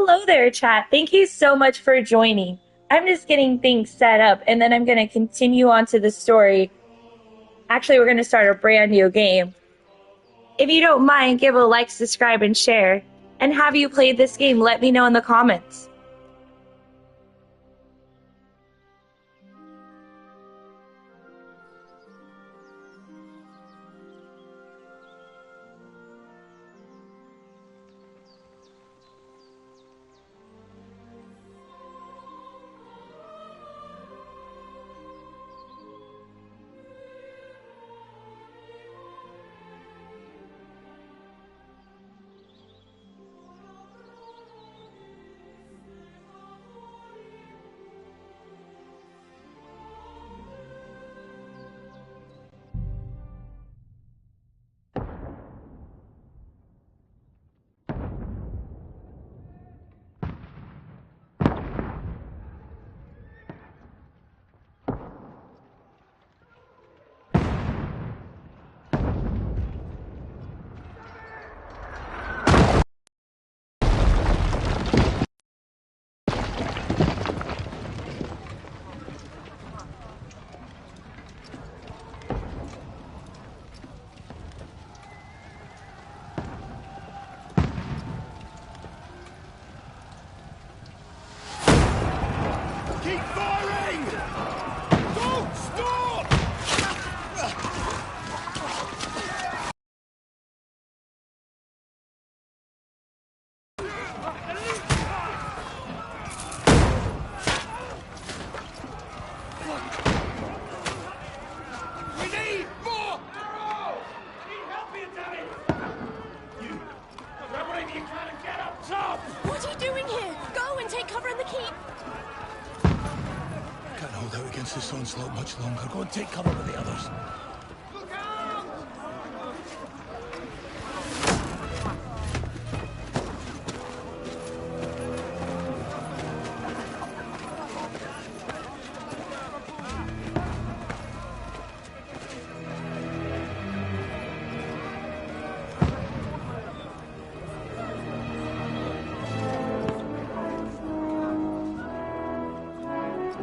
Hello there, chat. Thank you so much for joining. I'm just getting things set up and then I'm going to continue on to the story. Actually, we're going to start a brand new game. If you don't mind, give a like, subscribe, and share. And have you played this game? Let me know in the comments. Keep firing! Don't stop! We need more arrows! Need help here, Danny! You! Grab whatever you can and get up top! What are you doing here? Go and take cover in the keep! Can't hold out against this onslaught much longer. Go and take cover with the others. Look out!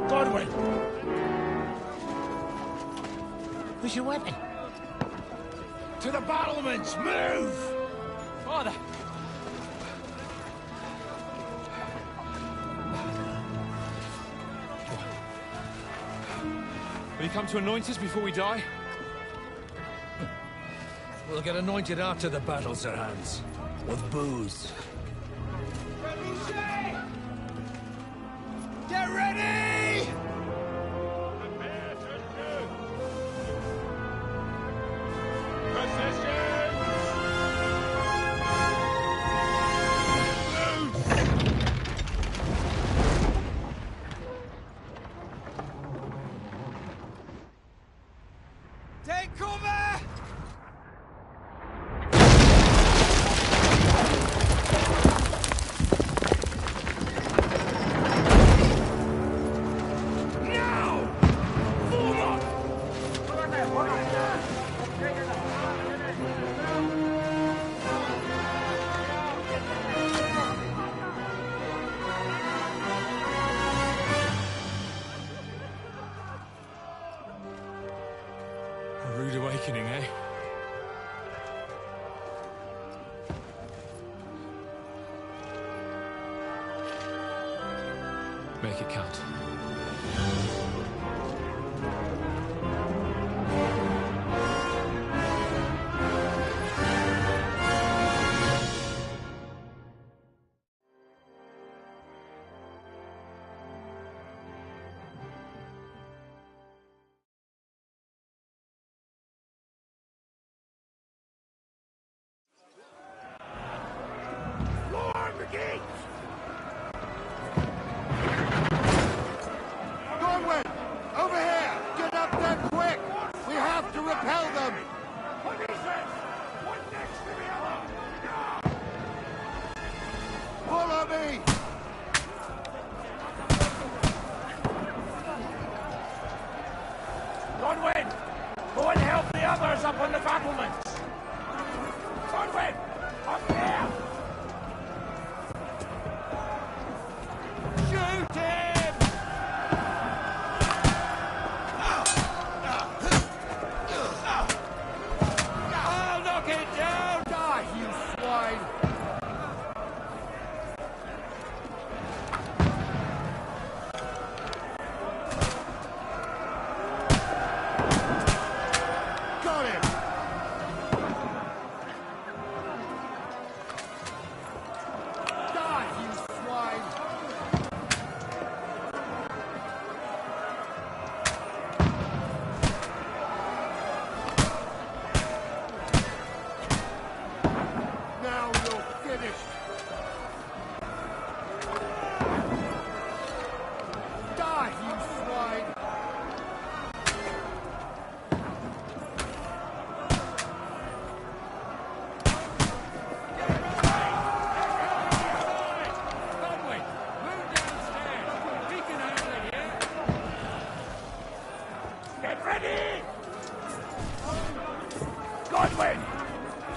Godwin! Where's your weapon? To the battlements! Move! Father! Will you come to anoint us before we die? We'll get anointed after the battles are hands. With booze. Get ready! Take cover! Now! Forward! A rude awakening, eh? Make it count. Lower the gates!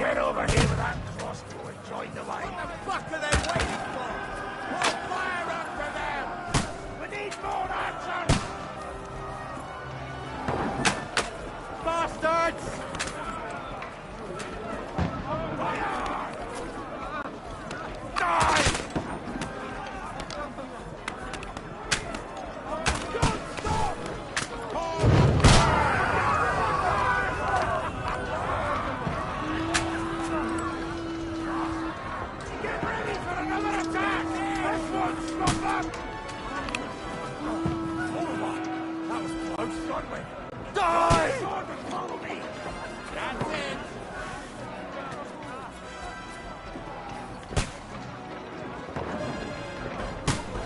Get over here with that crossbow and join the way. What the fuck are they waiting for? We'll fire after them! We need more action! Bastards! Die! Get ready for another attack! This one's not up! That was close, Godwin! Die! Sword and follow me! That's it!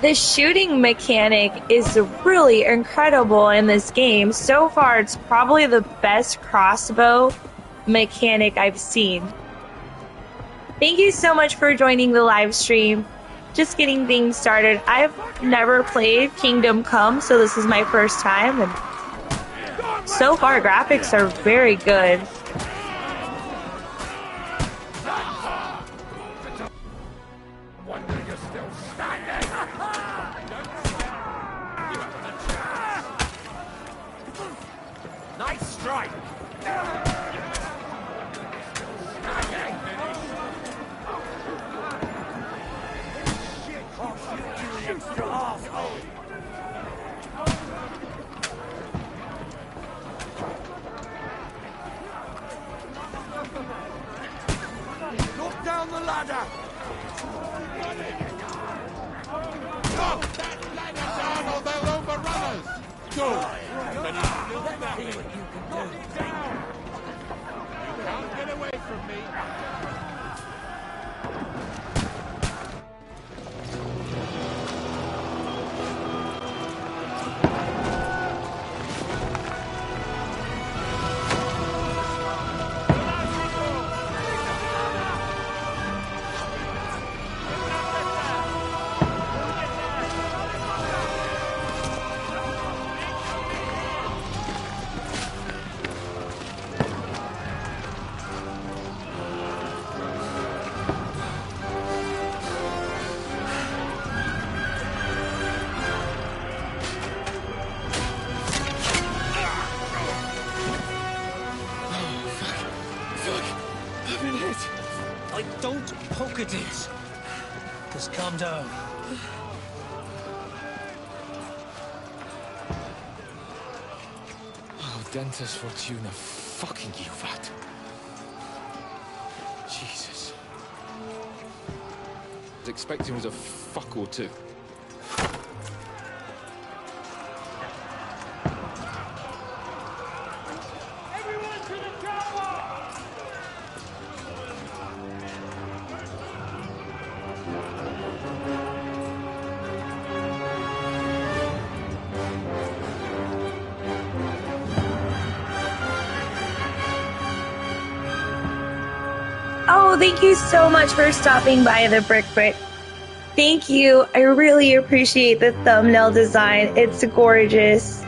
The shooting mechanic is really incredible in this game. So far, it's probably the best crossbow mechanic I've seen. Thank you so much for joining the live stream. Just getting things started. I've never played Kingdom Come, so this is my first time, and so far graphics are very good. Wonder you're still standing! Nice strike! Extra asshole! Knock down the ladder! Knock that ladder down or they'll overrun us! Go! Can you still stand it? Knock it down! You can't get away from me! I don't poke at it. Just calm down. Oh, Dentes Fortuna, fucking you, vat. Jesus. I was expecting was a fuck or two. Everyone to the chopper! Oh, thank you so much for stopping by the Brick Brick. Thank you. I really appreciate the thumbnail design. It's gorgeous.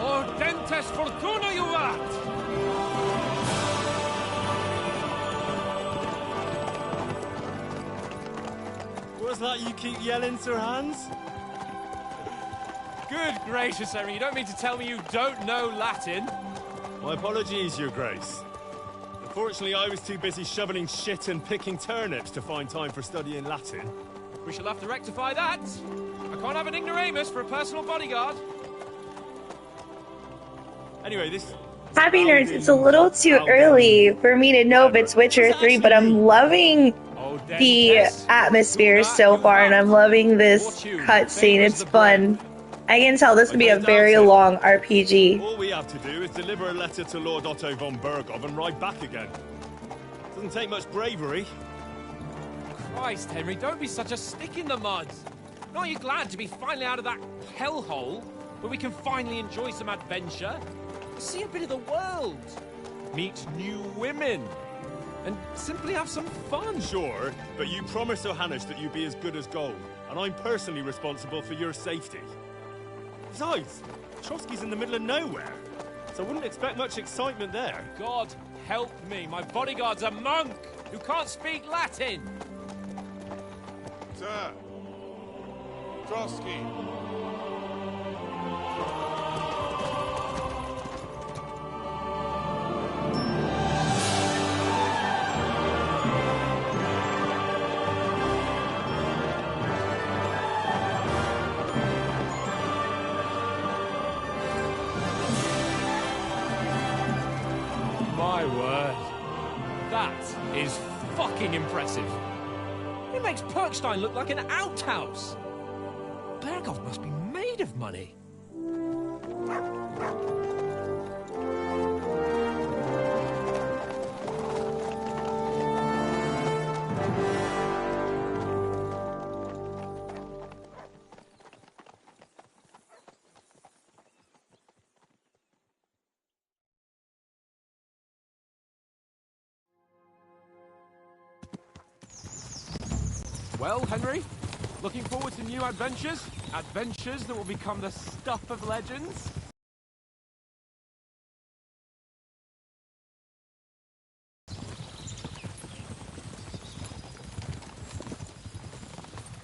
Oh, Dentes Fortuna, you vat! What's that you keep yelling, Sir Hans? Good gracious, Harry, you don't mean to tell me you don't know Latin? My apologies, Your Grace. Unfortunately, I was too busy shoveling shit and picking turnips to find time for studying Latin. We shall have to rectify that. I can't have an ignoramus for a personal bodyguard. Anyway, this... Happy nerds, it's a little too early for me to know if it's Witcher 3, but I'm loving the atmosphere so far, and I'm loving this cutscene. It's fun. I can tell this will be a very long RPG. All we have to do is deliver a letter to Lord Otto von Bergov and ride back again. Doesn't take much bravery. Christ, Henry, don't be such a stick in the mud. Aren't you glad to be finally out of that hellhole where we can finally enjoy some adventure? See a bit of the world, meet new women, and simply have some fun. Sure, but you promised Johannes that you'd be as good as gold, and I'm personally responsible for your safety. Besides, Trotsky's in the middle of nowhere, so I wouldn't expect much excitement there. God help me, my bodyguard's a monk who can't speak Latin. Sir! Trotsky! My word. That is fucking impressive. It makes Perkstein look like an outhouse. Bergov must be made of money. Well, Henry, looking forward to new adventures? Adventures that will become the stuff of legends?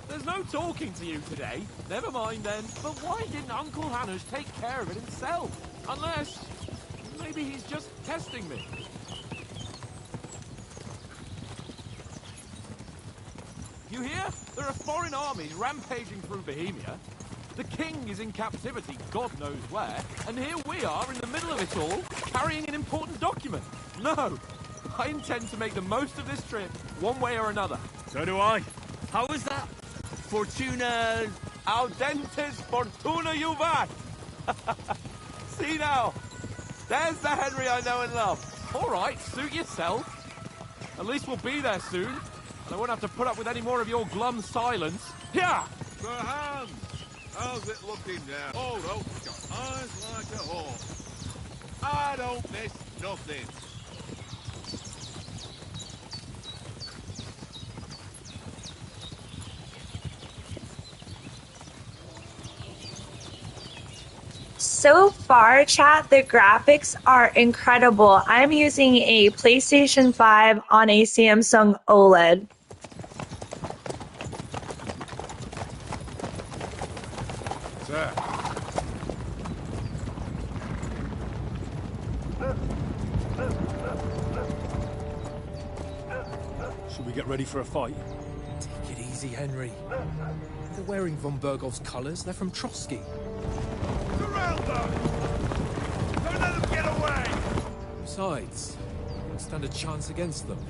There's no talking to you today. Never mind then. But why didn't Uncle Hannes take care of it himself? Unless, maybe he's just testing me. You hear? There are foreign armies rampaging through Bohemia. The king is in captivity, God knows where, and here we are in the middle of it all, carrying an important document. No, I intend to make the most of this trip, one way or another. So do I. How was that? Fortuna... Audentes fortuna juvat! See now, there's the Henry I know and love. All right, suit yourself. At least we'll be there soon. I won't have to put up with any more of your glum silence. Yeah! Sir Hans! How's it looking now? Oh, no, got eyes like a horse. I don't miss nothing. So far, chat, the graphics are incredible. I'm using a PlayStation 5 on a Samsung OLED. Sir. Should we get ready for a fight? Take it easy, Henry. They're wearing von Bergov's colours. They're from Trotsky. Surround them! Don't let them get away! Besides, we don't stand a chance against them.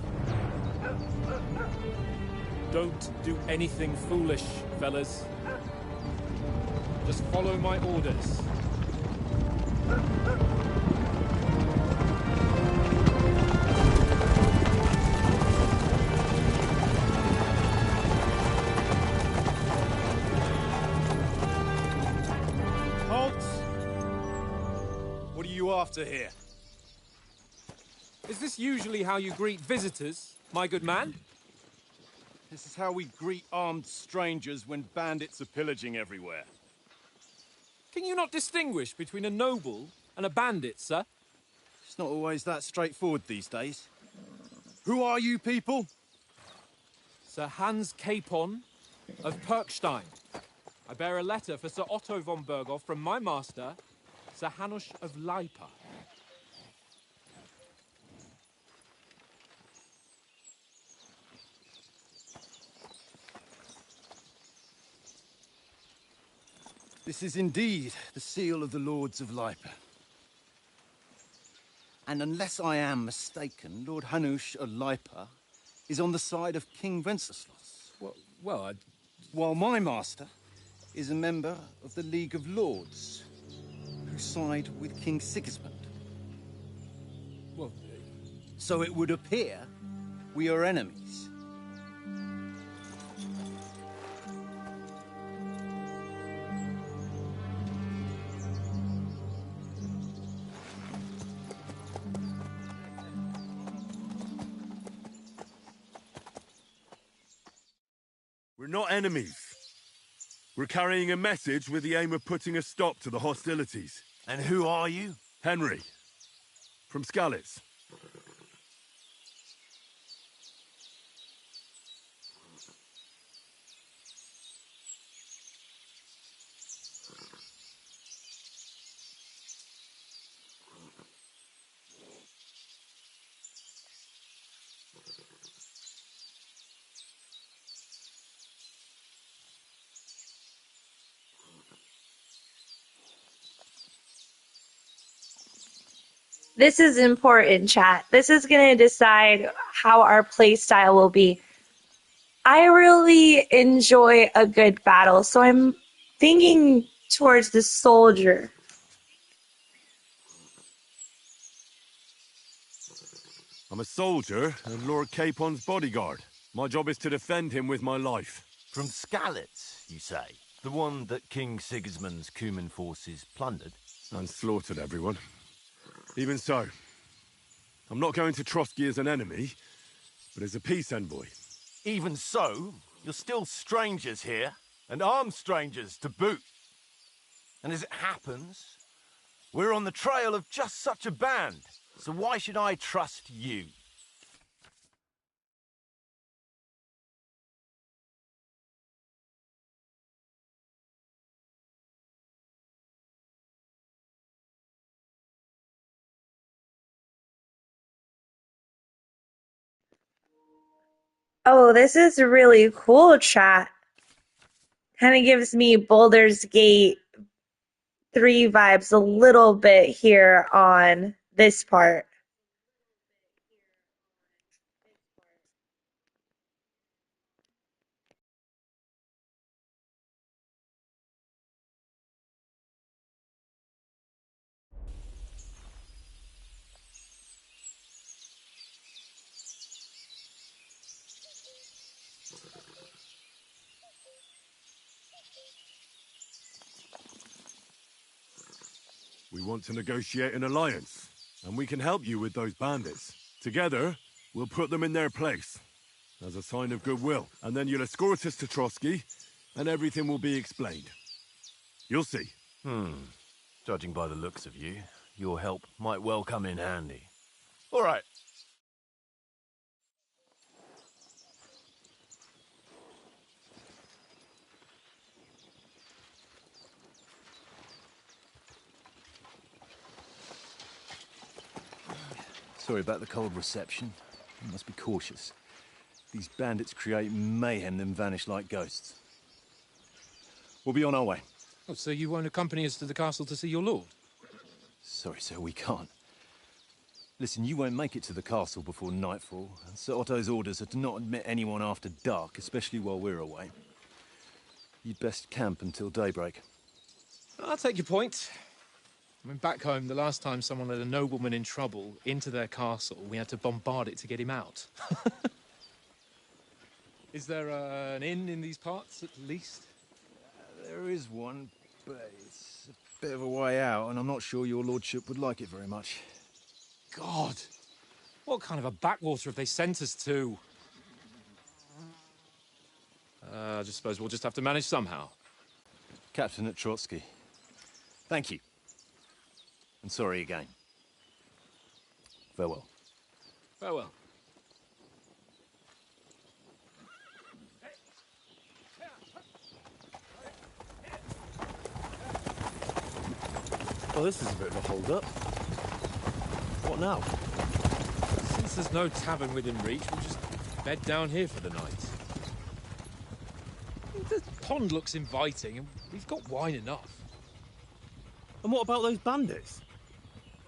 Don't do anything foolish, fellas. Just follow my orders. Halt! What are you after here? Is this usually how you greet visitors, my good man? This is how we greet armed strangers when bandits are pillaging everywhere. Can you not distinguish between a noble and a bandit, sir? It's not always that straightforward these days. Who are you people? Sir Hans Capon of Perkstein. I bear a letter for Sir Otto von Bergov from my master, Sir Hanush of Lipa. This is indeed the seal of the Lords of Lipa. And unless I am mistaken, Lord Hanush of Lipa is on the side of King Wenceslas. Well, While my master is a member of the League of Lords, who side with King Sigismund. well, So it would appear we are enemies. We're not enemies. We're carrying a message with the aim of putting a stop to the hostilities. And who are you? Henry, from Skalitz. This is important, chat. This is going to decide how our play style will be. I really enjoy a good battle, so I'm thinking towards the soldier. I'm a soldier and Lord Capon's bodyguard. My job is to defend him with my life. From Skalitz, you say? The one that King Sigismund's Cuman forces plundered? And slaughtered everyone. Even so, I'm not going to Trotsky as an enemy, but as a peace envoy. Even so, you're still strangers here, and armed strangers to boot. And as it happens, we're on the trail of just such a band, so why should I trust you? Oh, this is really cool, chat. Kind of gives me Baldur's Gate 3 vibes a little bit here on this part. We want to negotiate an alliance, and we can help you with those bandits. Together, we'll put them in their place, as a sign of goodwill. And then you'll escort us to Trotsky, and everything will be explained. You'll see. Judging by the looks of you, your help might well come in handy. All right. Sorry about the cold reception. You must be cautious. These bandits create mayhem, then vanish like ghosts. We'll be on our way. oh, so you won't accompany us to the castle to see your lord? Sorry, sir, we can't. Listen, you won't make it to the castle before nightfall, and Sir Otto's orders are to not admit anyone after dark, especially while we're away. You'd best camp until daybreak. I'll take your point. I mean, back home, the last time someone let a nobleman in trouble into their castle, we had to bombard it to get him out. Is there an inn in these parts, at least? There is one, but it's a bit of a way out, and I'm not sure your lordship would like it very much. God! What kind of a backwater have they sent us to? I just suppose we'll just have to manage somehow. Captain at Trotsky. Thank you. And sorry again. Farewell. Farewell. Well, this is a bit of a hold-up. What now? Since there's no tavern within reach, we'll just bed down here for the night. The pond looks inviting, and we've got wine enough. And what about those bandits?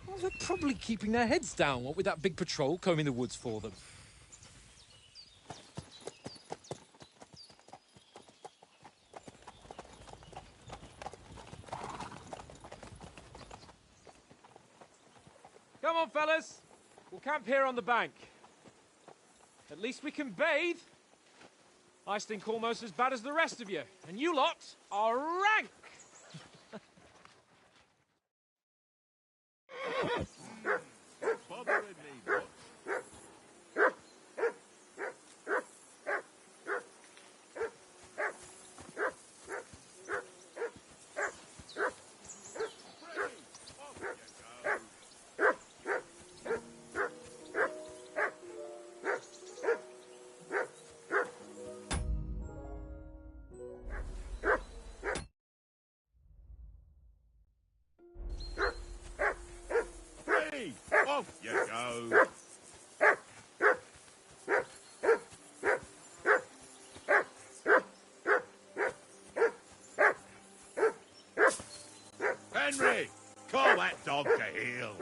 Well, they're probably keeping their heads down, what with that big patrol combing the woods for them. Come on, fellas. We'll camp here on the bank. At least we can bathe. I stink almost as bad as the rest of you, and you lot are rank! Bothering me, what? Free! Off you go! Henry! Call that dog to heel!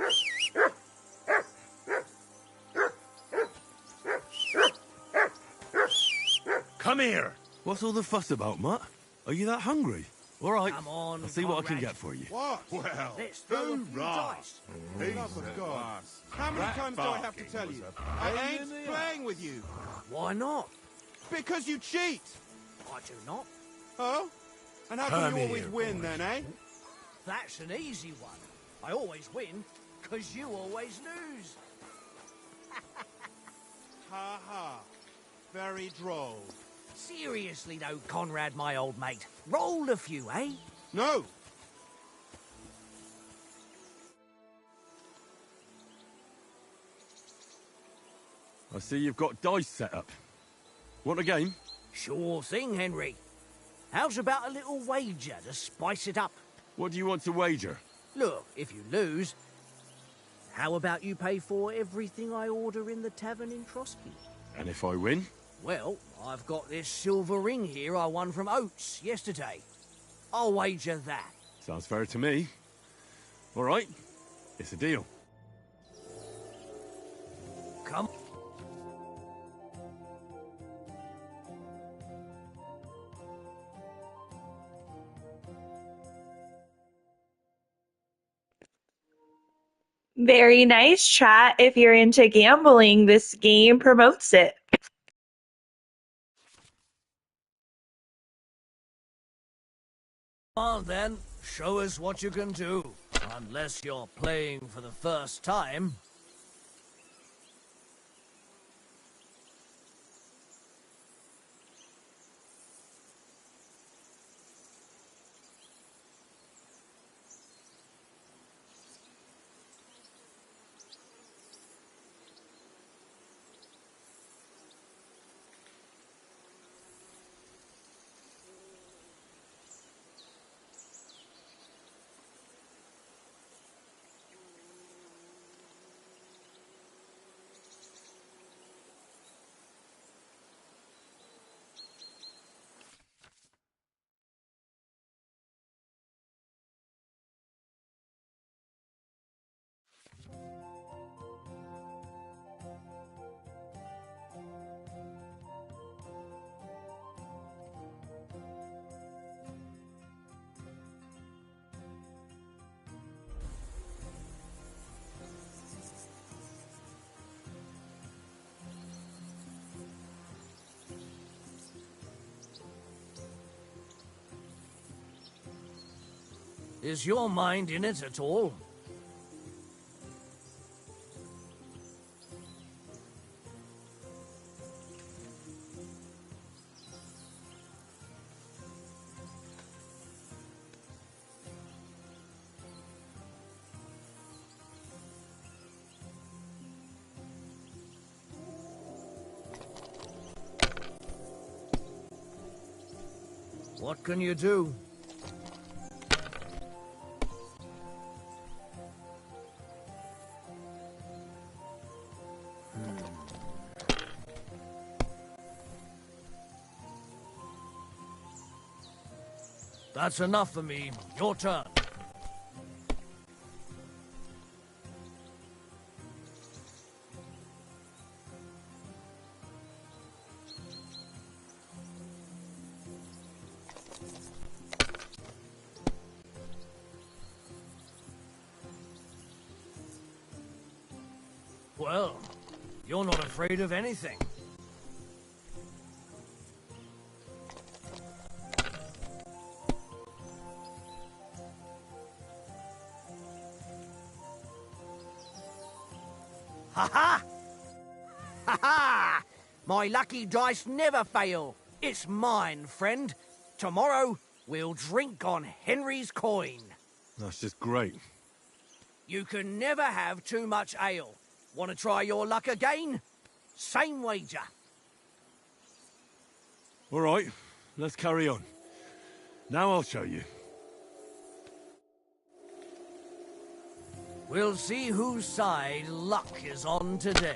Come here! What's all the fuss about, Mutt? Are you that hungry? All right. Come on, I'll see what I can Conrad. get for you. What? Well, Let's throw a few hoorah! dice. Love of God. How many times do I have to tell you? I ain't playing with you. Why not? Because you cheat! I do not. Oh? And how Come come you always here, win boys. then, eh? That's an easy one. I always win, 'cause you always lose. Ha ha. Very droll. Seriously though, Conrad, my old mate. Roll a few, eh? No! I see you've got dice set up. Want a game? Sure thing, Henry. How's about a little wager to spice it up? What do you want to wager? Look, if you lose, how about you pay for everything I order in the tavern in Trotsky? And if I win? Well, I've got this silver ring here I won from Oates yesterday. I'll wager that. Sounds fair to me. All right, it's a deal. Come. Very nice chat. If you're into gambling, this game promotes it. Come on then, show us what you can do. Unless you're playing for the first time. Is your mind in it at all? What can you do? That's enough for me. Your turn. Well, you're not afraid of anything. Ha-ha! Ha-ha! My lucky dice never fail. It's mine, friend. Tomorrow, we'll drink on Henry's coin. That's just great. You can never have too much ale. Want to try your luck again? Same wager. All right, let's carry on. Now I'll show you. We'll see whose side luck is on today.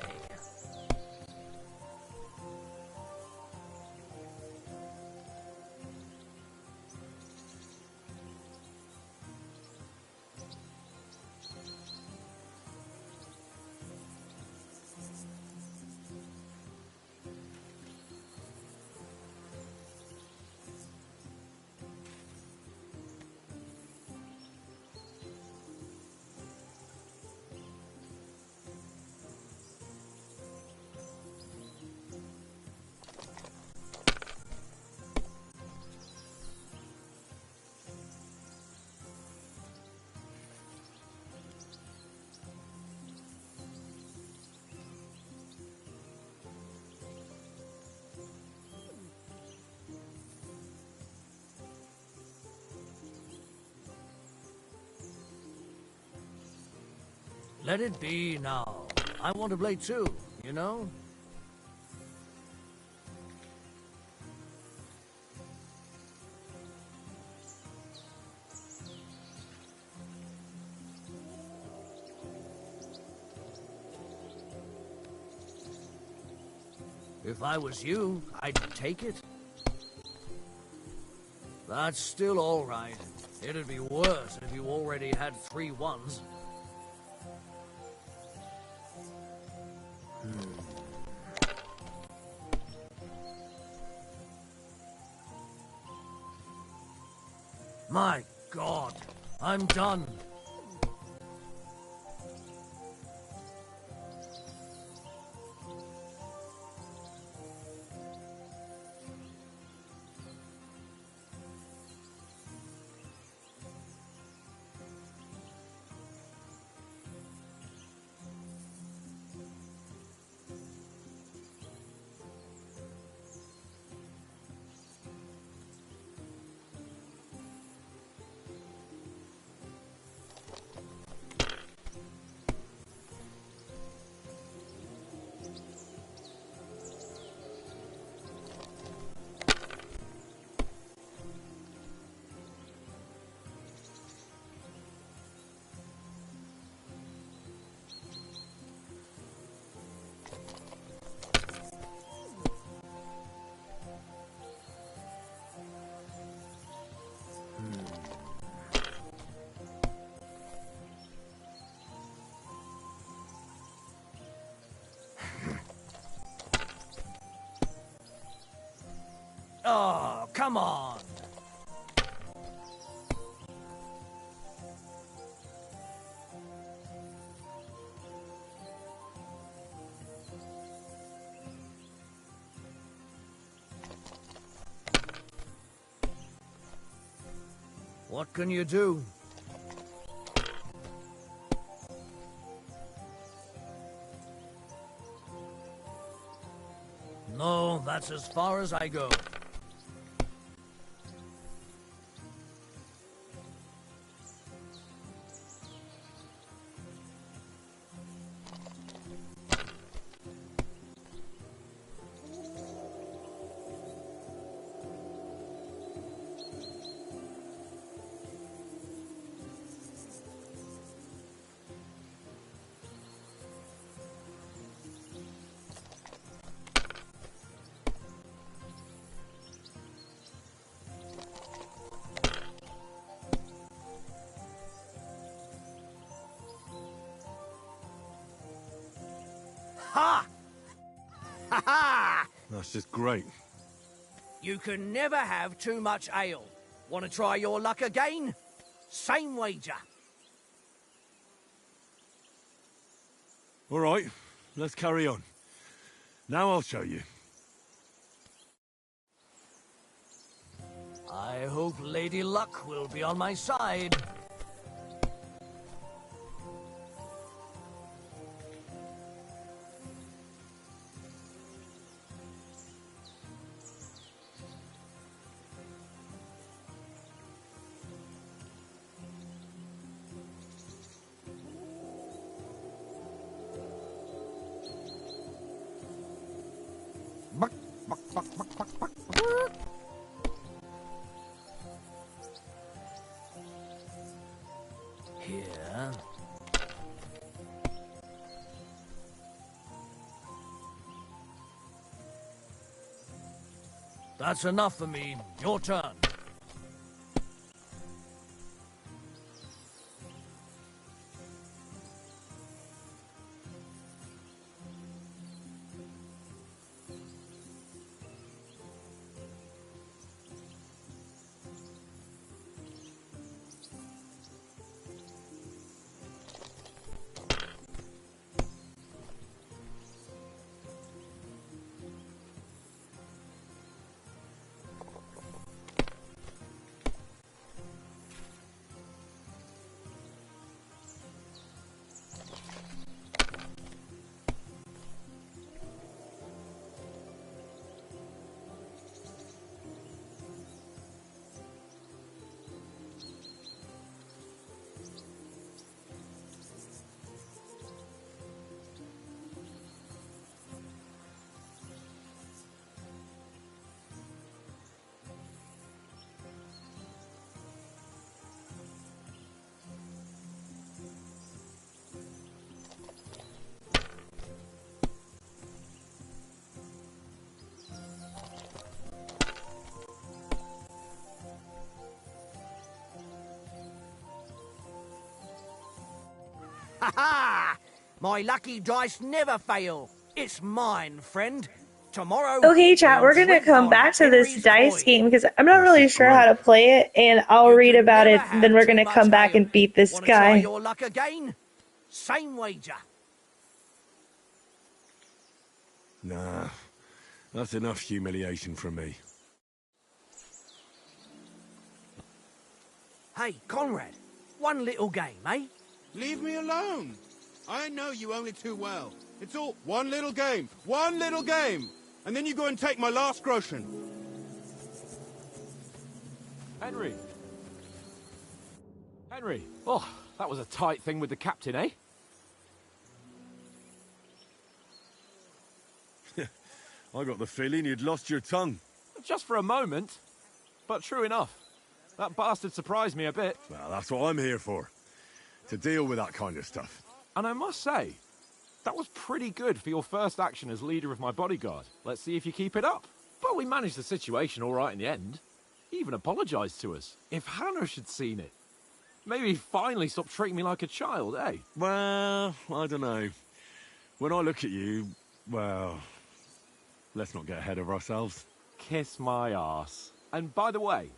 Let it be now. I want to play too, you know? If I was you, I'd take it. That's still all right. It'd be worse if you already had 3 ones. My God, I'm done. Oh, come on. What can you do? No, that's as far as I go. Ha! Ha ha! That's just great. You can never have too much ale. Want to try your luck again? Same wager. All right, let's carry on. Now I'll show you. I hope Lady Luck will be on my side. Here. That's enough for me. Your turn. Ha ha! My lucky dice never fail. It's mine, friend. Tomorrow. Okay, chat, we'll we're gonna drink come on back to this Henry's dice Oil. game because I'm not This really is sure how great. to play it, and I'll You read can about never it, then have we're too gonna much come back ale. and beat this Want to try guy. your luck again? Same wager. Nah, that's enough humiliation from me. Hey, Conrad. One little game, eh? Leave me alone. I know you only too well. It's all one little game. One little game. And then you go and take my last groschen. Henry. Henry. Oh, that was a tight thing with the captain, eh? I got the feeling you'd lost your tongue. Just for a moment. But true enough. That bastard surprised me a bit. Well, that's what I'm here for. To deal with that kind of stuff. And I must say, that was pretty good for your first action as leader of my bodyguard. Let's see if you keep it up. But we managed the situation all right in the end. He even apologized to us. If Hannah had seen it, maybe he'd finally stop treating me like a child, eh? Well, I don't know. When I look at you, well, let's not get ahead of ourselves. Kiss my arse. And by the way,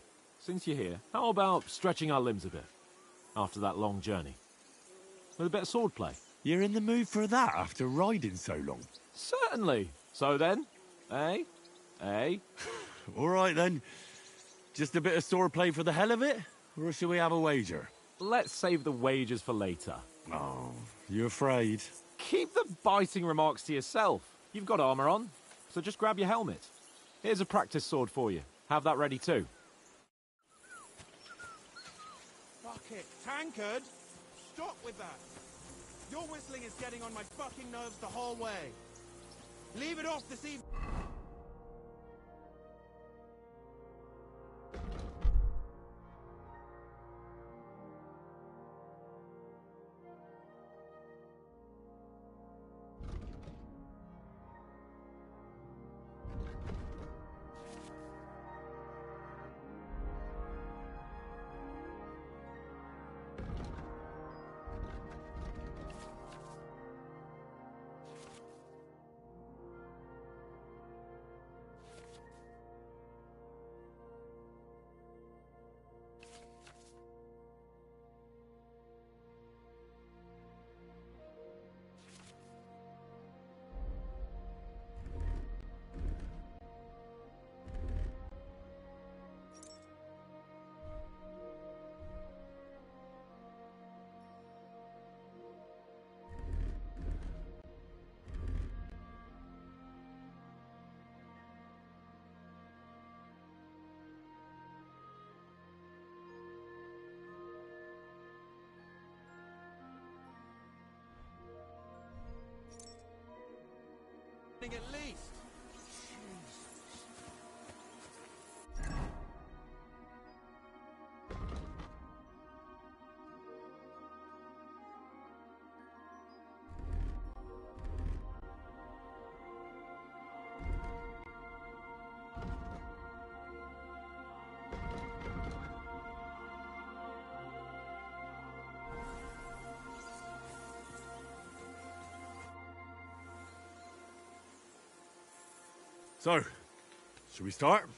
since you're here, how about stretching our limbs a bit after that long journey? With a bit of swordplay. You're in the mood for that after riding so long? Certainly. So then, eh? Eh? All right then. Just a bit of swordplay for the hell of it? Or should we have a wager? Let's save the wagers for later. Oh, you afraid? Keep the biting remarks to yourself. You've got armor on, so just grab your helmet. Here's a practice sword for you. Have that ready too. Fuck it. Tankard? Stop with that. Your whistling is getting on my fucking nerves the whole way. Leave it off this evening. at least. So, should we start?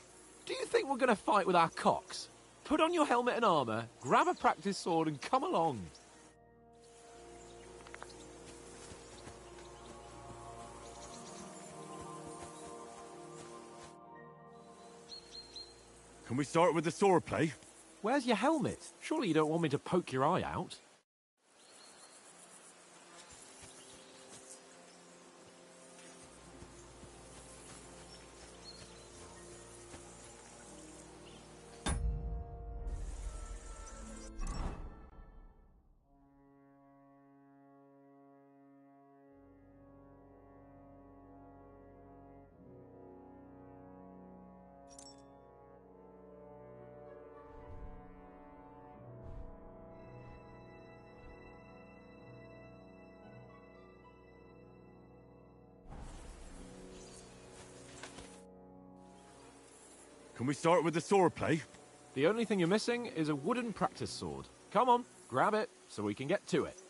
Do you think we're going to fight with our cocks? Put on your helmet and armour, grab a practice sword and come along. Can we start with the sword play? Where's your helmet? Surely you don't want me to poke your eye out? Can we start with the sword play? The only thing you're missing is a wooden practice sword. Come on, grab it so we can get to it.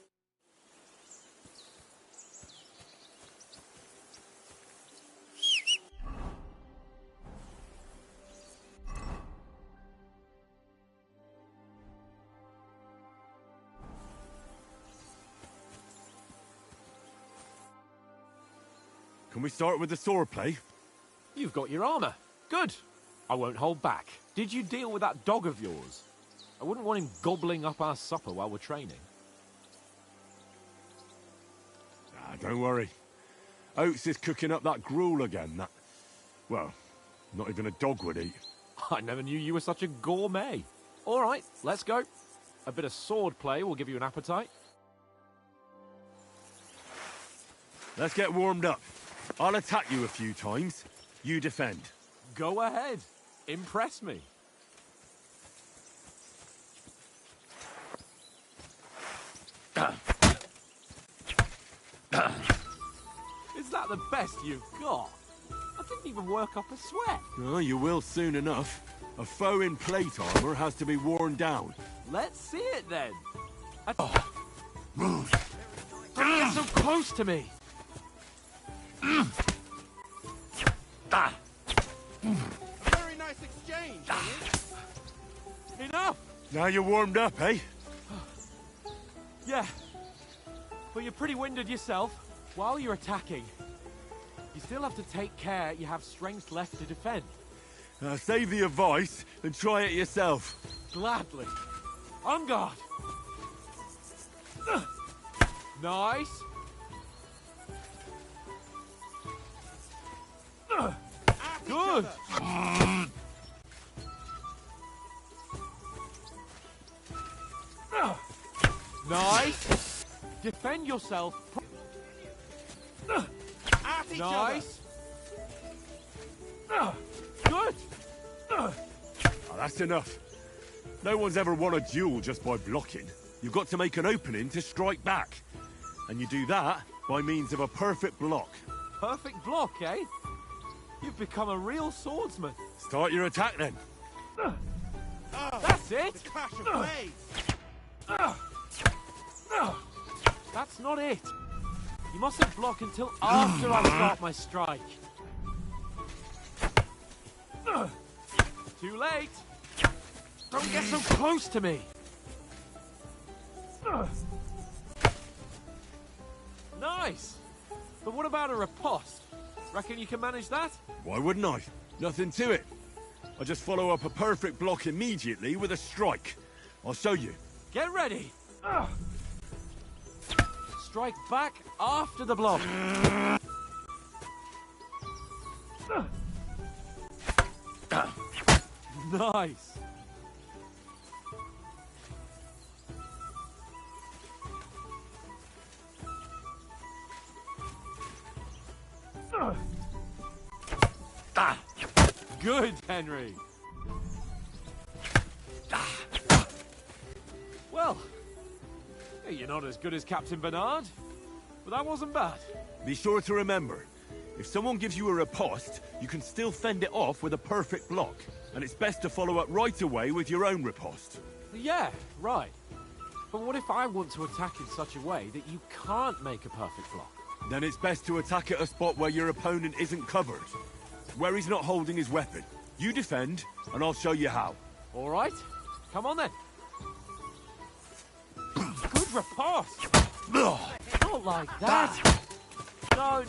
Can we start with the sword play? You've got your armour. Good. I won't hold back. Did you deal with that dog of yours? I wouldn't want him gobbling up our supper while we're training. Ah, don't worry. Oates is cooking up that gruel again, that... Well, not even a dog would eat. I never knew you were such a gourmet. All right, let's go. A bit of sword play will give you an appetite. Let's get warmed up. I'll attack you a few times. You defend. Go ahead. Impress me. Is that the best you've got? I didn't even work up a sweat. Oh, you will soon enough. A foe in plate armor has to be worn down. Let's see it then. Don't get so close to me. A very nice exchange, Enough! Now you're warmed up, eh? Yeah. But you're pretty winded yourself. While you're attacking, you still have to take care you have strength left to defend. Save the advice and try it yourself. Gladly. On guard. Nice. Good. Nice. Defend yourself. Nice. Good. Oh, that's enough. No one's ever won a duel just by blocking. You've got to make an opening to strike back. And you do that by means of a perfect block. Perfect block, eh? You've become a real swordsman. Start your attack then. That's it. The clash of blades. That's not it. You mustn't block until after I start my strike. Too late. Don't get so close to me. Nice. But what about a riposte? Reckon you can manage that? Why wouldn't I? Nothing to it. I just follow up a perfect block immediately with a strike. I'll show you. Get ready. Strike back after the block. Nice. good, Henry. Well, you're not as good as Captain Bernard, but that wasn't bad. Be sure to remember, if someone gives you a riposte, you can still fend it off with a perfect block. And it's best to follow up right away with your own riposte. Yeah, right. But what if I want to attack in such a way that you can't make a perfect block? Then it's best to attack at a spot where your opponent isn't covered. Where he's not holding his weapon. You defend, and I'll show you how. All right. Come on then. Good riposte. Not like that. No.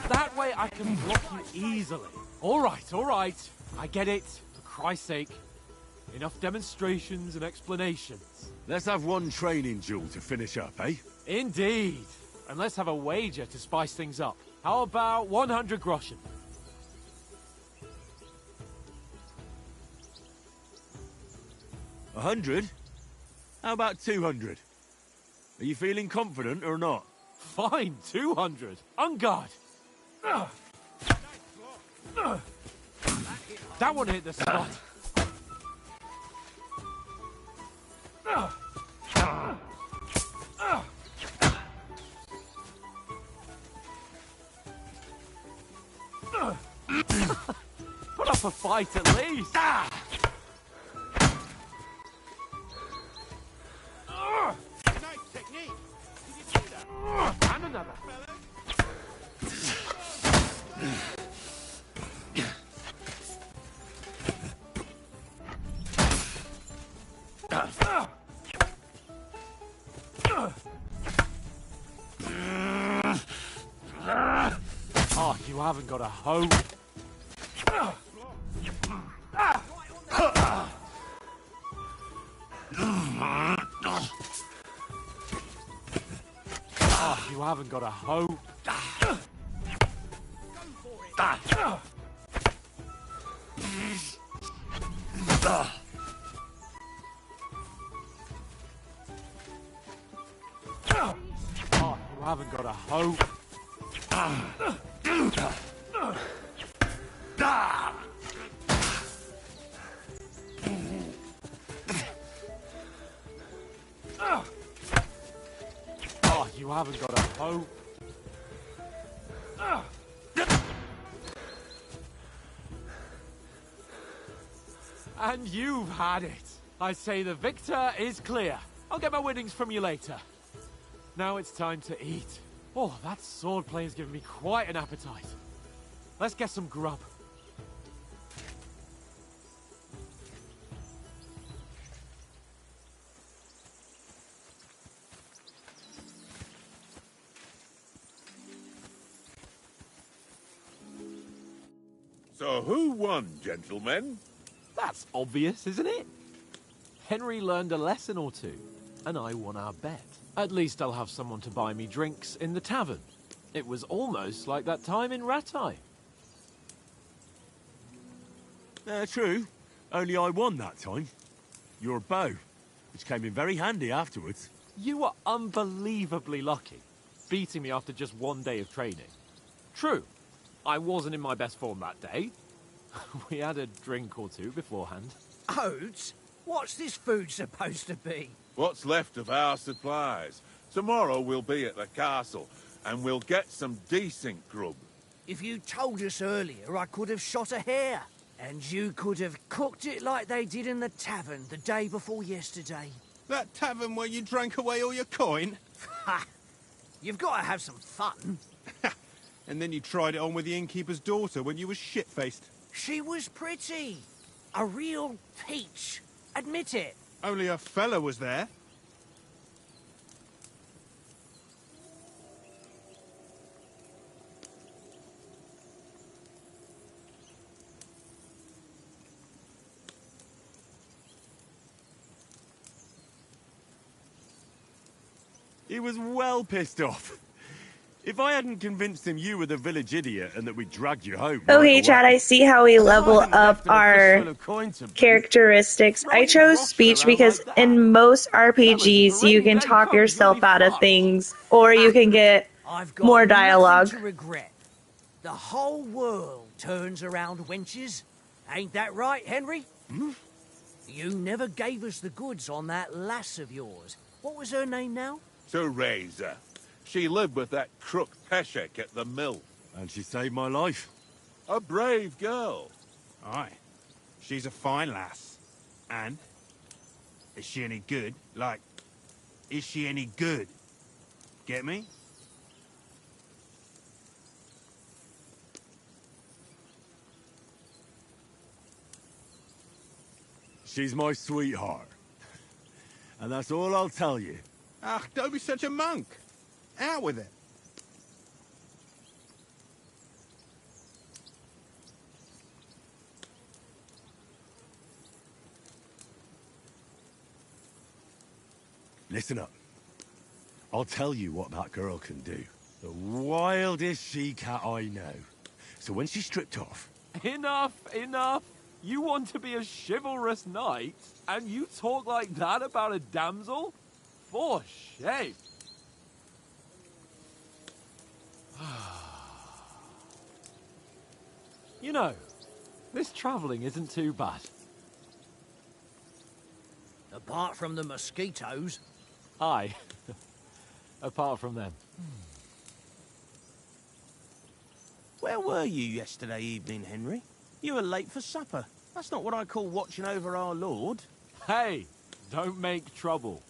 That way I can block you easily. All right. I get it. For Christ's sake. Enough demonstrations and explanations. Let's have one training duel to finish up, eh? Indeed. And let's have a wager to spice things up. How about 100 groschen? 100? How about 200? Are you feeling confident or not? Fine, 200. On guard. That one hit the spot. Put up a fight at least. Nice technique. Did you see that? And another. Oh, you haven't got a hope. Oh, you haven't got a hope. Oh, you haven't got a hope. Oh, you haven't got a hope. And you've had it. I say the victor is clear. I'll get my winnings from you later. Now it's time to eat. Oh, that swordplay has given me quite an appetite. Let's get some grub. So who won, gentlemen? That's obvious, isn't it? Henry learned a lesson or two, and I won our bet. At least I'll have someone to buy me drinks in the tavern. It was almost like that time in Rattay. True. Only I won that time. Your bow, which came in very handy afterwards. You were unbelievably lucky, beating me after just one day of training. True, I wasn't in my best form that day. We had a drink or two beforehand. Oats? What's this food supposed to be? What's left of our supplies. Tomorrow we'll be at the castle, and we'll get some decent grub. If you told us earlier, I could have shot a hare. And you could have cooked it like they did in the tavern the day before yesterday. That tavern where you drank away all your coin? Ha! You've got to have some fun. And then you tried it on with the innkeeper's daughter when you were shit-faced. She was pretty. A real peach. Admit it. Only a fella was there. He was well pissed off. If I hadn't convinced him you were the village idiot and that we dragged you home... Okay, Chad, I see how we level up our characteristics. I chose speech because in most RPGs you can talk yourself out of things, or you can get I've got more nothing dialogue. to regret. The whole world turns around wenches. Ain't that right, Henry? Hmm? You never gave us the goods on that lass of yours. What was her name now? Teresa. She lived with that crook Peshek at the mill. And she saved my life. A brave girl. Aye. She's a fine lass. And? Is she any good? Like, is she any good? Get me? She's my sweetheart. And that's all I'll tell you. Ah, don't be such a monk. Out with it. Listen up. I'll tell you what that girl can do. The wildest she-cat I know. So when she's stripped off... Enough, enough. You want to be a chivalrous knight, and you talk like that about a damsel? For shame. You know, this travelling isn't too bad. Apart from the mosquitoes. Aye. Apart from them. Where were you yesterday evening, Henry? You were late for supper. That's not what I call watching over our Lord. Hey, don't make trouble.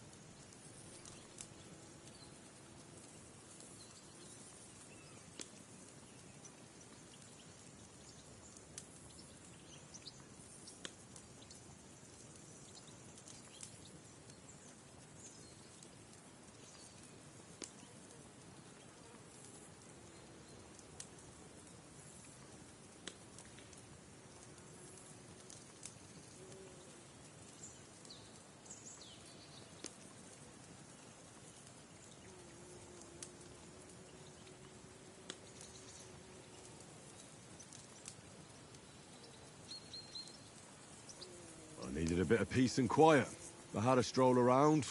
I needed a bit of peace and quiet. I had a stroll around,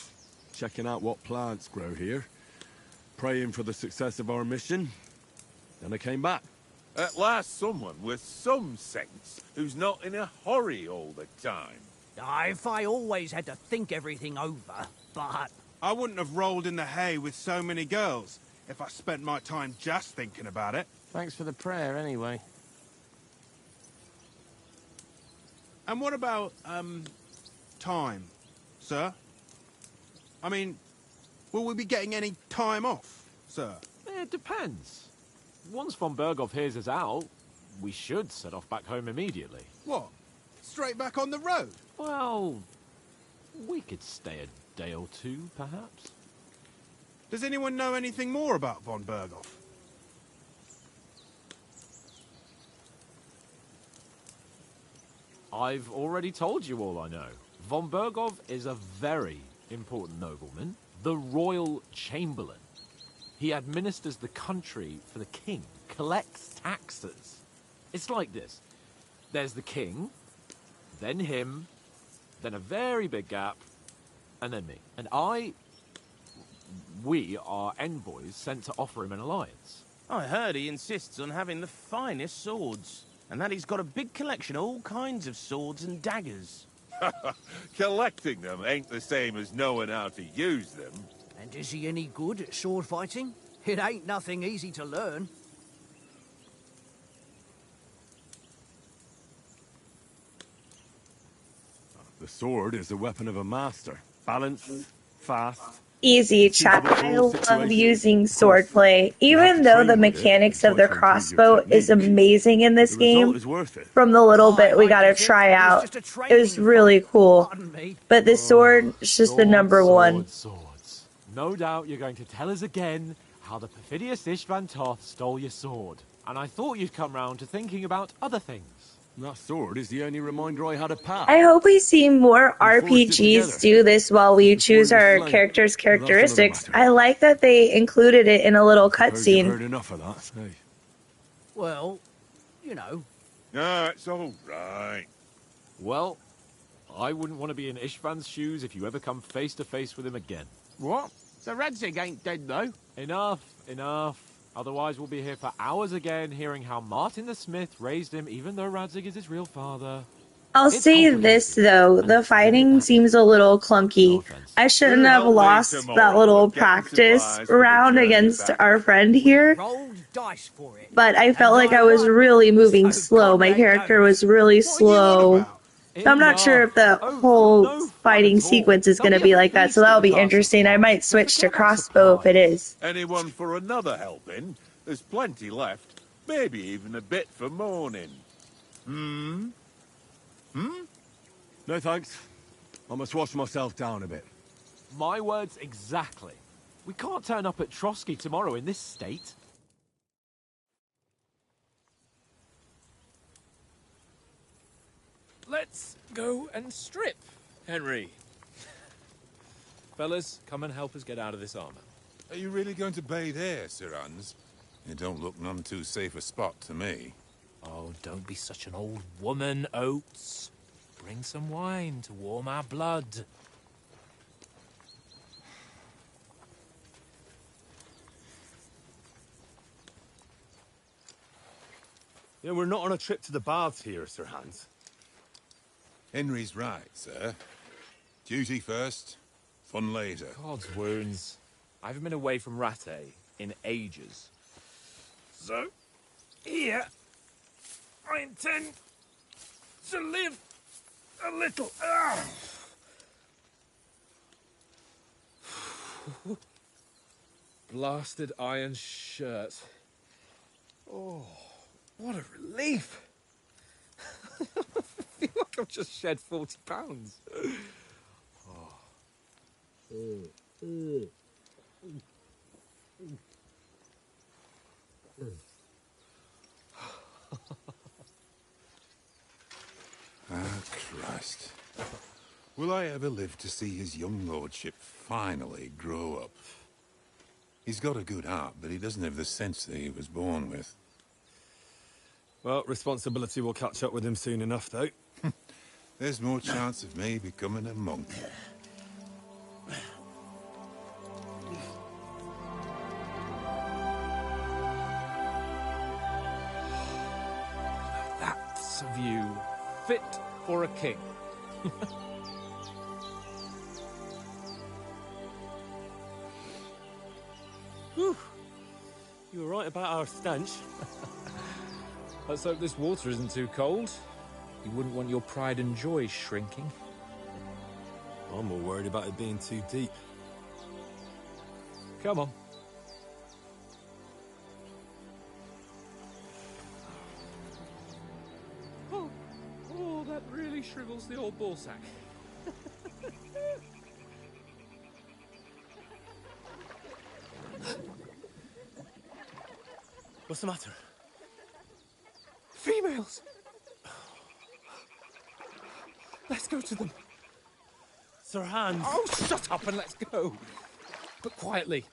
checking out what plants grow here, praying for the success of our mission. Then I came back. At last someone with some sense, who's not in a hurry all the time. If I always had to think everything over, but... I wouldn't have rolled in the hay with so many girls if I spent my time just thinking about it. Thanks for the prayer, anyway. And what about, time, sir? I mean, will we be getting any time off, sir? It depends. Once von Berghoff hears us out, we should set off back home immediately. What? Straight back on the road? Well, we could stay a day or two, perhaps. Does anyone know anything more about von Berghoff? I've already told you all I know. Von Berghoff is a very important nobleman, the royal chamberlain. He administers the country for the king, collects taxes. It's like this. There's the king, then him, then a very big gap, and then me. And we are envoys sent to offer him an alliance. I heard he insists on having the finest swords, and that he's got a big collection of all kinds of swords and daggers. Collecting them ain't the same as knowing how to use them. And is he any good at sword fighting? It ain't nothing easy to learn. The sword is the weapon of a master. Balanced, fast. Easy, chat. I love using swordplay. Even though the mechanics of the crossbow is amazing in this game, from the little bit we got to try out, it was really cool. But the sword is just the number one. Swords. No doubt you're going to tell us again how the perfidious Istvan Toth stole your sword. And I thought you'd come round to thinking about other things. That sword is the only reminder I had of Pat. I hope we see more RPGs do this while we choose our characters' characteristics. I like that they included it in a little cutscene. Heard enough of that. Hey. Well, you know. No, it's all right. Well, I wouldn't want to be in Istvan's shoes if you ever come face to face with him again. What? So Radzig ain't dead, though? Enough, enough. Otherwise, we'll be here for hours again, hearing how Martin the Smith raised him, even though Radzig is his real father. I'll It's say this, complicated, though. and The it's very fighting seems a aggravating. little No clunky. offense. I shouldn't We'll have help Lee lost that tomorrow little with getting practice supplies for the round journey against back. our friend We here, rolled dice for it. but I felt And like I I was won. really moving So slow. God My let character goes. was really What are you on slow. about? So I'm not sure Enough! if the Oates, you're whole no fun fighting at all. sequence is There'll going to be a be like that, so feast at that'll the be castle interesting. I tomorrow, might so switch to forget about crossbow if it supplies. is. Anyone for another helping? There's plenty left. Maybe even a bit for morning. No thanks. I must wash myself down a bit. My words exactly. We can't turn up at Trotsky tomorrow in this state. Let's go and strip, Henry. Fellas, come and help us get out of this armor. Are you really going to bathe here, Sir Hans? It don't look none too safe a spot to me. Oh, don't be such an old woman, Oates. Bring some wine to warm our blood. Yeah, we're not on a trip to the baths here, Sir Hans. Henry's right, sir. Duty first, fun later. God's wounds. I haven't been away from Rattay in ages. So, here, I intend to live a little. Blasted iron shirt. Oh, what a relief. I feel like I've just shed 40 pounds. Ah, Christ. Will I ever live to see his young lordship finally grow up? He's got a good heart, but he doesn't have the sense that he was born with. Well, responsibility will catch up with him soon enough, though. There's more chance of me becoming a monk. That's a view fit for a king. Whew. You were right about our stench. Let's hope this water isn't too cold. You wouldn't want your pride and joy shrinking. I'm more worried about it being too deep. Come on. Oh, that really shrivels the old ballsack. What's the matter? Females! Let's go to them. Sir Hans. Oh, shut up and let's go. But quietly.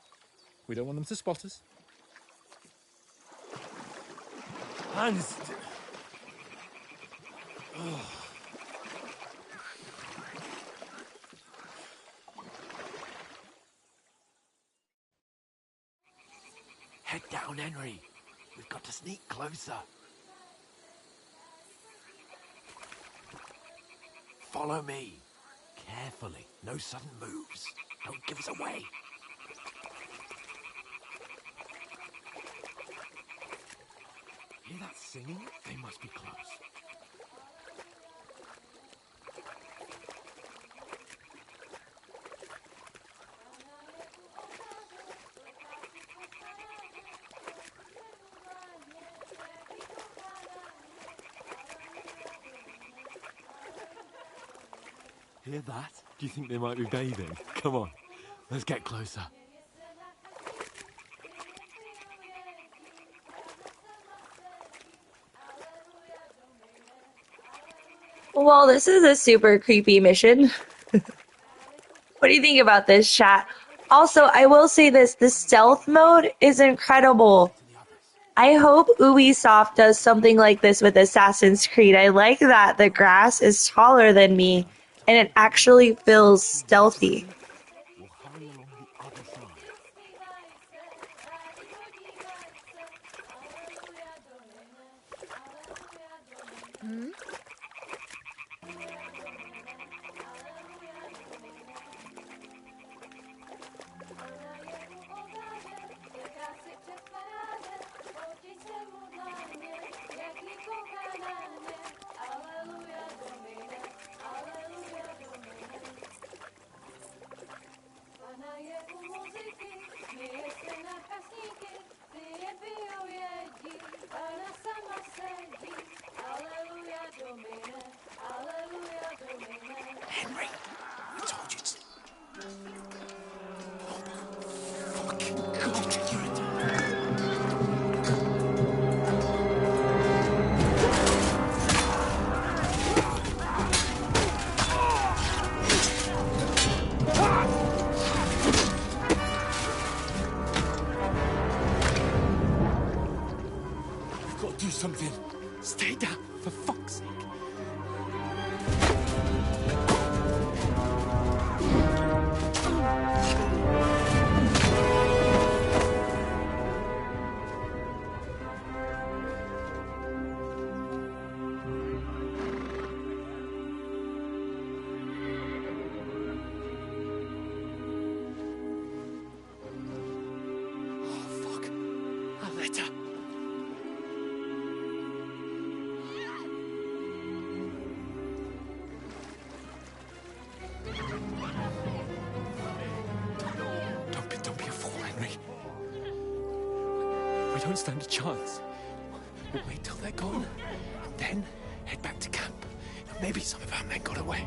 We don't want them to spot us. Hans. Head down, Henry. We've got to sneak closer. Follow me. Carefully. No sudden moves. Don't give us away. Hear that singing? They must be close. Hear that? Do you think they might be bathing? Come on, let's get closer. Well, this is a super creepy mission. What do you think about this, chat? Also, I will say this, the stealth mode is incredible. I hope Ubisoft does something like this with Assassin's Creed. I like that the grass is taller than me, and it actually feels stealthy. We'll hurry along the other side. don't stand a chance. We'll wait till they're gone, then head back to camp. Maybe some of our men got away.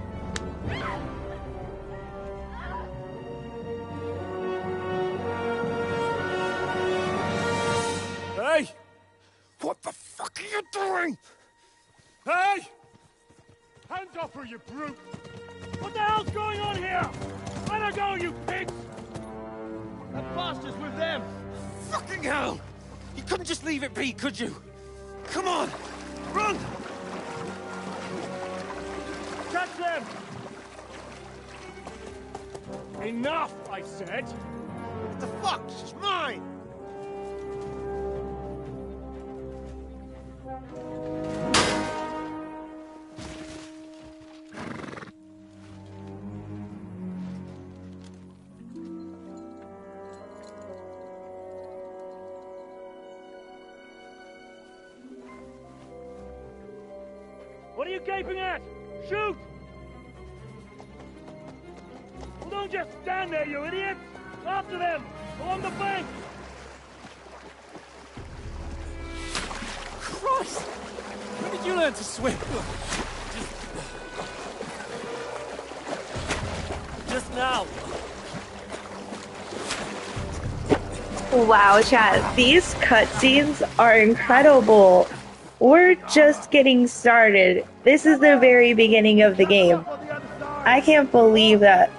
Hey! What the fuck are you doing? Hey! Hands off her, you brute! What the hell's going on here? Let her go, you pigs! That bastard's with them! Fucking hell! You couldn't just leave it be, could you? Come on! Run! Catch them! Enough, I said! What the fuck? She's mine! What are you gaping at? Shoot! Well, don't just stand there, you idiots! After them! Along the bank! Christ! When did you learn to swim? Just now! Wow, chat, these cutscenes are incredible. We're just getting started. This is the very beginning of the game. I can't believe that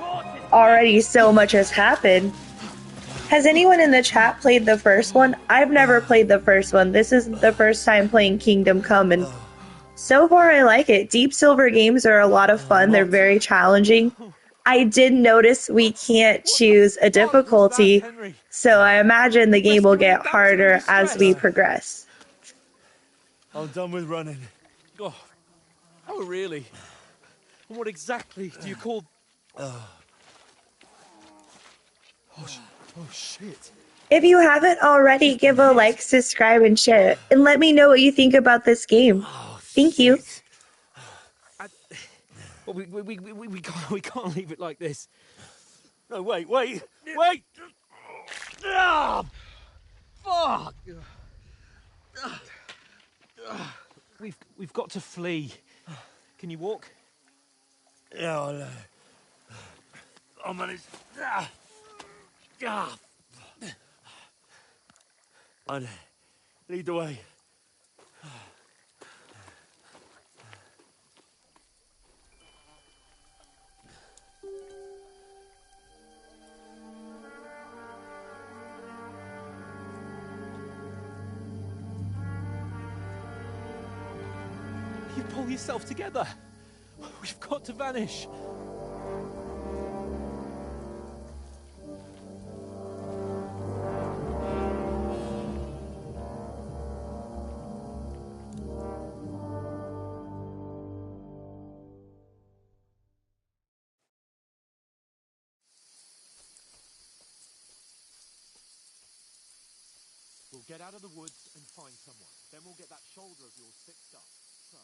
already so much has happened. Has anyone in the chat played the first one? I've never played the first one. This is the first time playing Kingdom Come, and so far I like it. Deep Silver games are a lot of fun. They're very challenging. I did notice we can't choose a difficulty, so I imagine the game will get harder as we progress. I'm done with running. Oh, really? And what exactly do you call... Oh, shit. If you haven't already, give a like, subscribe, and share it. And let me know what you think about this game. Thank you. Well, we can't leave it like this. No, wait! Ah! Fuck! We've got to flee. Can you walk? Yeah, I know. I'll manage. I'd lead the way. You pull yourself together. We've got to vanish. We'll get out of the woods and find someone. Then we'll get that shoulder of yours fixed up. So...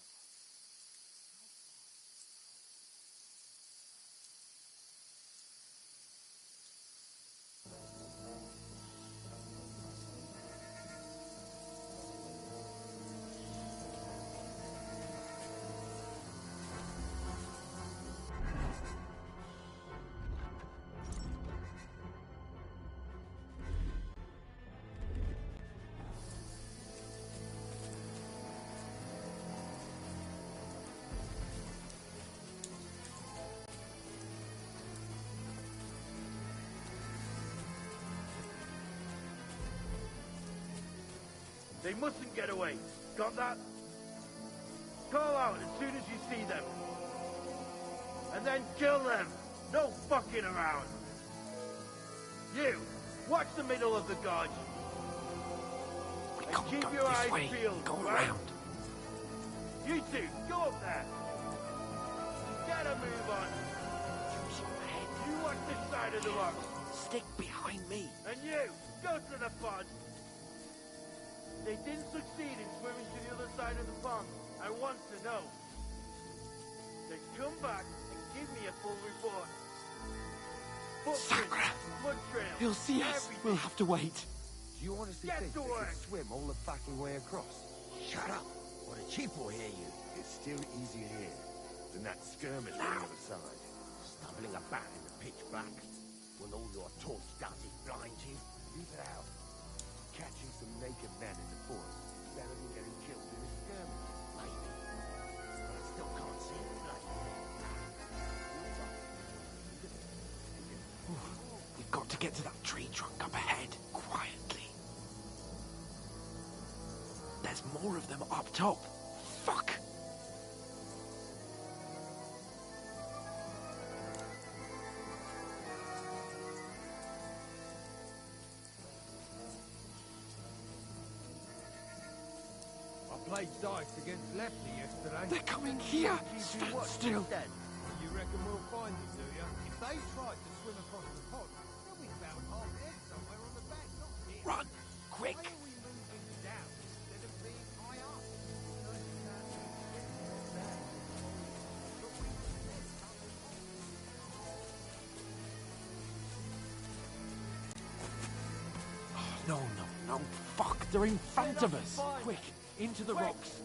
They mustn't get away. Got that? Call out as soon as you see them. And then kill them. No fucking around. You, watch the middle of the gorge. We And can't keep go your this eyes way. peeled. Go right? around. You two, go up there. Get a move on. Use your head. You watch this side of the rock. Stick behind me. And you, go to the pond. They didn't succeed in swimming to the other side of the pond. I want to know. Then come back and give me a full report. Footprints, Sakura. blood trails, He'll see us. everything. We'll have to wait. You honestly think they could swim all the fucking way across? Shut up, or the chief will hear you. It's still easier here than that skirmish on the other side. Stumbling about in the pitch black, when all your torch does is blind you. Leave it out. Catching some naked men in the forest is better than getting killed in a skirmish. Maybe. But I still can't see the bloody thing. We've got to get to that tree trunk up ahead, quietly. There's more of them up top. Fuck! I played dice against Lefty yesterday. They're coming here! Stand still! You reckon we'll find them, do you? If they tried to swim across the pond, they'll be found half dead somewhere on the bank, not here. Run! Quick! Why are we moving down instead of being high up? No, no, no. Fuck, they're in front of us. Quick, into the rocks.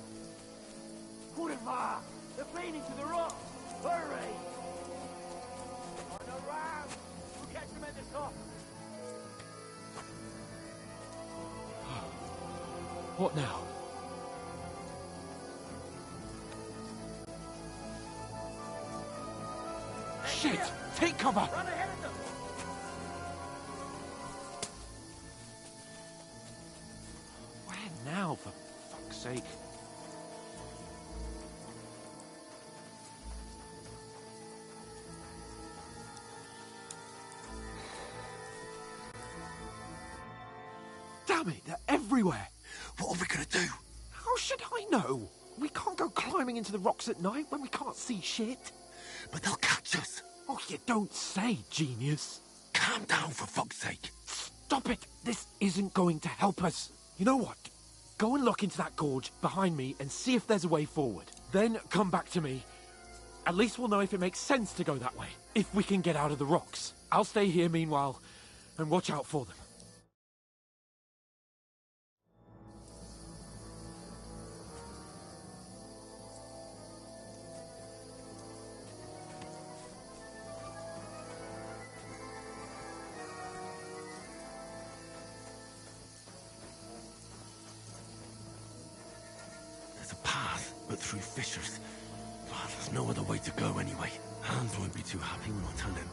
Kurva! They're fleeing into the rocks! Hurry! On the round! We'll catch them at the top! What now? Shit! Take cover! Run ahead of them! Where now, for fuck's sake? Damn it, they're everywhere! What are we gonna do? How should I know? We can't go climbing into the rocks at night when we can't see shit. But they'll catch us! Oh, you don't say, genius. Calm down, for fuck's sake! Stop it! This isn't going to help us. You know what? Go and look into that gorge behind me and see if there's a way forward. Then come back to me. At least we'll know if it makes sense to go that way. If we can get out of the rocks. I'll stay here meanwhile and watch out for them. There's a path, but through fissures. Oh, there's no other way to go anyway. Hans won't be too happy when I tell him.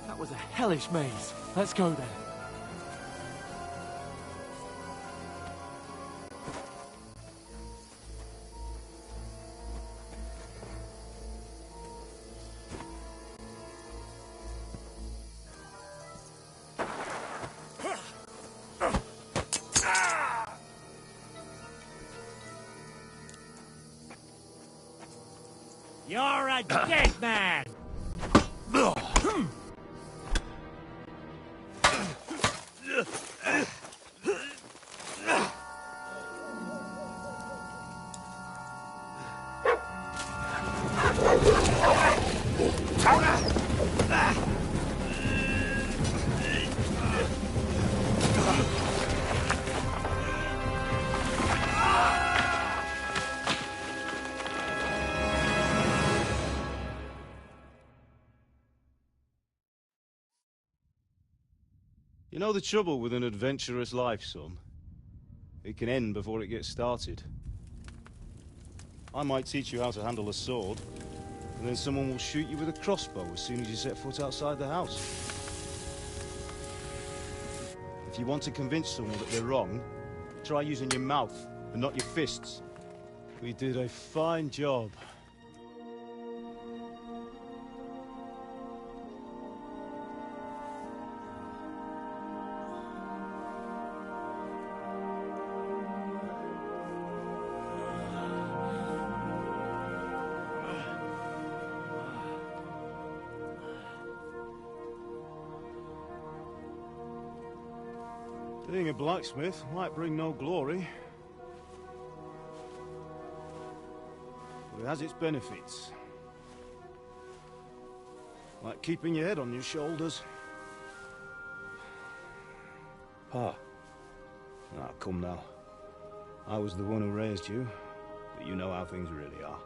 That was a hellish maze. Let's go then. You're a dead man! You know the trouble with an adventurous life, son? It can end before it gets started. I might teach you how to handle a sword, and then someone will shoot you with a crossbow as soon as you set foot outside the house. If you want to convince someone that they're wrong, try using your mouth. but not your fists. We did a fine job. Being a blacksmith might bring no glory, but it has its benefits. Like keeping your head on your shoulders. Pa. Ah, come now. I was the one who raised you, but you know how things really are.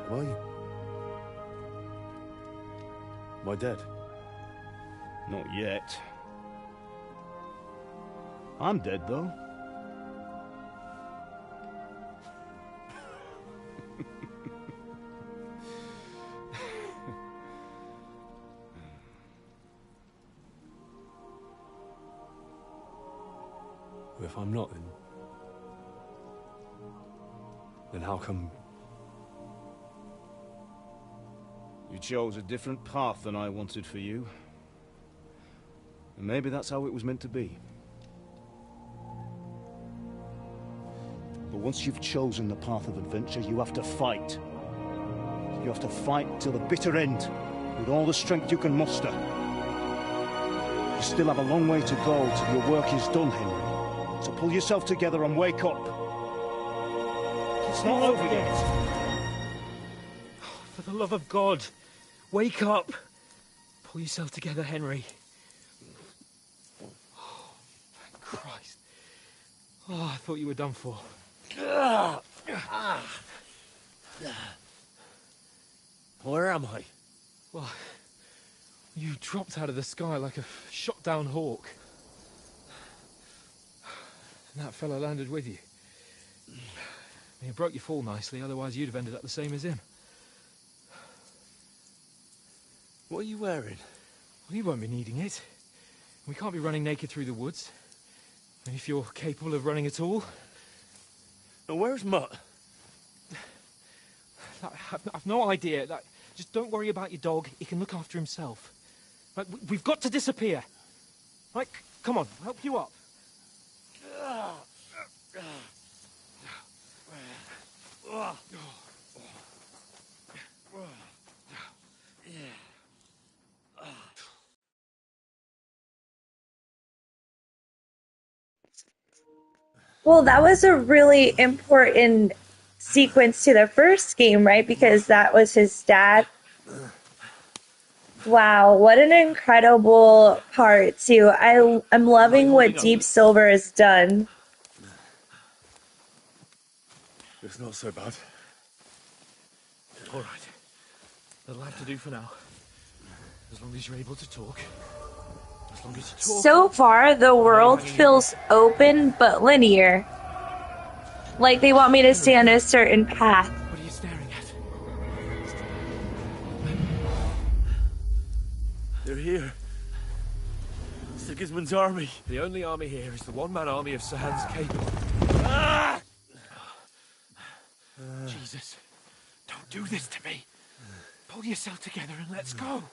Why? Am I dead? Not yet. I'm dead, though. If I'm not, then how come... You chose a different path than I wanted for you. And maybe that's how it was meant to be. But once you've chosen the path of adventure, you have to fight. You have to fight till the bitter end, with all the strength you can muster. You still have a long way to go till your work is done, Henry. So pull yourself together and wake up. It's not over yet. For the love of God, wake up. Pull yourself together, Henry. Oh, thank Christ. Oh, I thought you were done for. Where am I? Well, you dropped out of the sky like a shot-down hawk. And that fella landed with you. He broke your fall nicely, otherwise you'd have ended up the same as him. What are you wearing? Well, you won't be needing it. We can't be running naked through the woods. And if you're capable of running at all... And where's Mutt? I've no idea. Just don't worry about your dog. He can look after himself. We've got to disappear. Right, come on, I'll help you up. Well, that was a really important sequence to the first game, right? Because that was his dad. Wow, what an incredible part, too. I'm loving what Deep Silver has done. It's not so bad. All right. That'll have to do for now. As long as you're able to talk. As long as you talk. So far, the world feels open but linear. Like they want me to stay on a certain path. What are you staring at? They're here. Sigismund's army. The only army here is the one-man army of Sahan's Cable. Ah! Jesus, don't do this to me. Pull yourself together and let's go.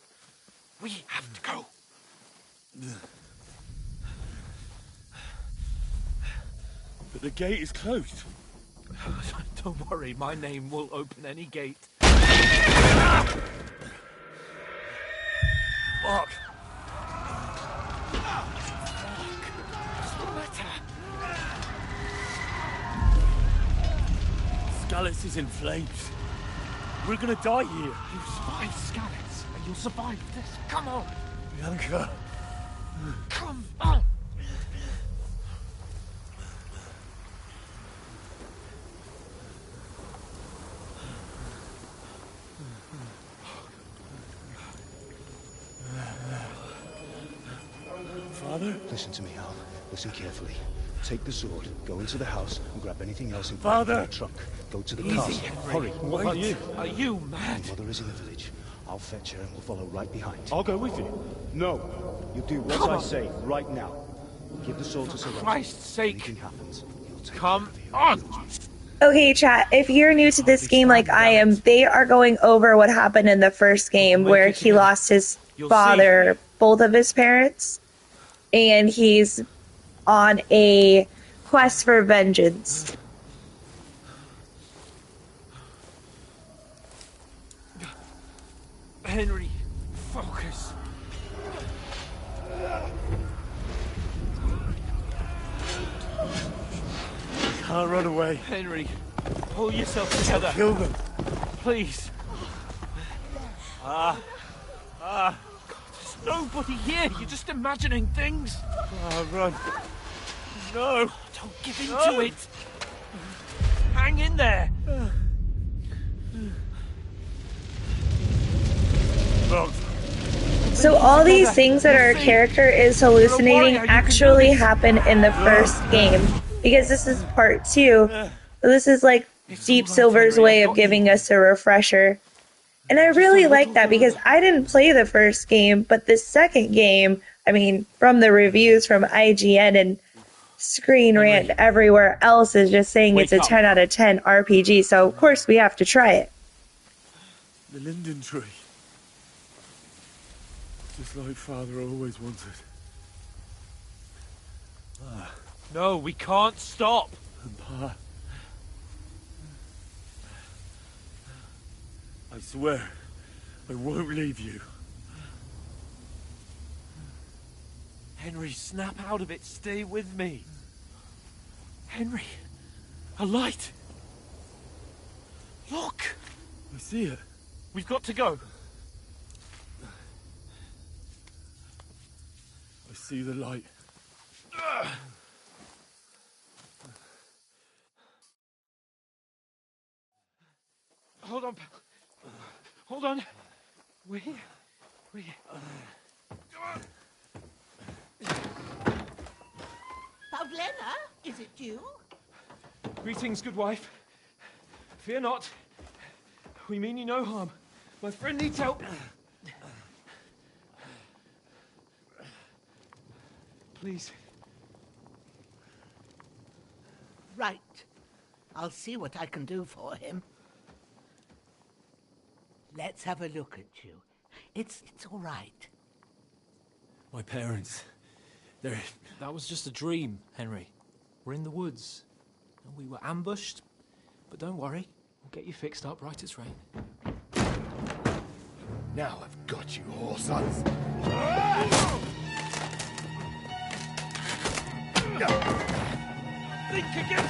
We have to go. But the gate is closed. Don't worry, my name will open any gate. Fuck! Skalitz is in flames. We're gonna die here. You survive Skalitz, and you'll survive this. Come on. Bianca. Come on. Father? Listen to me, Al. Listen carefully. Take the sword, go into the house, and grab anything else in Father! the trunk. Go to the Easy, castle. Henry. Hurry. What are you? Are you mad? Your mother is in the village. I'll fetch her and we'll follow right behind. I'll go with you. No. You do what I say right now. Give the sword to Sir Roger. Christ's sake. Anything happens, he'll take Come on! Okay, chat, if you're new to this game like I am, they are going over what happened in the first game where he lost his father, both of his parents, and he's on a quest for vengeance. Henry, focus. Can't run away. Henry, pull yourself together. Kill them. Please. God, there's nobody here. You're just imagining things. Run. No, don't give in to it. Hang in there. So all these things that our character is hallucinating actually happen in the first game, because this is part 2. This is like Deep Silver's way of giving us a refresher. And I really like that because I didn't play the first game, but the second game, I mean, from the reviews from IGN and Screen Rant everywhere else is just saying it's a 10 out of 10 RPG, so of course we have to try it. The linden tree. Just like Father always wanted. No, we can't stop. And Pa. I swear, I won't leave you. Henry, snap out of it. Stay with me. Henry, a light. Look. I see it. We've got to go. I see the light. Hold on, pal. Hold on. We're here. We're here. Come on. Pavlena, is it you? Greetings, good wife. Fear not. We mean you no harm. My friend needs help. Please. Right. I'll see what I can do for him. Let's have a look at you. It's all right. My parents, that was just a dream, Henry. We're in the woods. We were ambushed, but don't worry. We'll get you fixed up right as rain. Now I've got you, whore sons. Think again,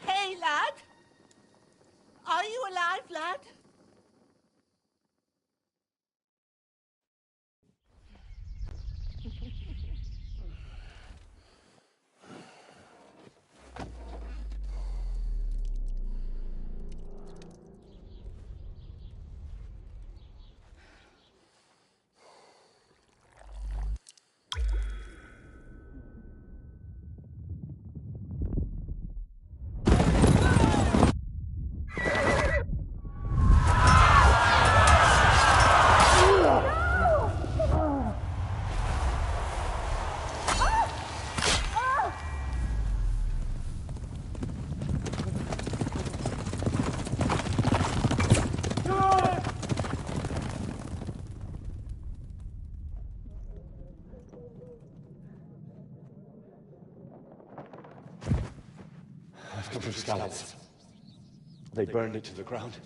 Hey, lad! Are you alive, lad? I've come from Scallops. They burned it to the ground.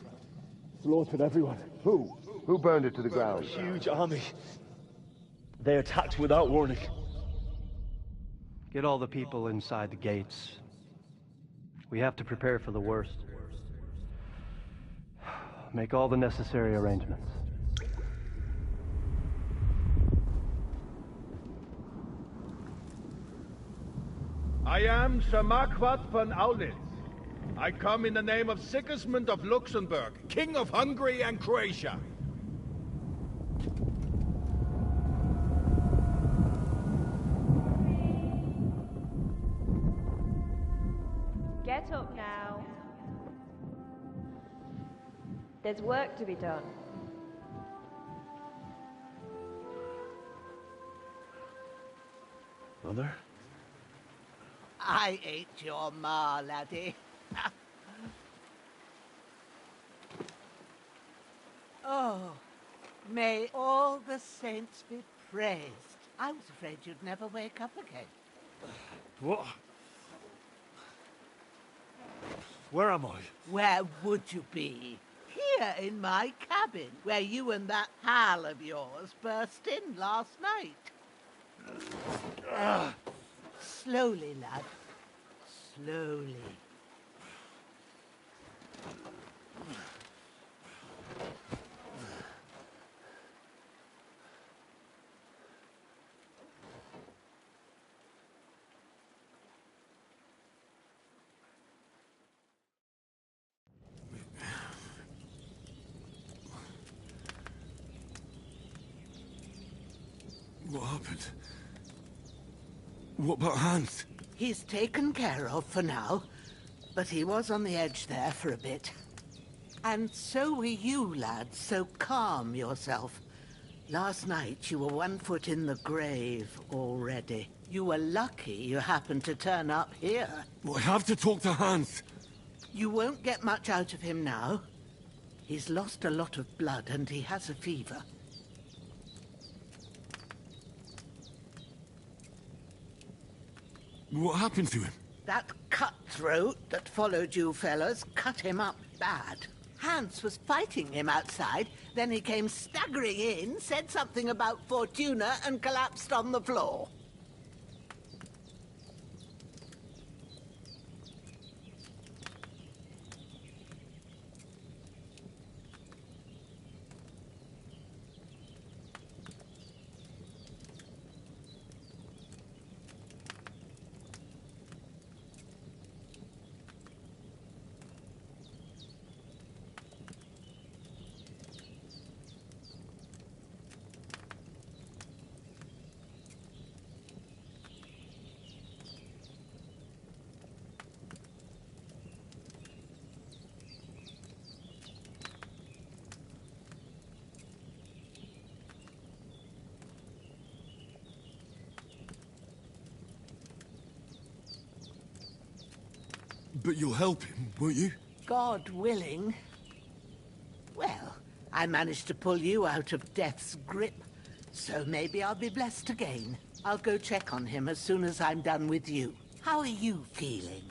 Slaughtered everyone. Who? Who burned it to the ground? A huge army. They attacked without warning. Get all the people inside the gates. We have to prepare for the worst. Make all the necessary arrangements. I am Sir Marquardt von Aulitz. I come in the name of Sigismund of Luxembourg, King of Hungary and Croatia. Get up now. There's work to be done. Mother? I ain't your ma, laddie. Oh, may all the saints be praised. I was afraid you'd never wake up again. What? Where am I? Where would you be? Here in my cabin, where you and that pal of yours burst in last night. Slowly, lad. Slowly. What happened? What about Hans? He's taken care of for now, but he was on the edge there for a bit. And so were you, lad, so calm yourself. Last night you were 1 foot in the grave already. You were lucky you happened to turn up here. Well, I have to talk to Hans. You won't get much out of him now. He's lost a lot of blood and he has a fever. What happened to him? That cutthroat that followed you fellas cut him up bad. Hans was fighting him outside, then he came staggering in, said something about Fortuna, and collapsed on the floor. But you'll help him, won't you? God willing. Well, I managed to pull you out of death's grip, so maybe I'll be blessed again. I'll go check on him as soon as I'm done with you. How are you feeling?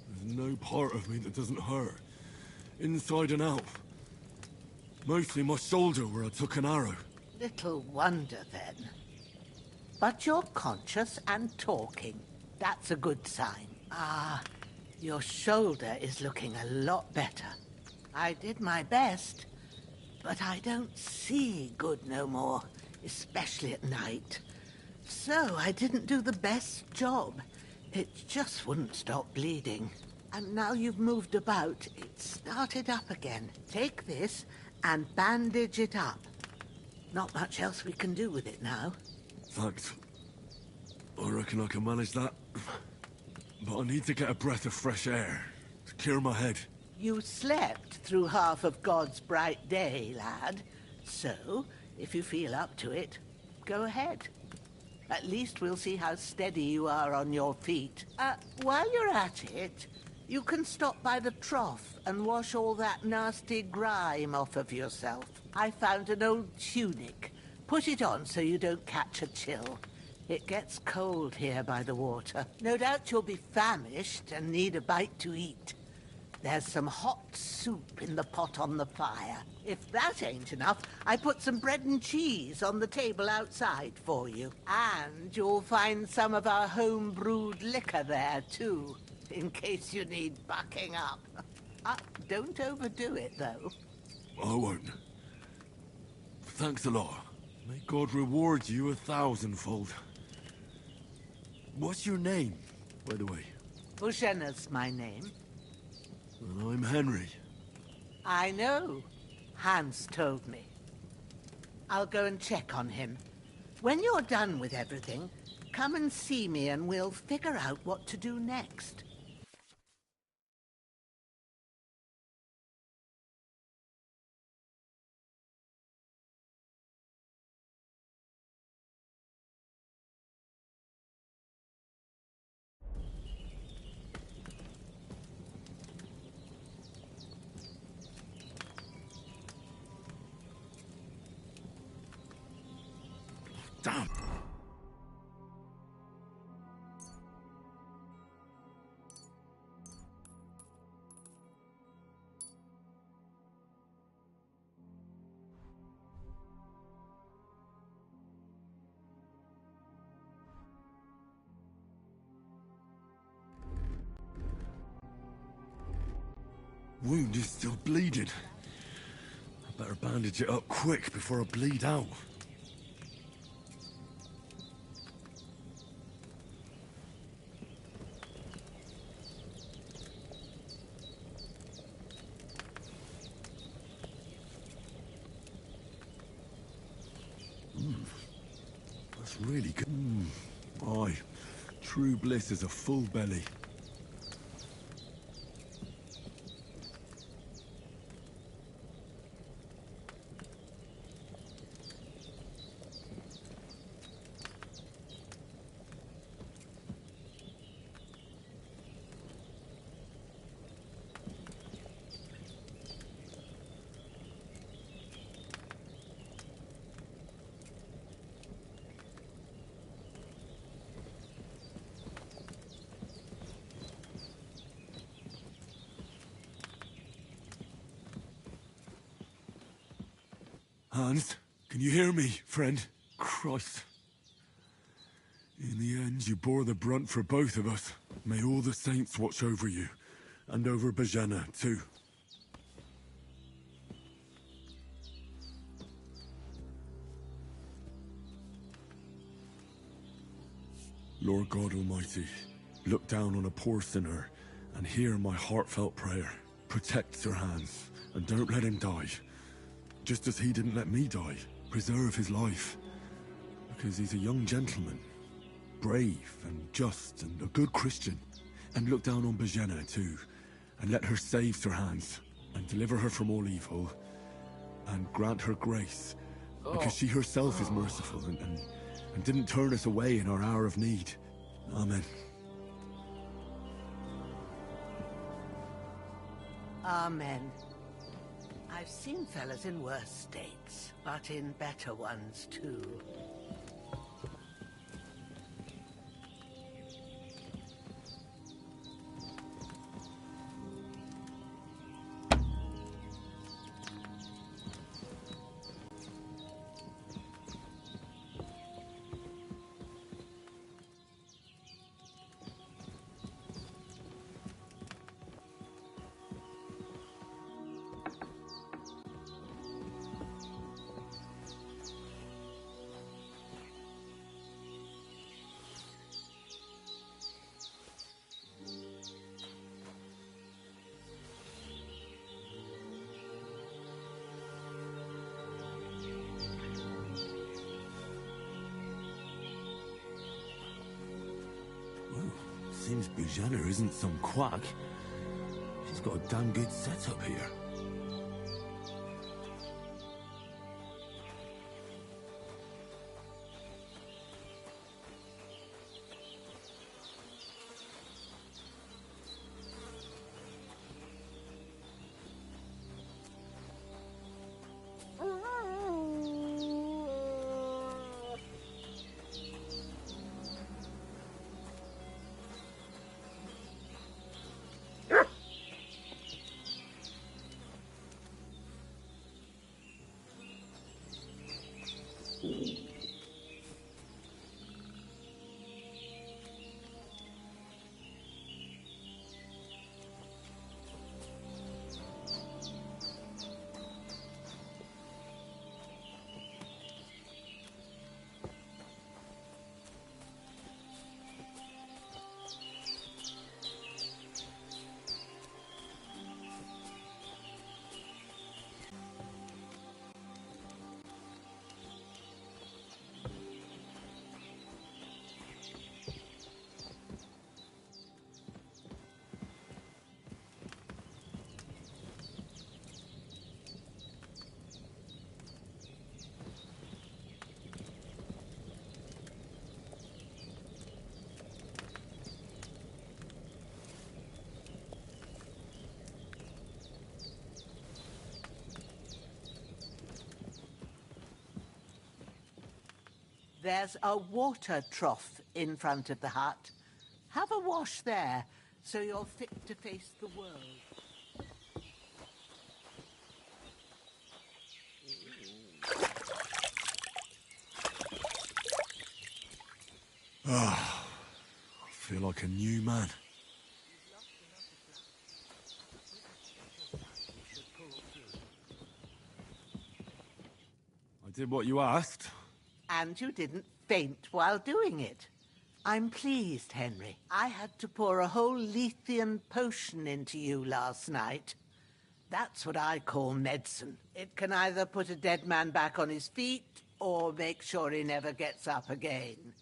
There's no part of me that doesn't hurt. Inside and out. Mostly my shoulder where I took an arrow. Little wonder, then. But you're conscious and talking. That's a good sign. Ah, your shoulder is looking a lot better. I did my best, but I don't see good no more, especially at night. So I didn't do the best job. It just wouldn't stop bleeding. And now you've moved about, it started up again. Take this and bandage it up. Not much else we can do with it now. Thanks. I reckon I can manage that. But I need to get a breath of fresh air to clear my head. You slept through half of God's bright day, lad. So, if you feel up to it, go ahead. At least we'll see how steady you are on your feet. While you're at it, you can stop by the trough and wash all that nasty grime off of yourself. I found an old tunic. Put it on so you don't catch a chill. It gets cold here by the water. No doubt you'll be famished and need a bite to eat. There's some hot soup in the pot on the fire. If that ain't enough, I put some bread and cheese on the table outside for you. And you'll find some of our home-brewed liquor there, too, in case you need bucking up. Don't overdo it, though. I won't. Thanks a lot. May God reward you 1,000-fold. What's your name, by the way? Bushenna's my name. And I'm Henry. I know. Hans told me. I'll go and check on him. When you're done with everything, come and see me and we'll figure out what to do next. Damn! Wound is still bleeding. I better bandage it up quick before I bleed out. That's really good. Aye, true bliss is a full belly. Hans, can you hear me, friend? Christ. In the end, you bore the brunt for both of us. May all the saints watch over you, and over Bajana, too. Lord God Almighty, look down on a poor sinner and hear my heartfelt prayer. Protect Sir Hans, and don't let him die. Just as he didn't let me die, preserve his life. Because he's a young gentleman, brave and just and a good Christian. And look down on Bajena too, and let her save Sir Hans, and deliver her from all evil, and grant her grace, because she herself is merciful and didn't turn us away in our hour of need. Amen. Amen. I've seen fellas in worse states, but in better ones too. Seems Bujana isn't some quack. She's got a damn good setup here. There's a water trough in front of the hut. Have a wash there, so you're fit to face the world. Ah, I feel like a new man. I did what you asked. And you didn't faint while doing it. I'm pleased, Henry. I had to pour a whole Lethean potion into you last night. That's what I call medicine. It can either put a dead man back on his feet or make sure he never gets up again.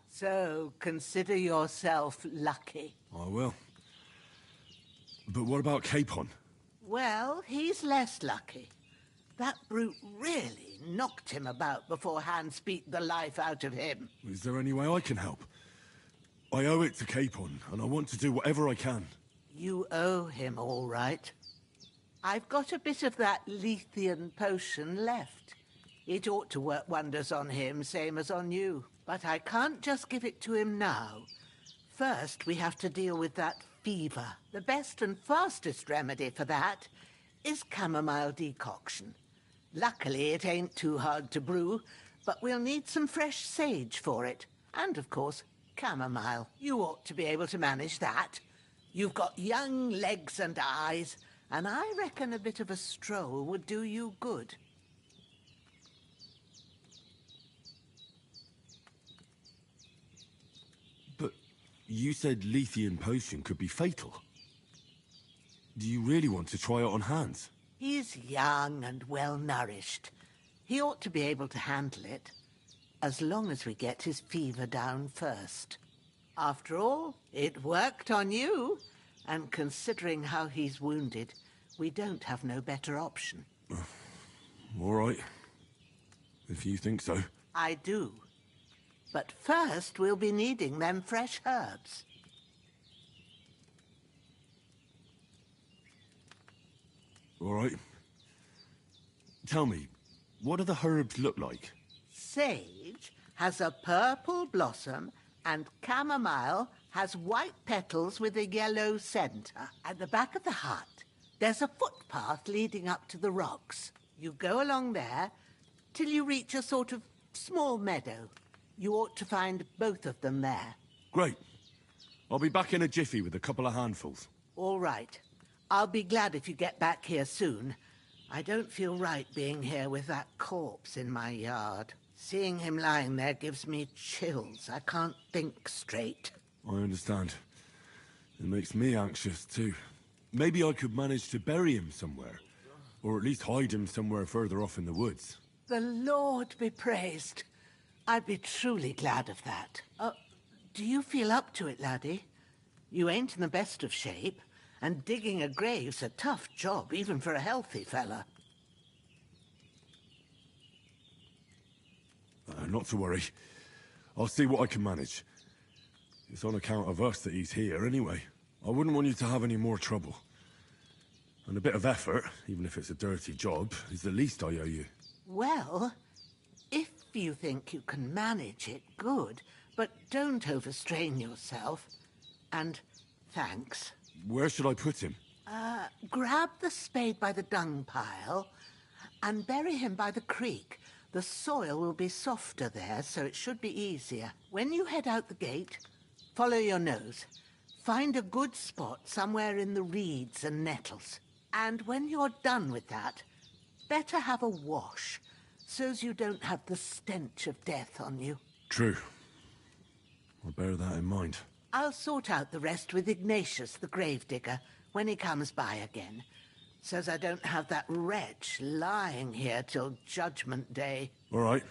So consider yourself lucky. I will. But what about Capon? Well, he's less lucky. That brute really knocked him about before Hans beat the life out of him. Is there any way I can help? I owe it to Capon, and I want to do whatever I can. You owe him, all right. I've got a bit of that Lethean potion left. It ought to work wonders on him, same as on you. But I can't just give it to him now. First, we have to deal with that fever. The best and fastest remedy for that is chamomile decoction. Luckily, it ain't too hard to brew, but we'll need some fresh sage for it. And, of course, chamomile. You ought to be able to manage that. You've got young legs and eyes, and I reckon a bit of a stroll would do you good. But you said Lethean potion could be fatal. Do you really want to try it on Hans? He's young and well-nourished. He ought to be able to handle it, as long as we get his fever down first. After all, it worked on you, and considering how he's wounded, we don't have no better option. All right. If you think so. I do. But first, we'll be needing them fresh herbs. All right. Tell me, what do the herbs look like? Sage has a purple blossom, and chamomile has white petals with a yellow center. At the back of the hut, there's a footpath leading up to the rocks. You go along there till you reach a sort of small meadow. You ought to find both of them there. Great. I'll be back in a jiffy with a couple of handfuls. All right. I'll be glad if you get back here soon. I don't feel right being here with that corpse in my yard. Seeing him lying there gives me chills. I can't think straight. I understand. It makes me anxious, too. Maybe I could manage to bury him somewhere. Or at least hide him somewhere further off in the woods. The Lord be praised. I'd be truly glad of that. Do you feel up to it, laddie? You ain't in the best of shape, and digging a grave's a tough job, even for a healthy fella. Not to worry. I'll see what I can manage. It's on account of us that he's here, anyway. I wouldn't want you to have any more trouble. And a bit of effort, even if it's a dirty job, is the least I owe you. Well, if you think you can manage it, good. But don't overstrain yourself. And thanks. Where should I put him? Grab the spade by the dung pile and bury him by the creek. The soil will be softer there, so it should be easier. When you head out the gate, follow your nose. Find a good spot somewhere in the reeds and nettles. And when you're done with that, better have a wash, so's you don't have the stench of death on you. True. I'll bear that in mind. I'll sort out the rest with Ignatius, the gravedigger, when he comes by again, so's I don't have that wretch lying here till Judgment Day. All right.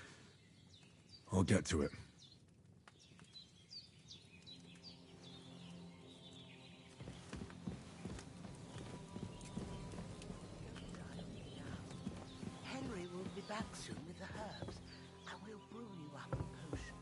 I'll get to it. Henry will be back soon with the herbs, and we'll brew you up a potion.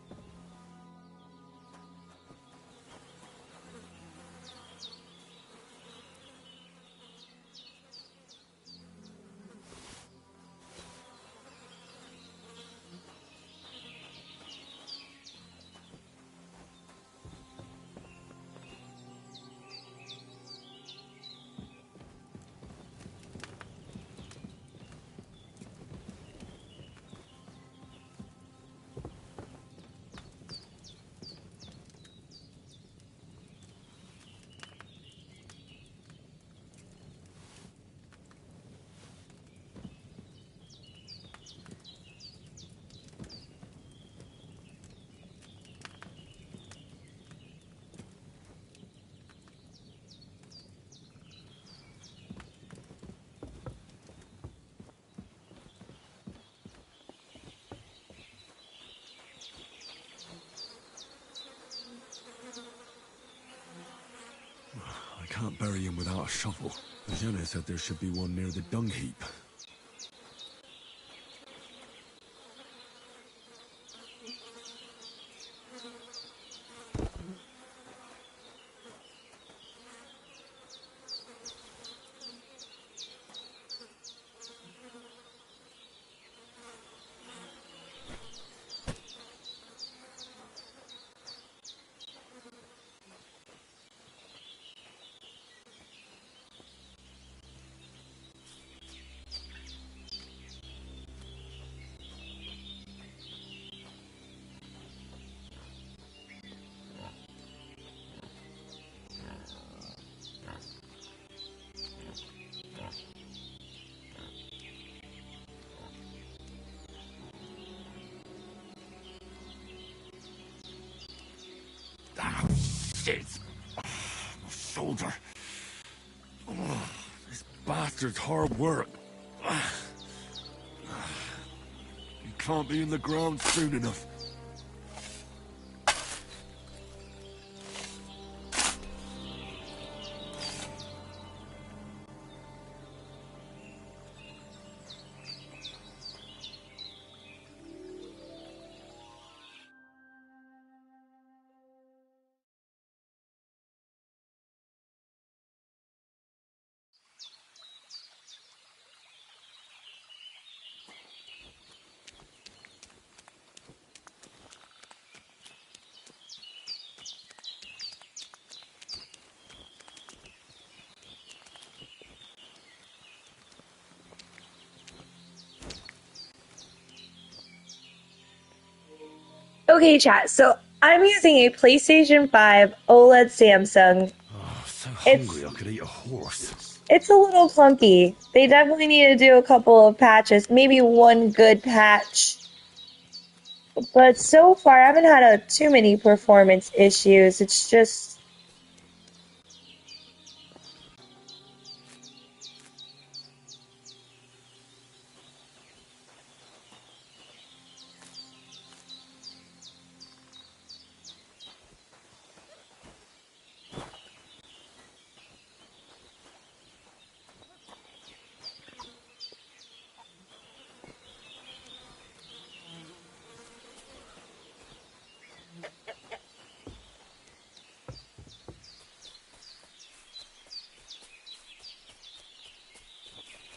can't bury him without a shovel. Jenna said there should be one near the dung heap. Ah, shit! My shoulder. This bastard's hard work. He can't be in the ground soon enough. Okay, chat. So I'm using a PlayStation 5 OLED Samsung. So It's hungry I could eat a horse. it's a little clunky. They definitely need to do a couple of patches, maybe one good patch. But so far, I haven't had too many performance issues. It's just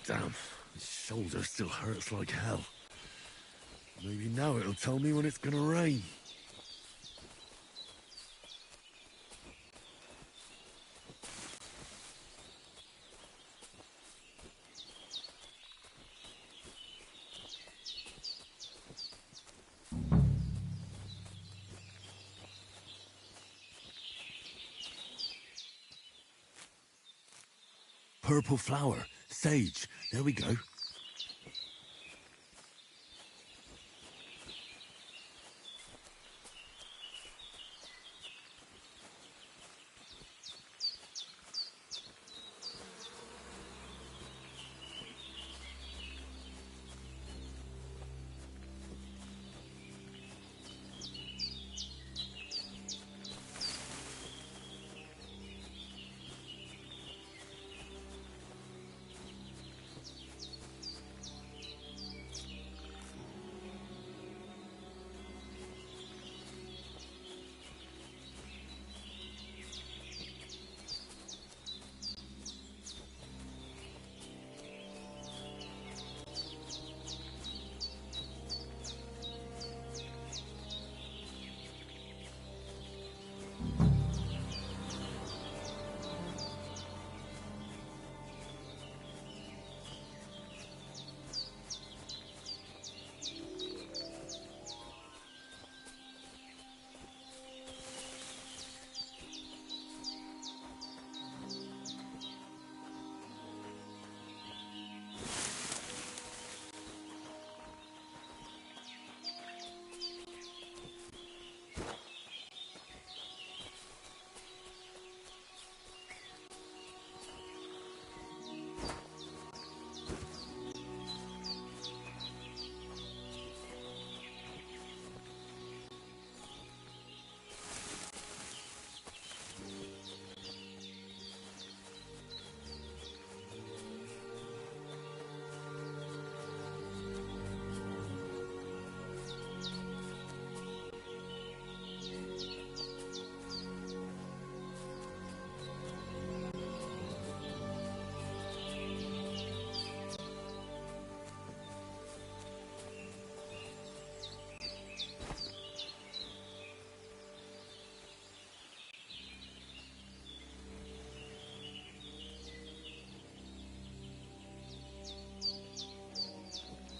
Damn, his shoulder still hurts like hell. Maybe now it'll tell me when it's gonna rain. Purple flower, sage, there we go.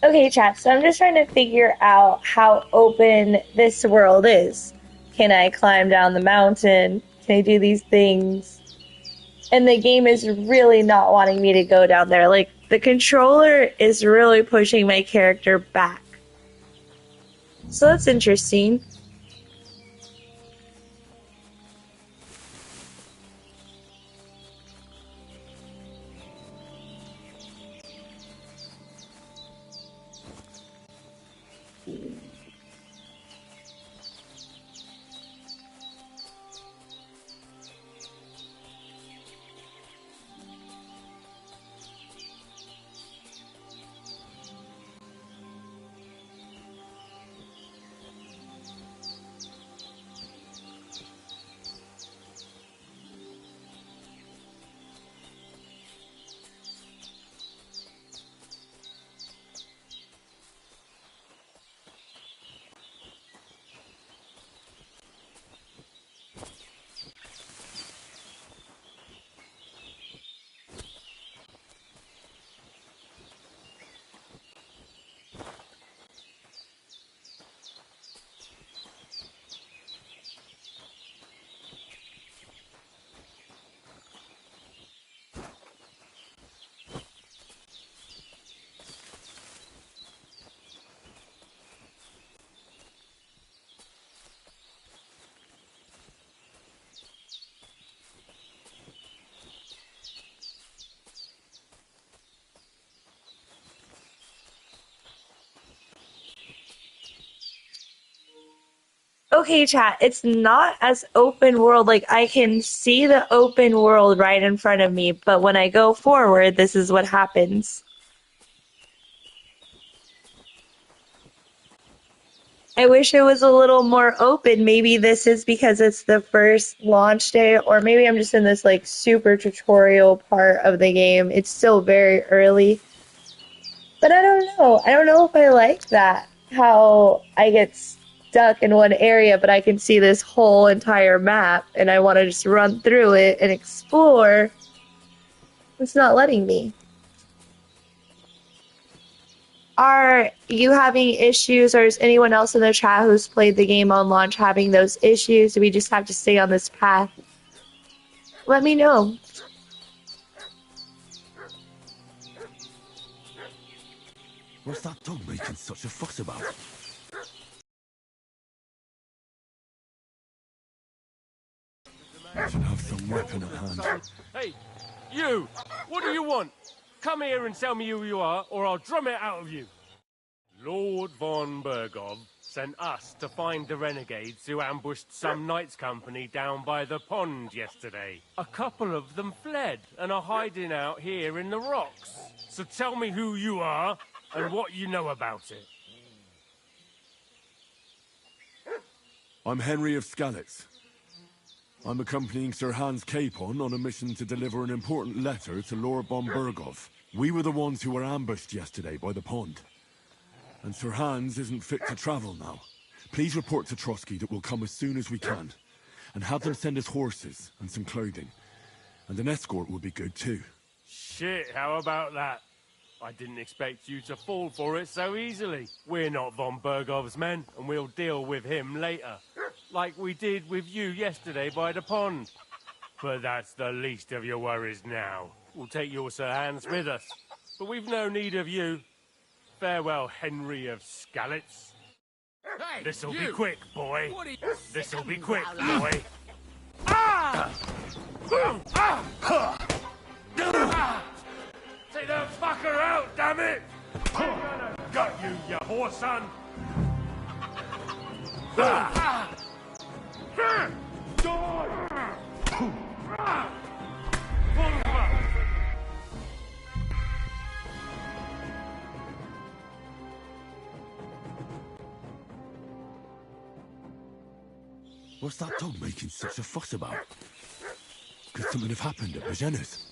Okay, chat, so I'm just trying to figure out how open this world is. Can I climb down the mountain? Can I do these things? And the game is really not wanting me to go down there. Like, the controller is really pushing my character back. So that's interesting. Okay, chat, it's not as open world. Like, I can see the open world right in front of me, but when I go forward, this is what happens. I wish it was a little more open. Maybe this is because it's the first launch day, or maybe I'm just in this like super tutorial part of the game. It's still very early. But I don't know. I don't know if I like that. How I get stuck in one area, but I can see this whole entire map and I want to just run through it and explore. It's not letting me. Are you having issues, or is anyone else in the chat who's played the game on launch having those issues? Do we just have to stay on this path? Let me know. What's that dog making such a fuss about? Should have some weapon at hand. Hey, you! What do you want? Come here and tell me who you are, or I'll drum it out of you. Lord von Bergov sent us to find the renegades who ambushed some knights' company down by the pond yesterday. A couple of them fled and are hiding out here in the rocks. So tell me who you are and what you know about it. I'm Henry of Skalitz. I'm accompanying Sir Hans Capon on a mission to deliver an important letter to Lord von Bergov. We were the ones who were ambushed yesterday by the pond. And Sir Hans isn't fit to travel now. Please report to Trotsky that we'll come as soon as we can. And have them send us horses and some clothing. And an escort would be good too. Shit, how about that? I didn't expect you to fall for it so easily. We're not von Bergov's men, and we'll deal with him later. Like we did with you yesterday by the pond. But that's the least of your worries now. We'll take your Sir Hans with us. But we've no need of you. Farewell, Henry of Skalitz. Hey, This'll be you! quick, boy. What are you... This'll be quick, boy. Ah! Take that fucker out, damn it! I'm gonna gut you, you whore son! What's that dog making such a fuss about? Could something have happened at Bajena's?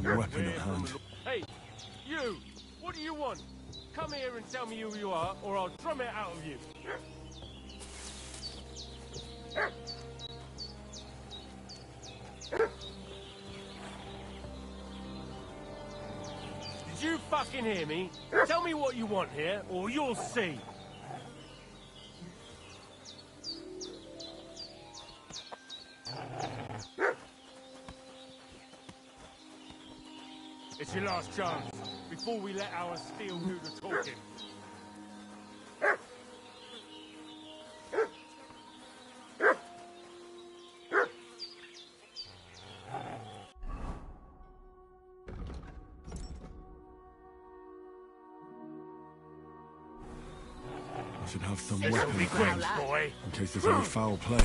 some weapon at hand. Hey, you! What do you want? Come here and tell me who you are, or I'll drum it out of you. Did you fucking hear me? Tell me what you want here, or you'll see. It's your last chance, before we let our steel do the talking. I should have some This'll weapon be at quick, hand, boy. in case there's any foul play.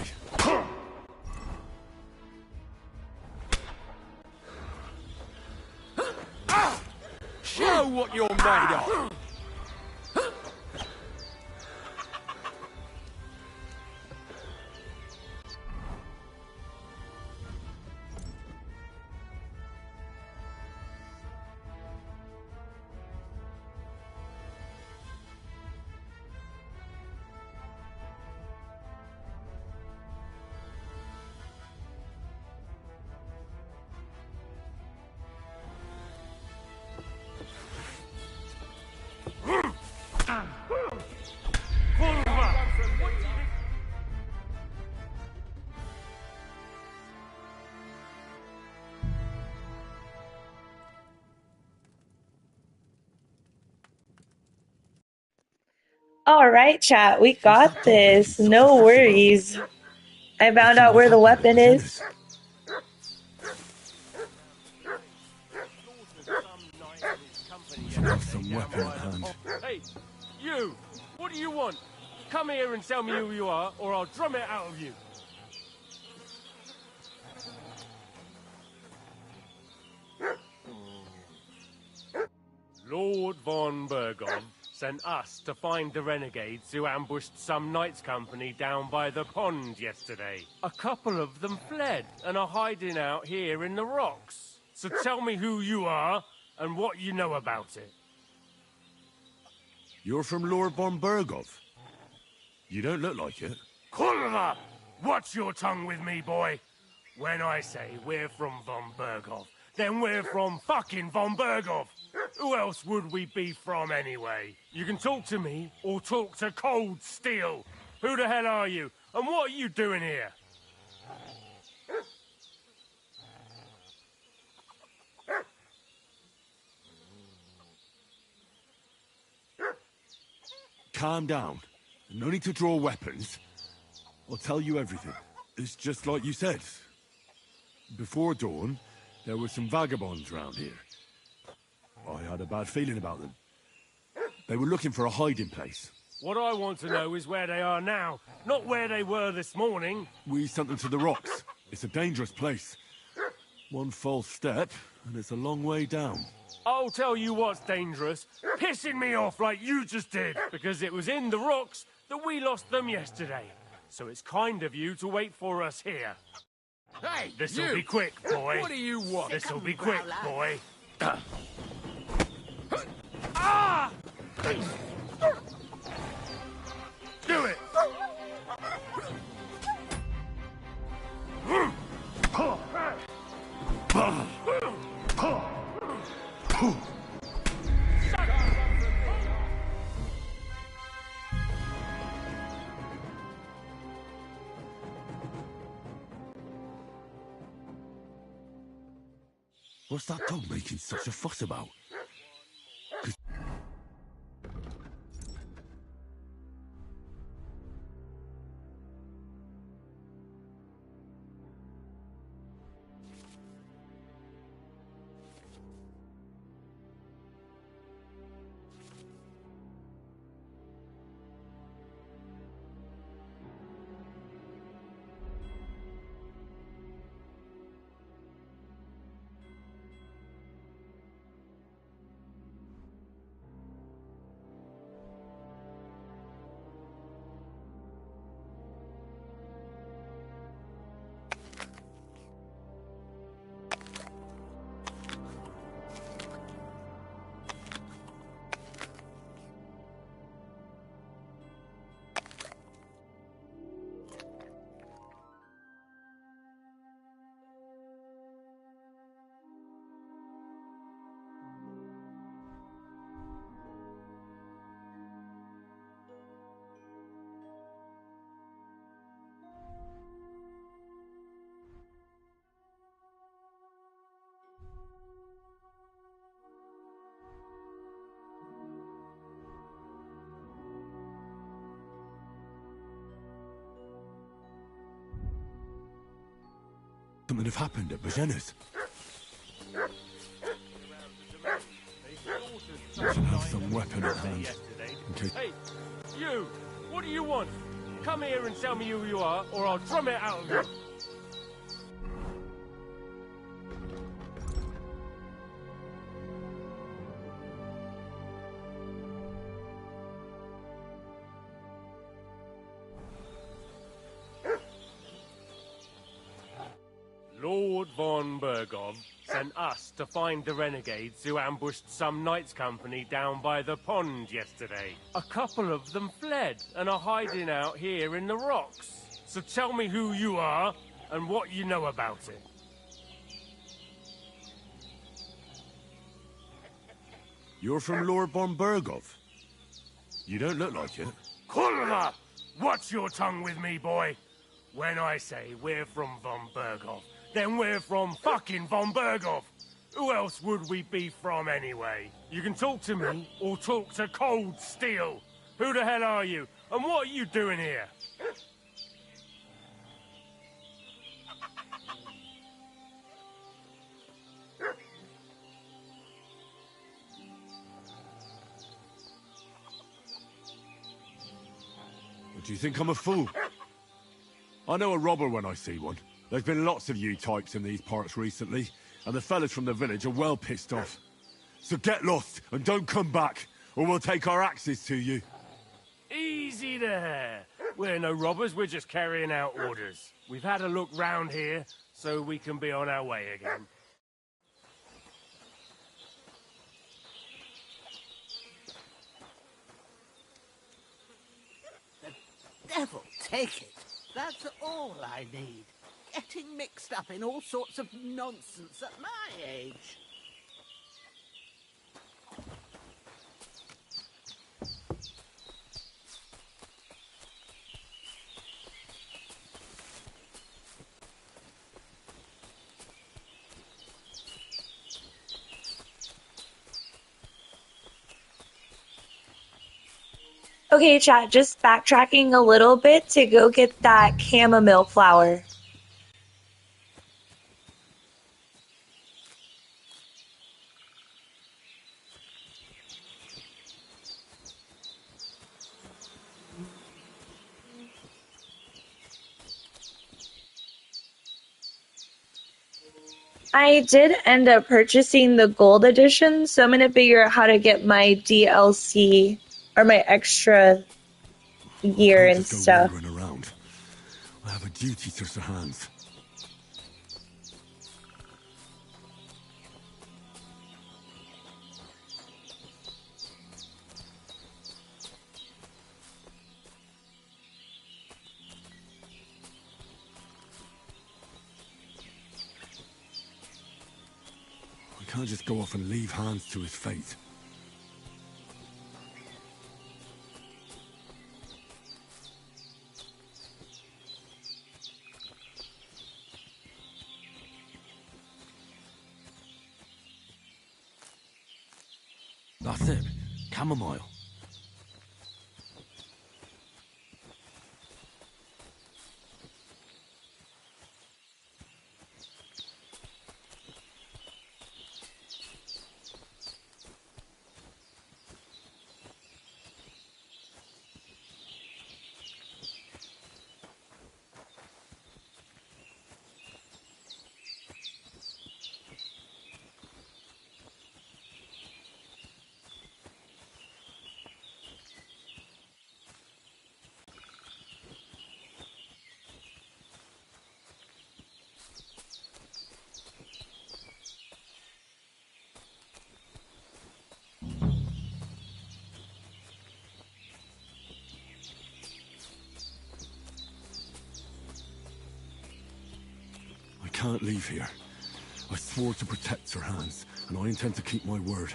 Show what you're made of! All right, chat, we got this. No worries. I found out where the weapon is. I should have some weapon at hand. Hey, you! What do you want? Come here and tell me who you are, or I'll drum it out of you. Lord von Bergov sent us to find the renegades who ambushed some knights' company down by the pond yesterday. A couple of them fled and are hiding out here in the rocks. So tell me who you are and what you know about it. You're from Lord von Bergov? You don't look like it. Kulva! Watch your tongue with me, boy. When I say we're from von Bergov, then we're from fucking von Bergov. Who else would we be from anyway? You can talk to me or talk to cold steel. Who the hell are you? And what are you doing here? Calm down. No need to draw weapons. I'll tell you everything. It's just like you said. Before dawn, there were some vagabonds round here. I had a bad feeling about them. They were looking for a hiding place. What I want to know is where they are now, not where they were this morning. We sent them to the rocks. It's a dangerous place. One false step, and it's a long way down. I'll tell you what's dangerous. Pissing me off like you just did. Because it was in the rocks that we lost them yesterday. So it's kind of you to wait for us here. Hey, This'll you! be quick, boy. What do you want? This'll be quick, boy. Ah! Do it! What's that dog making such a fuss about? something have happened at Bajena's. I should have some weapon at hand. In case... Hey, you! What do you want? Come here and tell me who you are, or I'll drum it out of you! Lord von Bergov sent us to find the renegades who ambushed some knights' company down by the pond yesterday. A couple of them fled and are hiding out here in the rocks. So tell me who you are and what you know about it. You're from Lord von Bergov. You don't look like it. Kulma! Watch your tongue with me, boy. When I say we're from von Bergov, then we're from fucking von Bergov. Who else would we be from anyway? You can talk to me or talk to Cold Steel. Who the hell are you? And what are you doing here? Do you think I'm a fool? I know a robber when I see one. There's been lots of you types in these parts recently, and the fellas from the village are well pissed off. So get lost and don't come back, or we'll take our axes to you. Easy there. We're no robbers, we're just carrying out orders. We've had a look round here, so we can be on our way again. Devil take it. That's all I need. Getting mixed up in all sorts of nonsense at my age. Okay, chat, just backtracking a little bit to go get that chamomile flower. I did end up purchasing the gold edition, so I'm going to figure out how to get my DLC or my extra gear and Just go stuff. wandering around. I have a duty to Sir Hans. We can't just go off and leave Hans to his fate. That's it. Chamomile. I can't leave here. I swore to protect Sir Hans, and I intend to keep my word.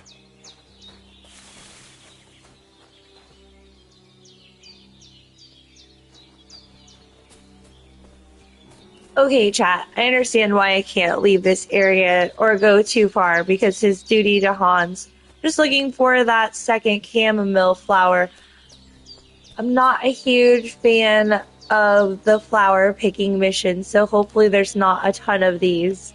Okay, chat, I understand why I can't leave this area or go too far because his duty to Hans. Just looking for that second chamomile flower. I'm not a huge fan of the flower picking mission, so hopefully there's not a ton of these.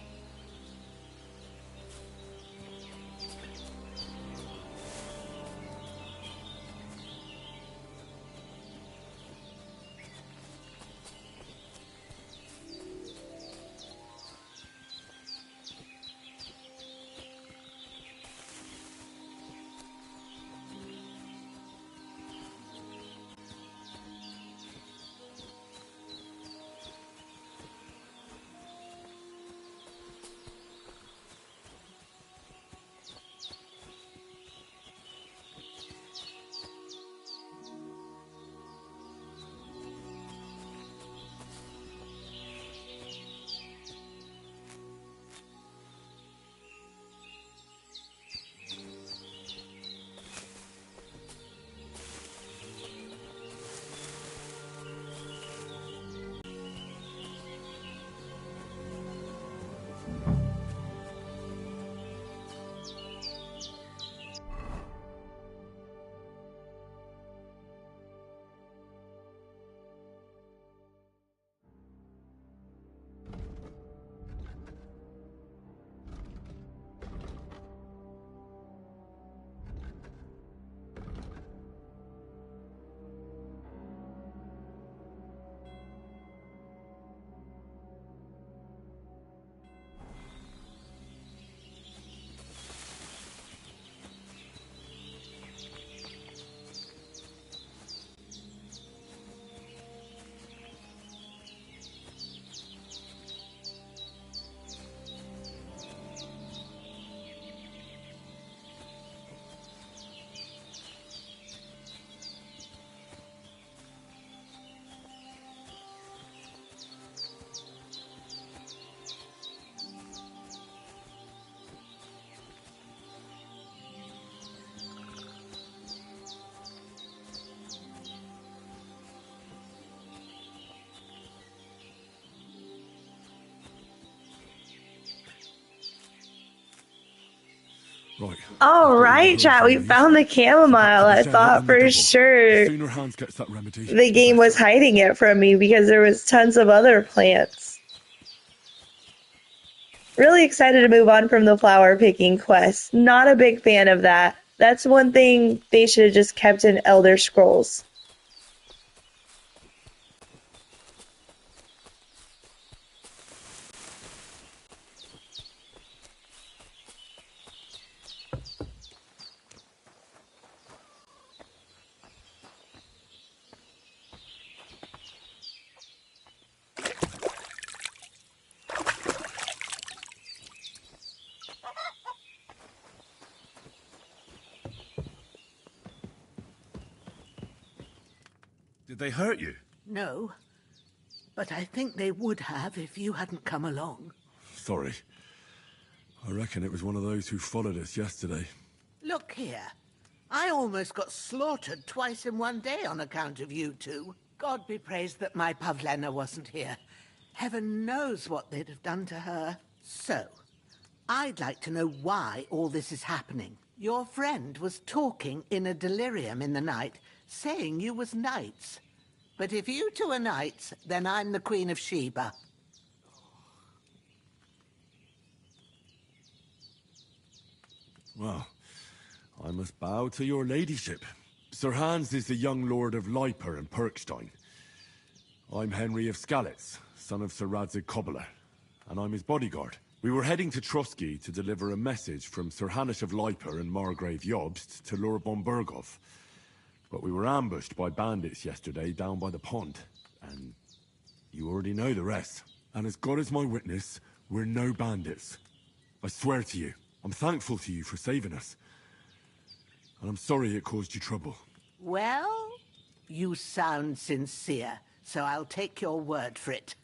Right. All right, chat, we found the chamomile. I thought for sure Sooner Hans gets that remedy. the game was hiding it from me because there was tons of other plants. Really excited to move on from the flower picking quest. Not a big fan of that. That's one thing they should have just kept in Elder Scrolls. Did they hurt you? No, but I think they would have if you hadn't come along. Sorry. I reckon it was one of those who followed us yesterday. Look here. I almost got slaughtered twice in one day on account of you two. God be praised that my Pavlena wasn't here. Heaven knows what they'd have done to her. So, I'd like to know why all this is happening. Your friend was talking in a delirium in the night, saying you was knights. But if you two are knights, then I'm the Queen of Sheba. Well, I must bow to your ladyship. Sir Hans is the young lord of Leiper and Perkstein. I'm Henry of Skalitz, son of Sir Radzig Cobbler, and I'm his bodyguard. We were heading to Trotsky to deliver a message from Sir Hanush of Leiper and Margrave Jobst to Lord von Berghoff. But we were ambushed by bandits yesterday down by the pond, and you already know the rest. And as God is my witness, we're no bandits. I swear to you, I'm thankful to you for saving us. And I'm sorry it caused you trouble. Well, you sound sincere, so I'll take your word for it.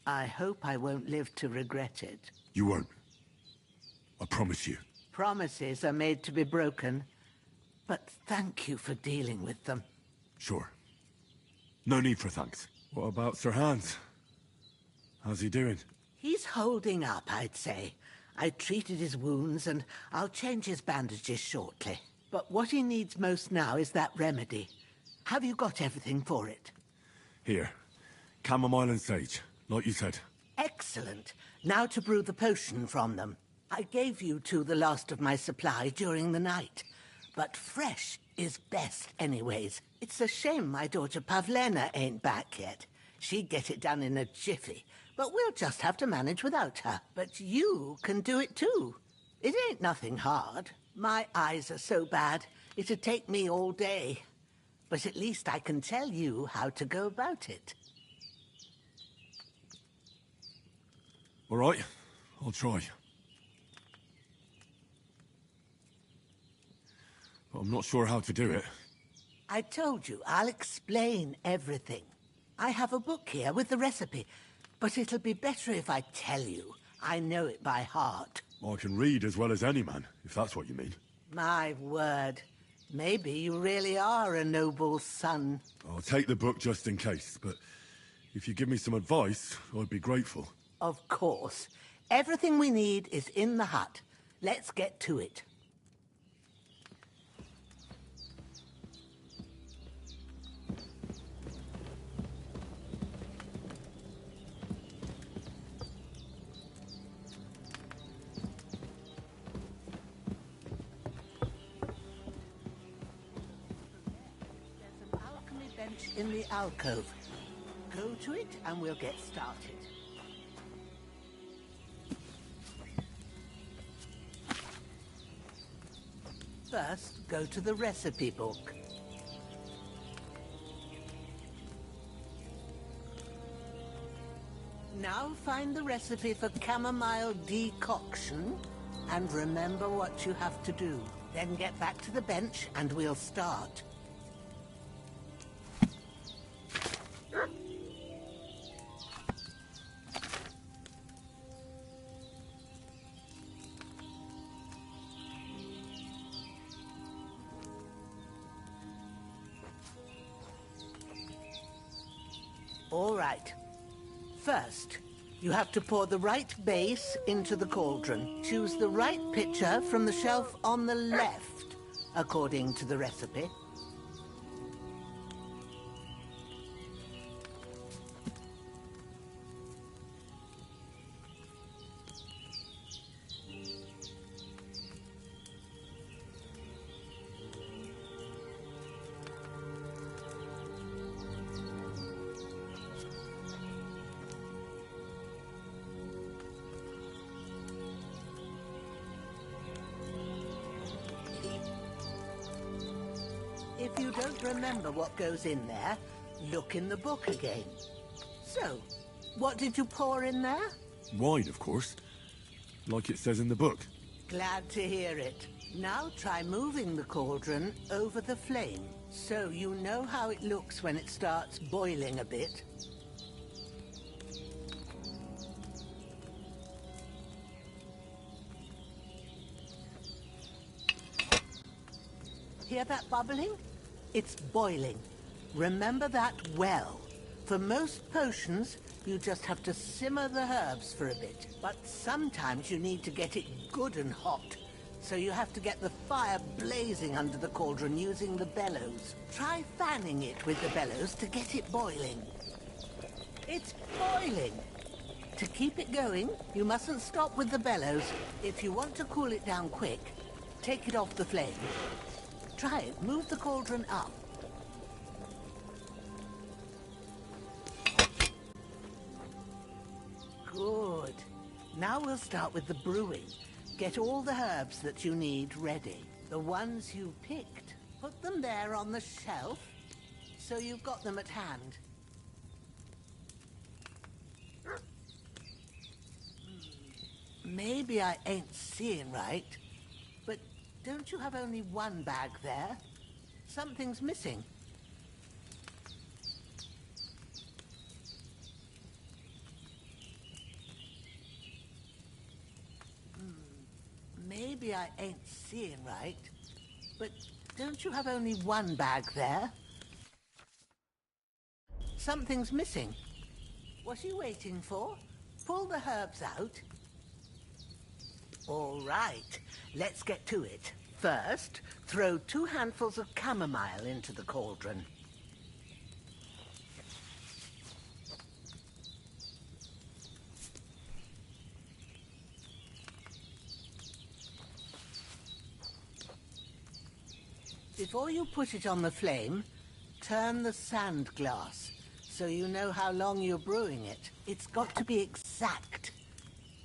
I hope I won't live to regret it. You won't. I promise you. Promises are made to be broken, but thank you for dealing with them. Sure. No need for thanks. What about Sir Hans? How's he doing? He's holding up, I'd say. I treated his wounds, and I'll change his bandages shortly. But what he needs most now is that remedy. Have you got everything for it? Here. Chamomile and sage, like you said. Excellent. Now to brew the potion from them. I gave you two the last of my supply during the night. But fresh is best anyways. It's a shame my daughter Pavlena ain't back yet. She'd get it done in a jiffy. But we'll just have to manage without her. But you can do it too. It ain't nothing hard. My eyes are so bad, it'd take me all day. But at least I can tell you how to go about it. All right, I'll try. But I'm not sure how to do it. I told you, I'll explain everything. I have a book here with the recipe, but it'll be better if I tell you. I know it by heart. I can read as well as any man, if that's what you mean. My word. Maybe you really are a noble son. I'll take the book just in case, but if you give me some advice, I'd be grateful. Of course. Everything we need is in the hut. Let's get to it. In the alcove. Go to it and we'll get started. First, go to the recipe book. Now find the recipe for chamomile decoction and remember what you have to do. Then get back to the bench and we'll start. All right. First, you have to pour the right base into the cauldron. Choose the right pitcher from the shelf on the left, according to the recipe. If you don't remember what goes in there, look in the book again. So, what did you pour in there? Wine, of course. Like it says in the book. Glad to hear it. Now try moving the cauldron over the flame, so you know how it looks when it starts boiling a bit. Hear that bubbling? It's boiling. Remember that well. For most potions, you just have to simmer the herbs for a bit. But sometimes you need to get it good and hot. So you have to get the fire blazing under the cauldron using the bellows. Try fanning it with the bellows to get it boiling. It's boiling! To keep it going, you mustn't stop with the bellows. If you want to cool it down quick, take it off the flame. Try it. Move the cauldron up. Good. Now we'll start with the brewing. Get all the herbs that you need ready. The ones you picked. Put them there on the shelf, so you've got them at hand. Maybe I ain't seeing right, but don't you have only one bag there? Something's missing. Maybe I ain't seeing right, but don't you have only one bag there? Something's missing. What are you waiting for? Pull the herbs out. All right, let's get to it. First, throw 2 handfuls of chamomile into the cauldron. Before you put it on the flame, turn the sand glass so you know how long you're brewing it. It's got to be exact.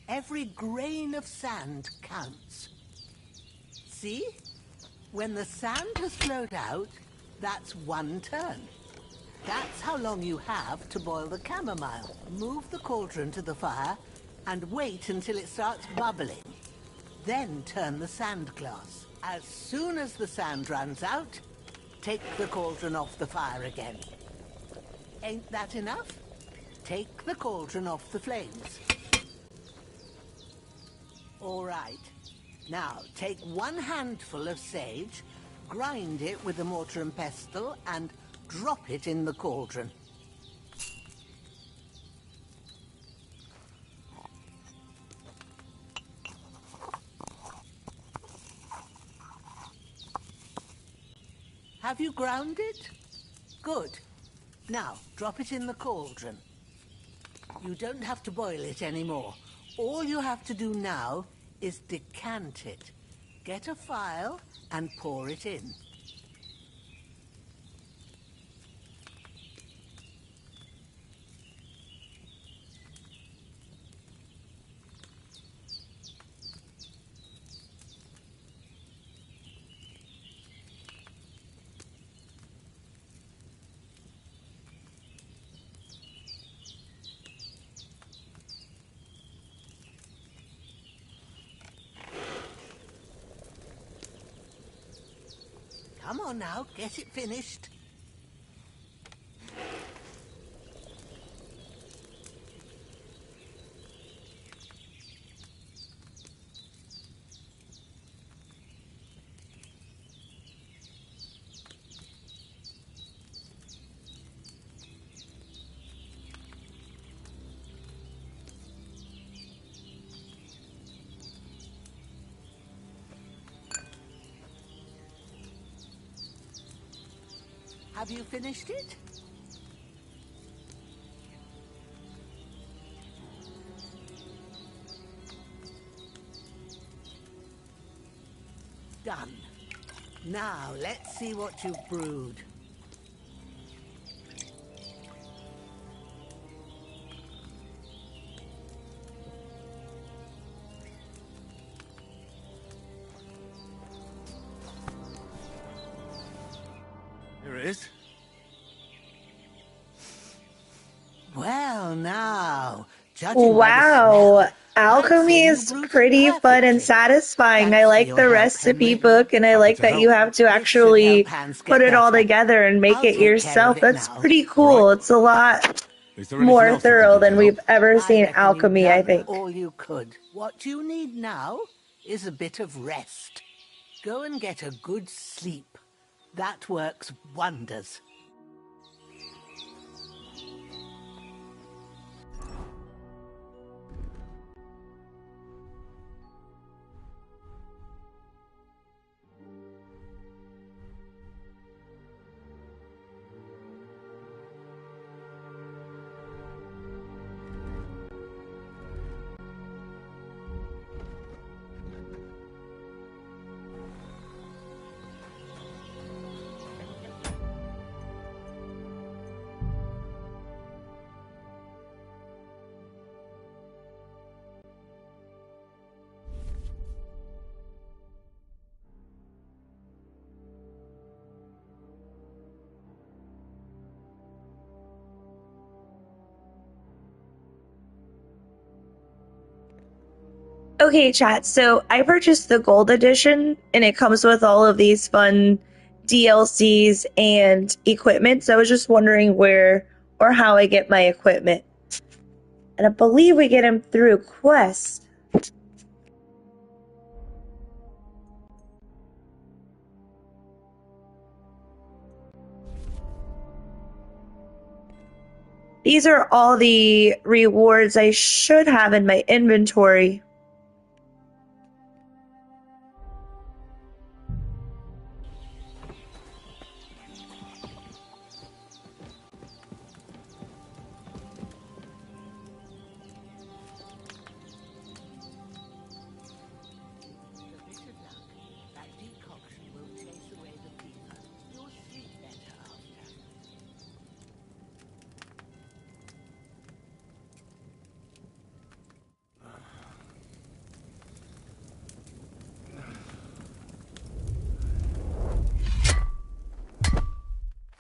Every grain of sand counts. See? When the sand has flowed out, that's 1 turn. That's how long you have to boil the chamomile. Move the cauldron to the fire and wait until it starts bubbling. Then turn the sand glass. As soon as the sand runs out, take the cauldron off the fire again. Ain't that enough? Take the cauldron off the flames. All right. Now, take 1 handful of sage, grind it with a mortar and pestle, and drop it in the cauldron. Have you ground it? Good. Now, drop it in the cauldron. You don't have to boil it anymore. All you have to do now is decant it. Get a phial and pour it in. Come on now, get it finished. Have you finished it? Done. Now, let's see what you've brewed. Here it is. Well, now, judging by the Wow. smell, Alchemy is pretty fun and satisfying. I like the recipe book, and I like that you have to actually put it all together and make it yourself. That's pretty cool. It's a lot more thorough than we've ever seen alchemy, I think. all you could. What you need now is a bit of rest. Go and get a good sleep. That works wonders. Okay, chat. So I purchased the gold edition, and it comes with all of these fun DLCs and equipment. So I was just wondering where or how I get my equipment. And I believe we get them through quests. These are all the rewards I should have in my inventory. That decoction will chase away the fever.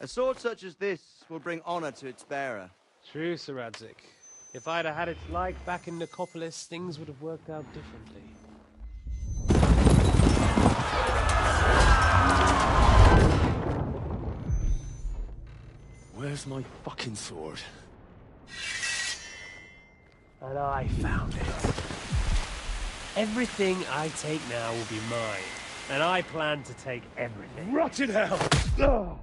A sword such as this will bring honor to its bearer. True, Sir Radzik. If I'd have had its like back in Nicopolis, things would have worked out differently. Where's my fucking sword? And I found it. Everything I take now will be mine, and I plan to take everything. Rotted hell! Ugh.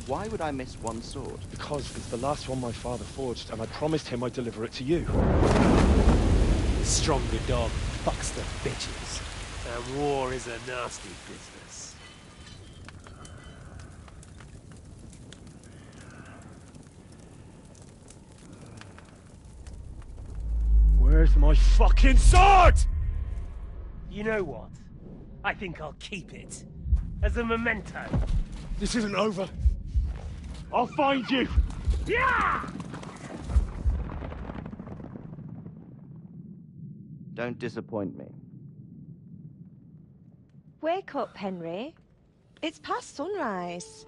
Why would I miss one sword? Because it's the last one my father forged, and I promised him I'd deliver it to you. The stronger dog fucks the bitches, and war is a nasty business. Where's my fucking sword? You know what? I think I'll keep it. As a memento. This isn't over. I'll find you! Yeah! Don't disappoint me. Wake up, Henry. It's past sunrise.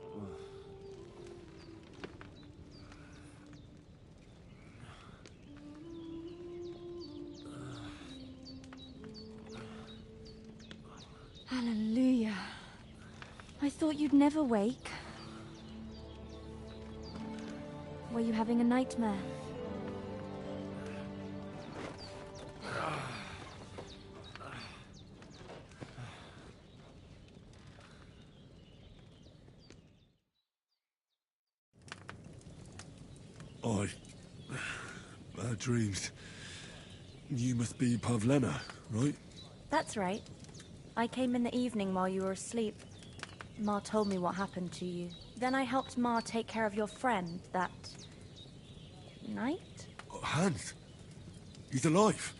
Hallelujah. I thought you'd never wake. Were you having a nightmare? Bad dreams. You must be Pavlena, right? That's right. I came in the evening while you were asleep. Ma told me what happened to you. Then I helped Ma take care of your friend that night? Hans? He's alive.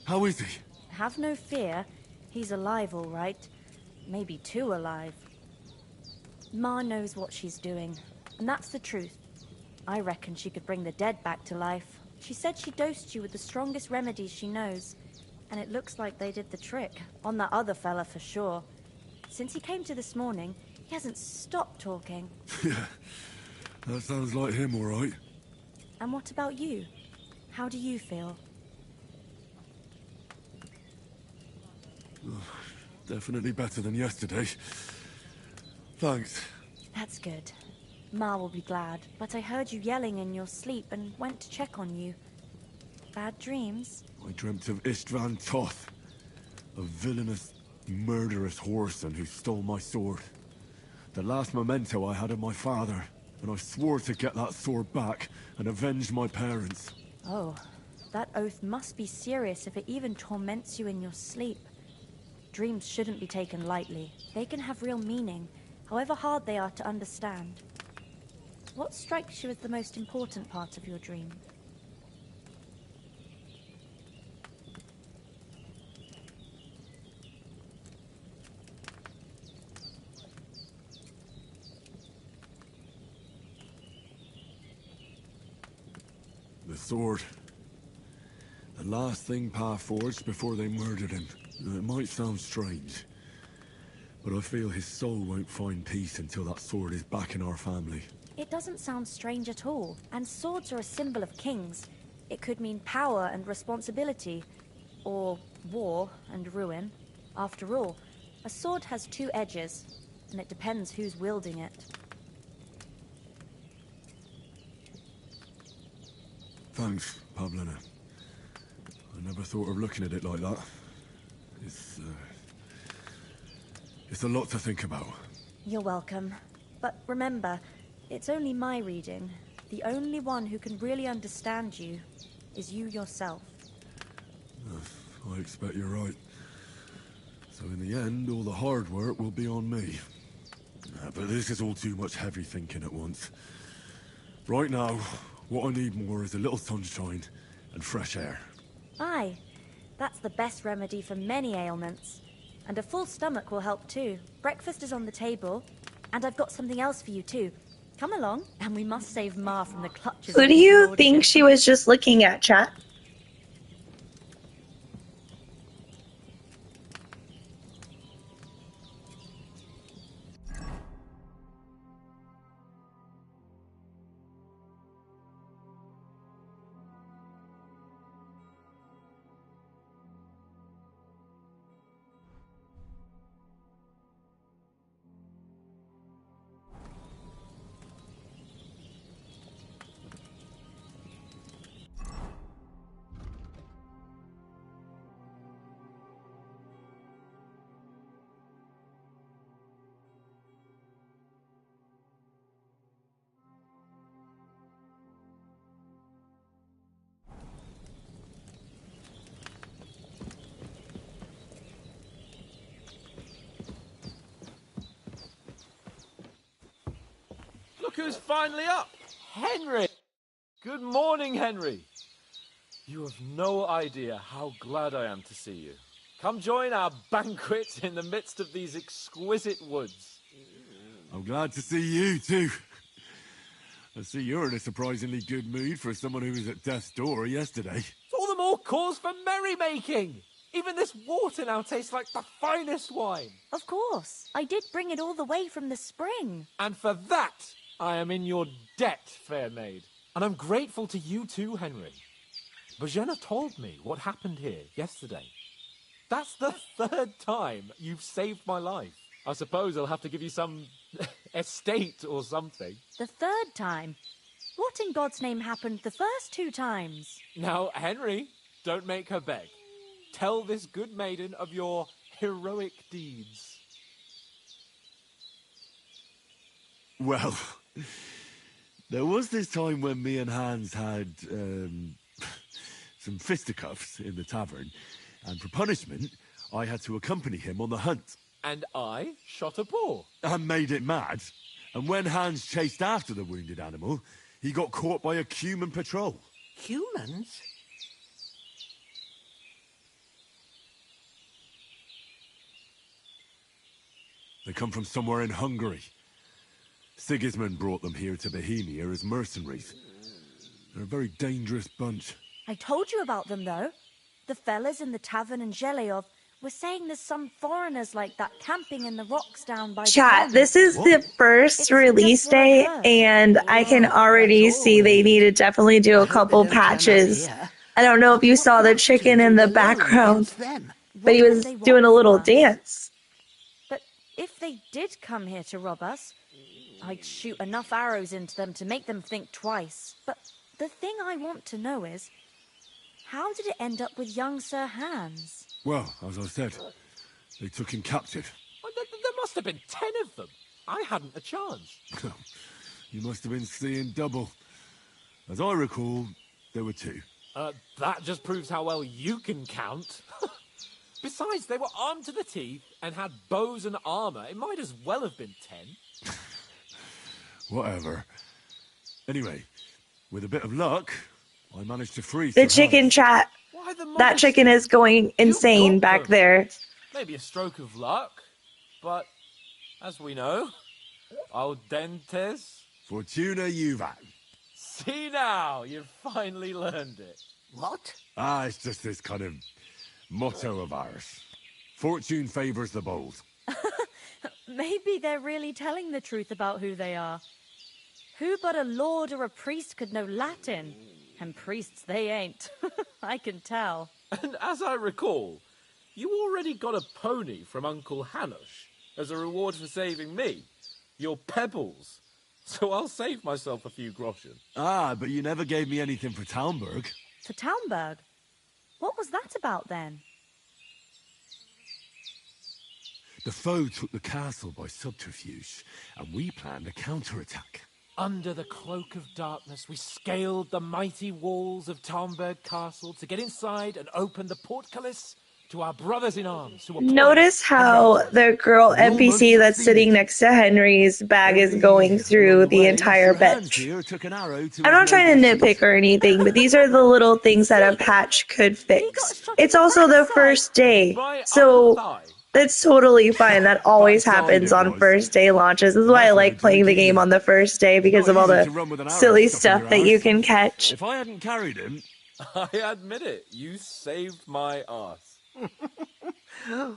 How is he? Have no fear. He's alive, all right. Maybe too alive. Ma knows what she's doing, and that's the truth. I reckon she could bring the dead back to life. She said she dosed you with the strongest remedies she knows, and it looks like they did the trick. On that other fella for sure. Since he came to this morning, he hasn't stopped talking. Yeah, that sounds like him, all right. And what about you? How do you feel? Definitely better than yesterday. Thanks. That's good. Ma will be glad, but I heard you yelling in your sleep and went to check on you. Bad dreams? I dreamt of Istvan Toth, a villainous, murderous whoreson who stole my sword. The last memento I had of my father, and I swore to get that sword back and avenge my parents. Oh, that oath must be serious if it even torments you in your sleep. Dreams shouldn't be taken lightly. They can have real meaning, however hard they are to understand. What strikes you as the most important part of your dream? The sword. The last thing Pa forged before they murdered him. It might sound strange, but I feel his soul won't find peace until that sword is back in our family. It doesn't sound strange at all, and swords are a symbol of kings. It could mean power and responsibility, or war and ruin. After all, a sword has two edges, and it depends who's wielding it. Thanks, Pavlena. I never thought of looking at it like that. It's a lot to think about. You're welcome. But remember, it's only my reading. The only one who can really understand you is you yourself. I expect you're right. So in the end, all the hard work will be on me. But this is all too much heavy thinking at once. Right now, what I need more is a little sunshine and fresh air. Aye, that's the best remedy for many ailments. And a full stomach will help too. Breakfast is on the table, and I've got something else for you too. Come along, and we must save Ma from the clutches Who of do his you lordship. think she was just looking at, chat? who's finally up. Henry! Good morning, Henry. You have no idea how glad I am to see you. Come join our banquet in the midst of these exquisite woods. I'm glad to see you, too. I see you're in a surprisingly good mood for someone who was at death's door yesterday. It's all the more cause for merrymaking. Even this water now tastes like the finest wine. Of course. I did bring it all the way from the spring. And for that, I am in your debt, fair maid. And I'm grateful to you too, Henry. Bojena told me what happened here yesterday. That's the third time you've saved my life. I suppose I'll have to give you some estate or something. The third time? What in God's name happened the first 2 times? Now, Henry, don't make her beg. Tell this good maiden of your heroic deeds. Well, there was this time when me and Hans had some fisticuffs in the tavern, and for punishment, I had to accompany him on the hunt. And I shot a boar. And made it mad. And when Hans chased after the wounded animal, he got caught by a human patrol. Humans? They come from somewhere in Hungary. Sigismund brought them here to Bohemia as mercenaries. They're a very dangerous bunch. I told you about them, though. The fellas in the tavern in Zheleov were saying there's some foreigners like that camping in the rocks down by the Chat, pond. this is the first release day, and I can already see they need to definitely do a couple patches. I don't know if you saw the chicken in the background, but he was doing a little dance. But if they did come here to rob us, I'd shoot enough arrows into them to make them think twice. But the thing I want to know is, how did it end up with young Sir Hans? Well, as I said, they took him captive. Well, there must have been 10 of them. I hadn't a chance. You must have been seeing double. As I recall, there were 2. That just proves how well you can count. Besides, they were armed to the teeth and had bows and armor. It might as well have been 10. Whatever. Anyway, with a bit of luck, I managed to free The Sir chicken Hans. chat. That chicken is going insane back there. Maybe a stroke of luck, but as we know, audentes Fortuna juvat. See now, you've finally learned it. What? It's just this kind of motto of ours. Fortune favors the bold. Maybe they're really telling the truth about who they are. Who but a lord or a priest could know Latin? And priests they ain't. I can tell. And as I recall, you already got a pony from Uncle Hanush as a reward for saving me. Your pebbles. So I'll save myself a few groschen. But you never gave me anything for Talmberg. For Talmberg? What was that about then? The foe took the castle by subterfuge, and we planned a counterattack. Under the cloak of darkness, we scaled the mighty walls of Talmberg Castle to get inside and open the portcullis to our brothers in arms who were Notice how the girl NPC that's sitting next to Henry's bag is going through the entire bench. I'm not trying to nitpick or anything, but these are the little things that a patch could fix. It's also the first day, so that's totally fine. That always happens on first day launches. This is why I like playing the game on the first day, because of all the silly stuff that you can catch. If I hadn't carried him... I admit it, you saved my arse.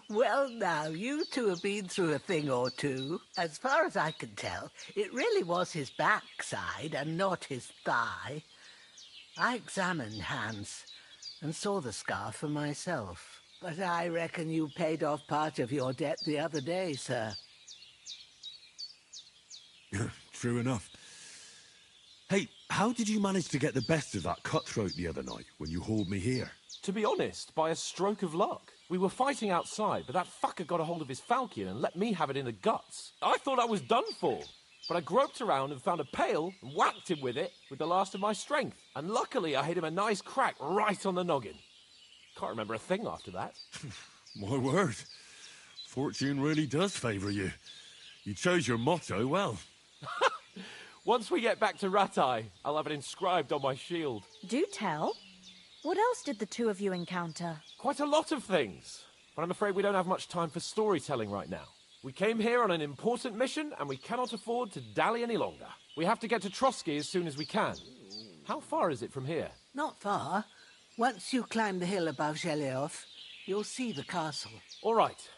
Well, now, you two have been through a thing or two. As far as I can tell, it really was his backside and not his thigh. I examined Hans and saw the scar for myself. But I reckon you paid off part of your debt the other day, sir. True enough. Hey, how did you manage to get the best of that cutthroat the other night when you hauled me here? To be honest, by a stroke of luck. We were fighting outside, but that fucker got a hold of his falchion and let me have it in the guts. I thought I was done for, but I groped around and found a pail and whacked him with it with the last of my strength. And luckily, I hit him a nice crack right on the noggin. Can't remember a thing after that. My word. Fortune really does favour you. You chose your motto well. Once we get back to Rattay, I'll have it inscribed on my shield. Do tell. What else did the two of you encounter? Quite a lot of things. But I'm afraid we don't have much time for storytelling right now. We came here on an important mission, and we cannot afford to dally any longer. We have to get to Trotsky as soon as we can. How far is it from here? Not far. Once you climb the hill above Zheleov, you'll see the castle. All right.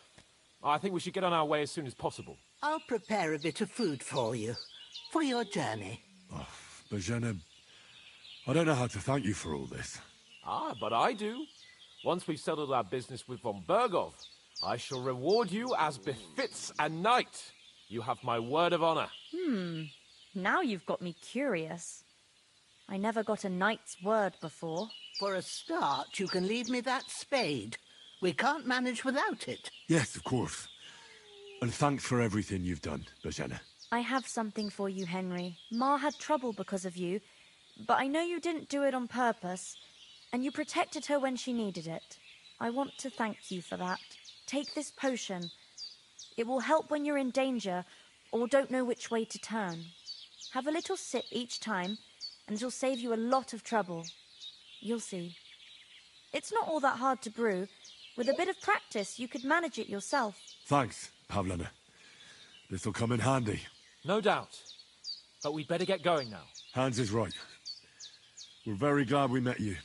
I think we should get on our way as soon as possible. I'll prepare a bit of food for you, for your journey. Oh, Bozhena, I don't know how to thank you for all this. Ah, but I do. Once we've settled our business with von Bergov, I shall reward you as befits a knight. You have my word of honor. Now you've got me curious. I never got a knight's word before. For a start, you can leave me that spade. We can't manage without it. Yes, of course. And thanks for everything you've done, Bozhena. I have something for you, Henry. Ma had trouble because of you, but I know you didn't do it on purpose, and you protected her when she needed it. I want to thank you for that. Take this potion. It will help when you're in danger or don't know which way to turn. Have a little sip each time, and it'll save you a lot of trouble. You'll see. It's not all that hard to brew. With a bit of practice, you could manage it yourself. Thanks, Pavlena. This'll come in handy. No doubt. But we'd better get going now. Hans is right. We're very glad we met you.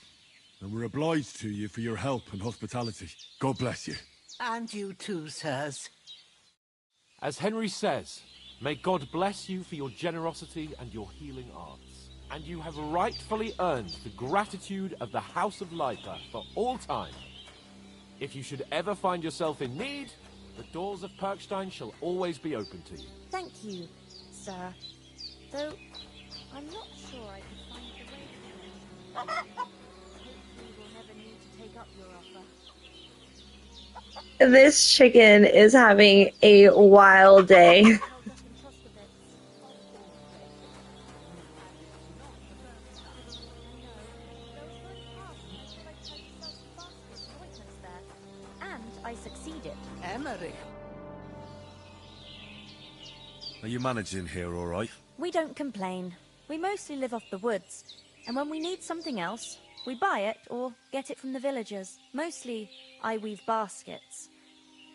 And we're obliged to you for your help and hospitality. God bless you. And you too, sirs. As Henry says, may God bless you for your generosity and your healing arts. And you have rightfully earned the gratitude of the House of Leipa for all time. If you should ever find yourself in need, the doors of Perkstein shall always be open to you. Thank you, sir. Though, I'm not sure I can find the way to it. Hopefully we'll never need to take up your offer. This chicken is having a wild day. I succeeded. Emmerich. Are you managing here all right? We don't complain. We mostly live off the woods, and when we need something else, we buy it or get it from the villagers. Mostly, I weave baskets.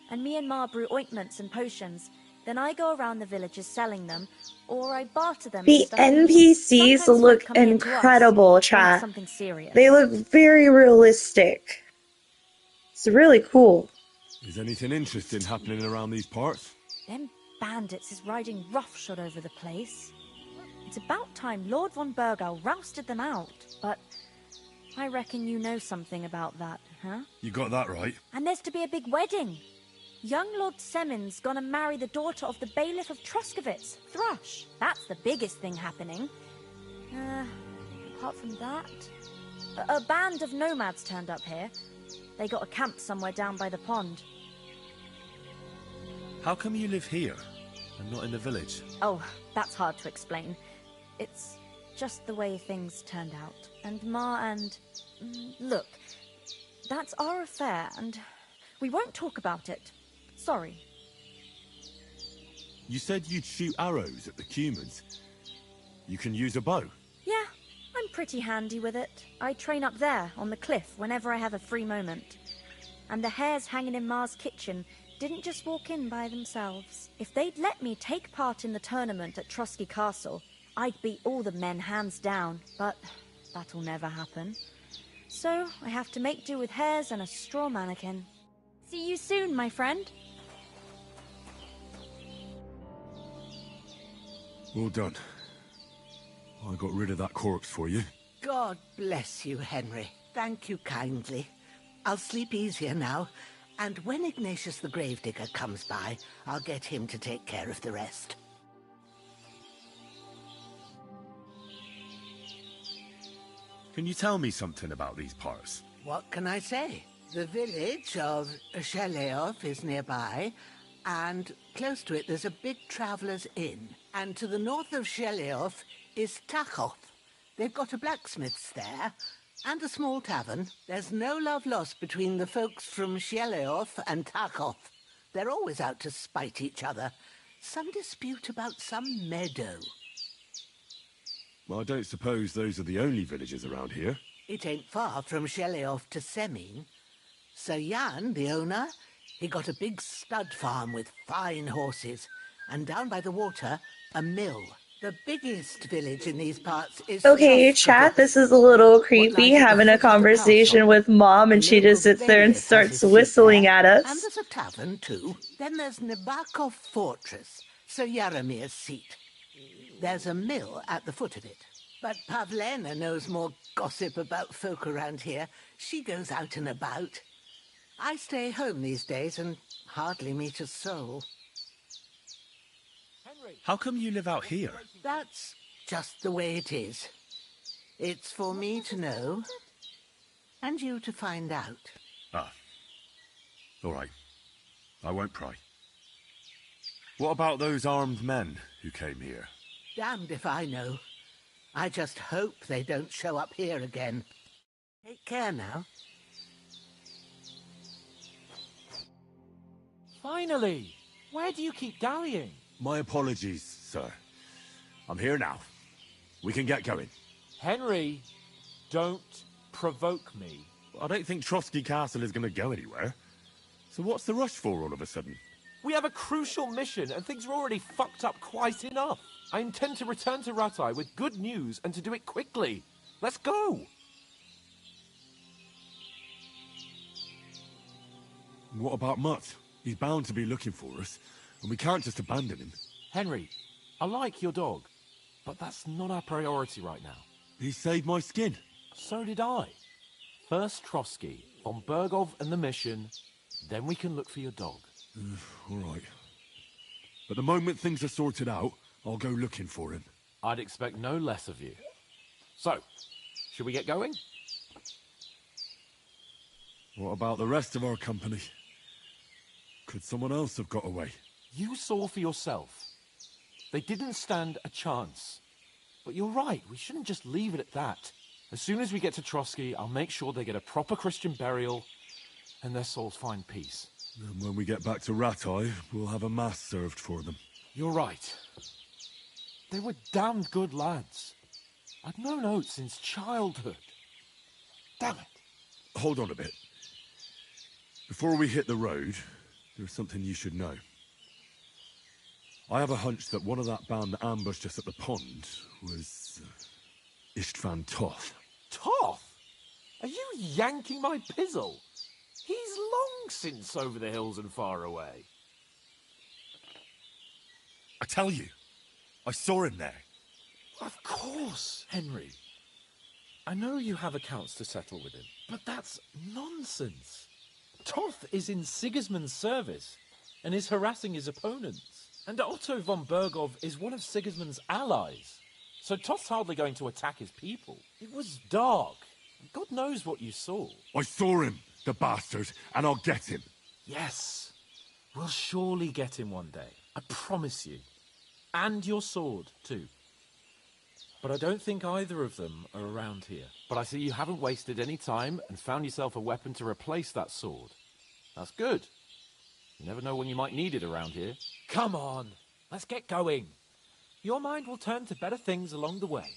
And me and Ma brew ointments and potions. Then I go around the villages selling them, or I barter them. The NPCs look incredible, chat. Something serious. They look very realistic. It's really cool. Is anything interesting happening around these parts? Them bandits is riding roughshod over the place. It's about time Lord von Bergau rousted them out, but I reckon you know something about that, huh? You got that right. And there's to be a big wedding. Young Lord Semon's gonna marry the daughter of the bailiff of Troskowitz, Thrush. That's the biggest thing happening. Apart from that, a band of nomads turned up here. They got a camp somewhere down by the pond. How come you live here and not in the village? Oh, that's hard to explain. It's just the way things turned out. And Ma and... Look, that's our affair, and we won't talk about it. Sorry. You said you'd shoot arrows at the humans. You can use a bow. Yeah, I'm pretty handy with it. I train up there, on the cliff, whenever I have a free moment. And the hares hanging in Ma's kitchen didn't just walk in by themselves. If they'd let me take part in the tournament at Trotsky Castle, I'd beat all the men hands down, but that'll never happen. So I have to make do with hares and a straw mannequin. See you soon, my friend. Well done. I got rid of that corpse for you. God bless you, Henry. Thank you kindly. I'll sleep easier now, and when Ignatius the Gravedigger comes by, I'll get him to take care of the rest. Can you tell me something about these parts? What can I say? The village of Zheleov is nearby, and close to it there's a big traveller's inn. And to the north of Zheleov is Tachov. They've got a blacksmith's there, and a small tavern. There's no love lost between the folks from Zheleov and Tachov. They're always out to spite each other. Some dispute about some meadow. I don't suppose those are the only villagers around here. It ain't far from Shelioff to Semin. Sir Jan, the owner, he got a big stud farm with fine horses, and down by the water, a mill. The biggest village in these parts is Okay, chat, this is a little creepy, having a conversation with Mom, and she just sits there and starts whistling at And us. there's a tavern, too. Then there's Nabakov Fortress, Sir Yaramir's seat. There's a mill at the foot of it. But Pavlena knows more gossip about folk around here. She goes out and about. I stay home these days and hardly meet a soul. How come you live out here? That's just the way it is. It's for me to know, and you to find out. Ah. All right. I won't pry. What about those armed men who came here? Damned if I know. I just hope they don't show up here again. Take care now. Finally! Where do you keep dallying? My apologies, sir. I'm here now. We can get going. Henry, don't provoke me. I don't think Trotsky Castle is going to go anywhere. So what's the rush for all of a sudden? We have a crucial mission, and things are already fucked up quite enough. I intend to return to Rattay with good news, and to do it quickly. Let's go! What about Mutt? He's bound to be looking for us, and we can't just abandon him. Henry, I like your dog, but that's not our priority right now. He saved my skin. So did I. First Trotsky, von Bergov and the mission, then we can look for your dog. All right. But the moment things are sorted out, I'll go looking for him. I'd expect no less of you. So, should we get going? What about the rest of our company? Could someone else have got away? You saw for yourself. They didn't stand a chance. But you're right, we shouldn't just leave it at that. As soon as we get to Trotsky, I'll make sure they get a proper Christian burial and their souls find peace. And when we get back to Rattay, we'll have a mass served for them. You're right. They were damned good lads. I've known Oates since childhood. Damn it. Hold on a bit. Before we hit the road, there's something you should know. I have a hunch that one of that band that ambushed us at the pond was Istvan Toth. Toth? Are you yanking my pizzle? He's long since over the hills and far away. I tell you, I saw him there. Of course, Henry. I know you have accounts to settle with him, but that's nonsense. Toth is in Sigismund's service and is harassing his opponents. And Otto von Bergov is one of Sigismund's allies. So Toth's hardly going to attack his people. It was dark. God knows what you saw. I saw him, the bastard, and I'll get him. Yes. We'll surely get him one day. I promise you. And your sword, too. But I don't think either of them are around here. But I see you haven't wasted any time and found yourself a weapon to replace that sword. That's good. You never know when you might need it around here. Come on, let's get going. Your mind will turn to better things along the way.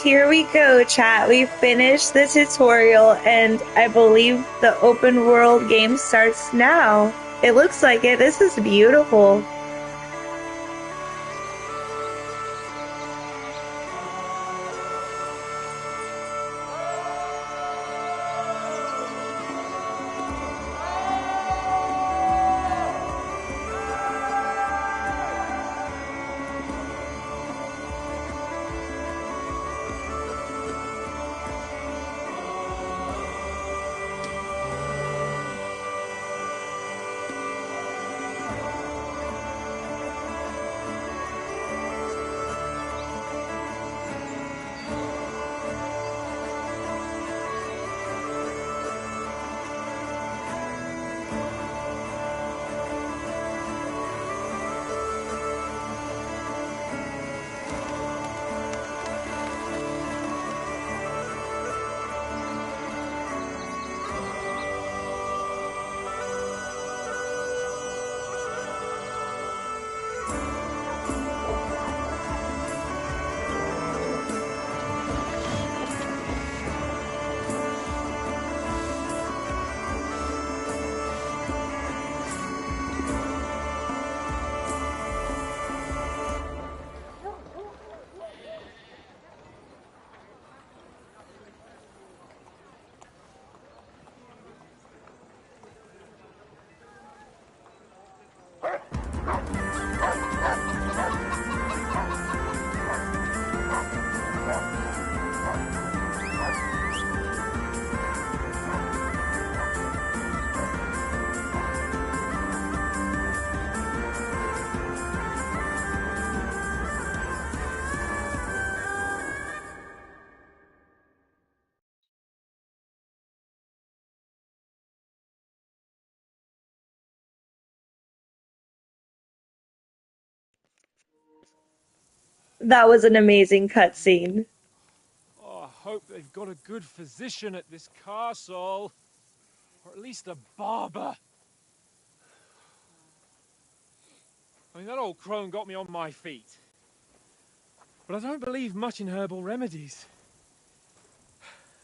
Here we go, chat. We finished the tutorial, and I believe the open world game starts now. It looks like it. This is beautiful. That was an amazing cutscene. Oh, I hope they've got a good physician at this castle. Or at least a barber. I mean, that old crone got me on my feet. But I don't believe much in herbal remedies.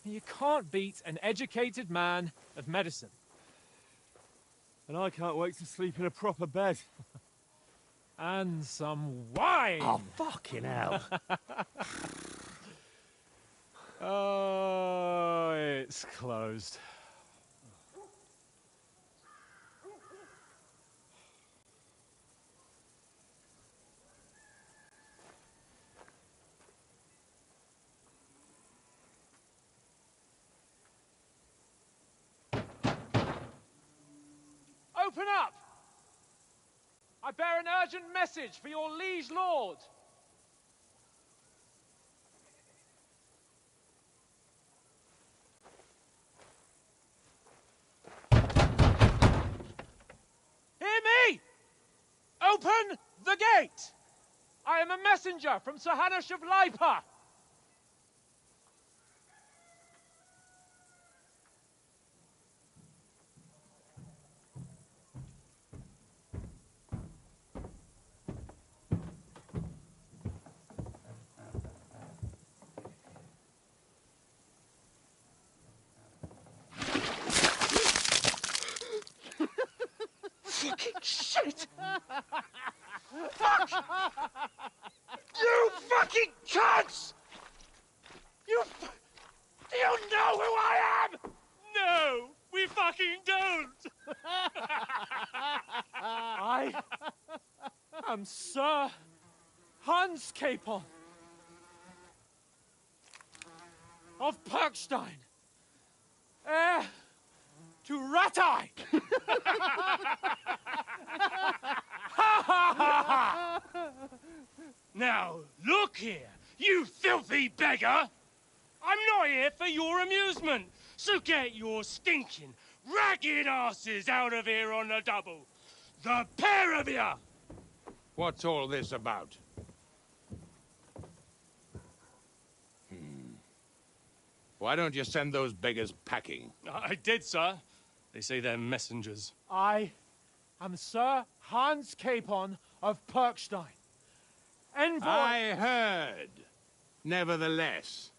You can't beat an educated man of medicine. And I can't wait to sleep in a proper bed. And some wine! Oh, fucking hell. Oh, it's closed. Open up! I bear an urgent message for your liege lord. Hear me! Open the gate! I am a messenger from Sir Hanush of Lipa. Fucking shit! Fuck! You fucking cunts! Do you know who I am? No, we fucking don't. I am Sir Hans Capon of Perkstein, heir to Ratai. Now, look here, you filthy beggar! I'm not here for your amusement, so get your stinking, ragged asses out of here on the double. The pair of you! What's all this about? Why don't you send those beggars packing? I did, sir. They say they're messengers. I am Sir Hans Capon of Perkstein, envoy. I heard. Nevertheless,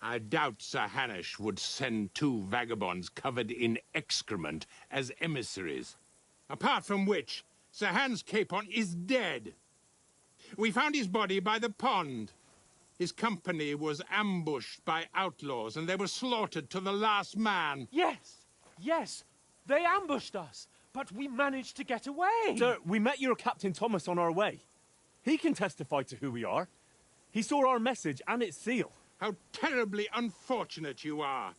I doubt Sir Hanush would send two vagabonds covered in excrement as emissaries. Apart from which, Sir Hans Capon is dead. We found his body by the pond. His company was ambushed by outlaws, and they were slaughtered to the last man. Yes, they ambushed us, but we managed to get away. Sir, we met your Captain Thomas on our way. He can testify to who we are. He saw our message and its seal. How terribly unfortunate you are.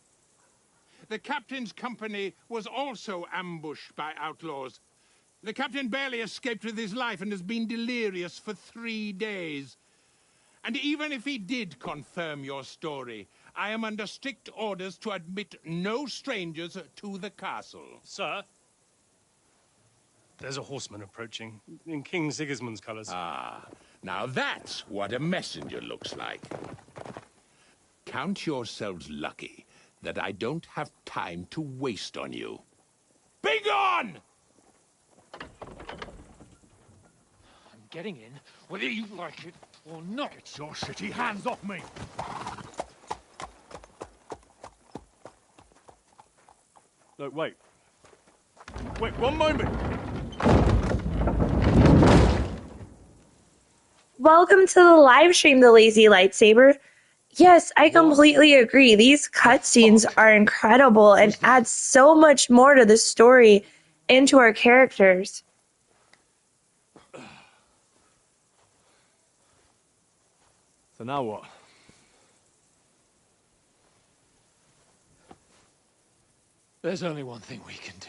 The captain's company was also ambushed by outlaws. The captain barely escaped with his life and has been delirious for 3 days. And even if he did confirm your story, I am under strict orders to admit no strangers to the castle. Sir, there's a horseman approaching in King Sigismund's colours. Ah, now that's what a messenger looks like. Count yourselves lucky that I don't have time to waste on you. Be gone! I'm getting in, whether you like it or not. Get your shitty hands off me! Look, wait. Wait, one moment! Welcome to the live stream, The Lazy Lightsaber. Yes, I completely agree. These cutscenes are incredible and add so much more to the story and to our characters. So now what? There's only one thing we can do.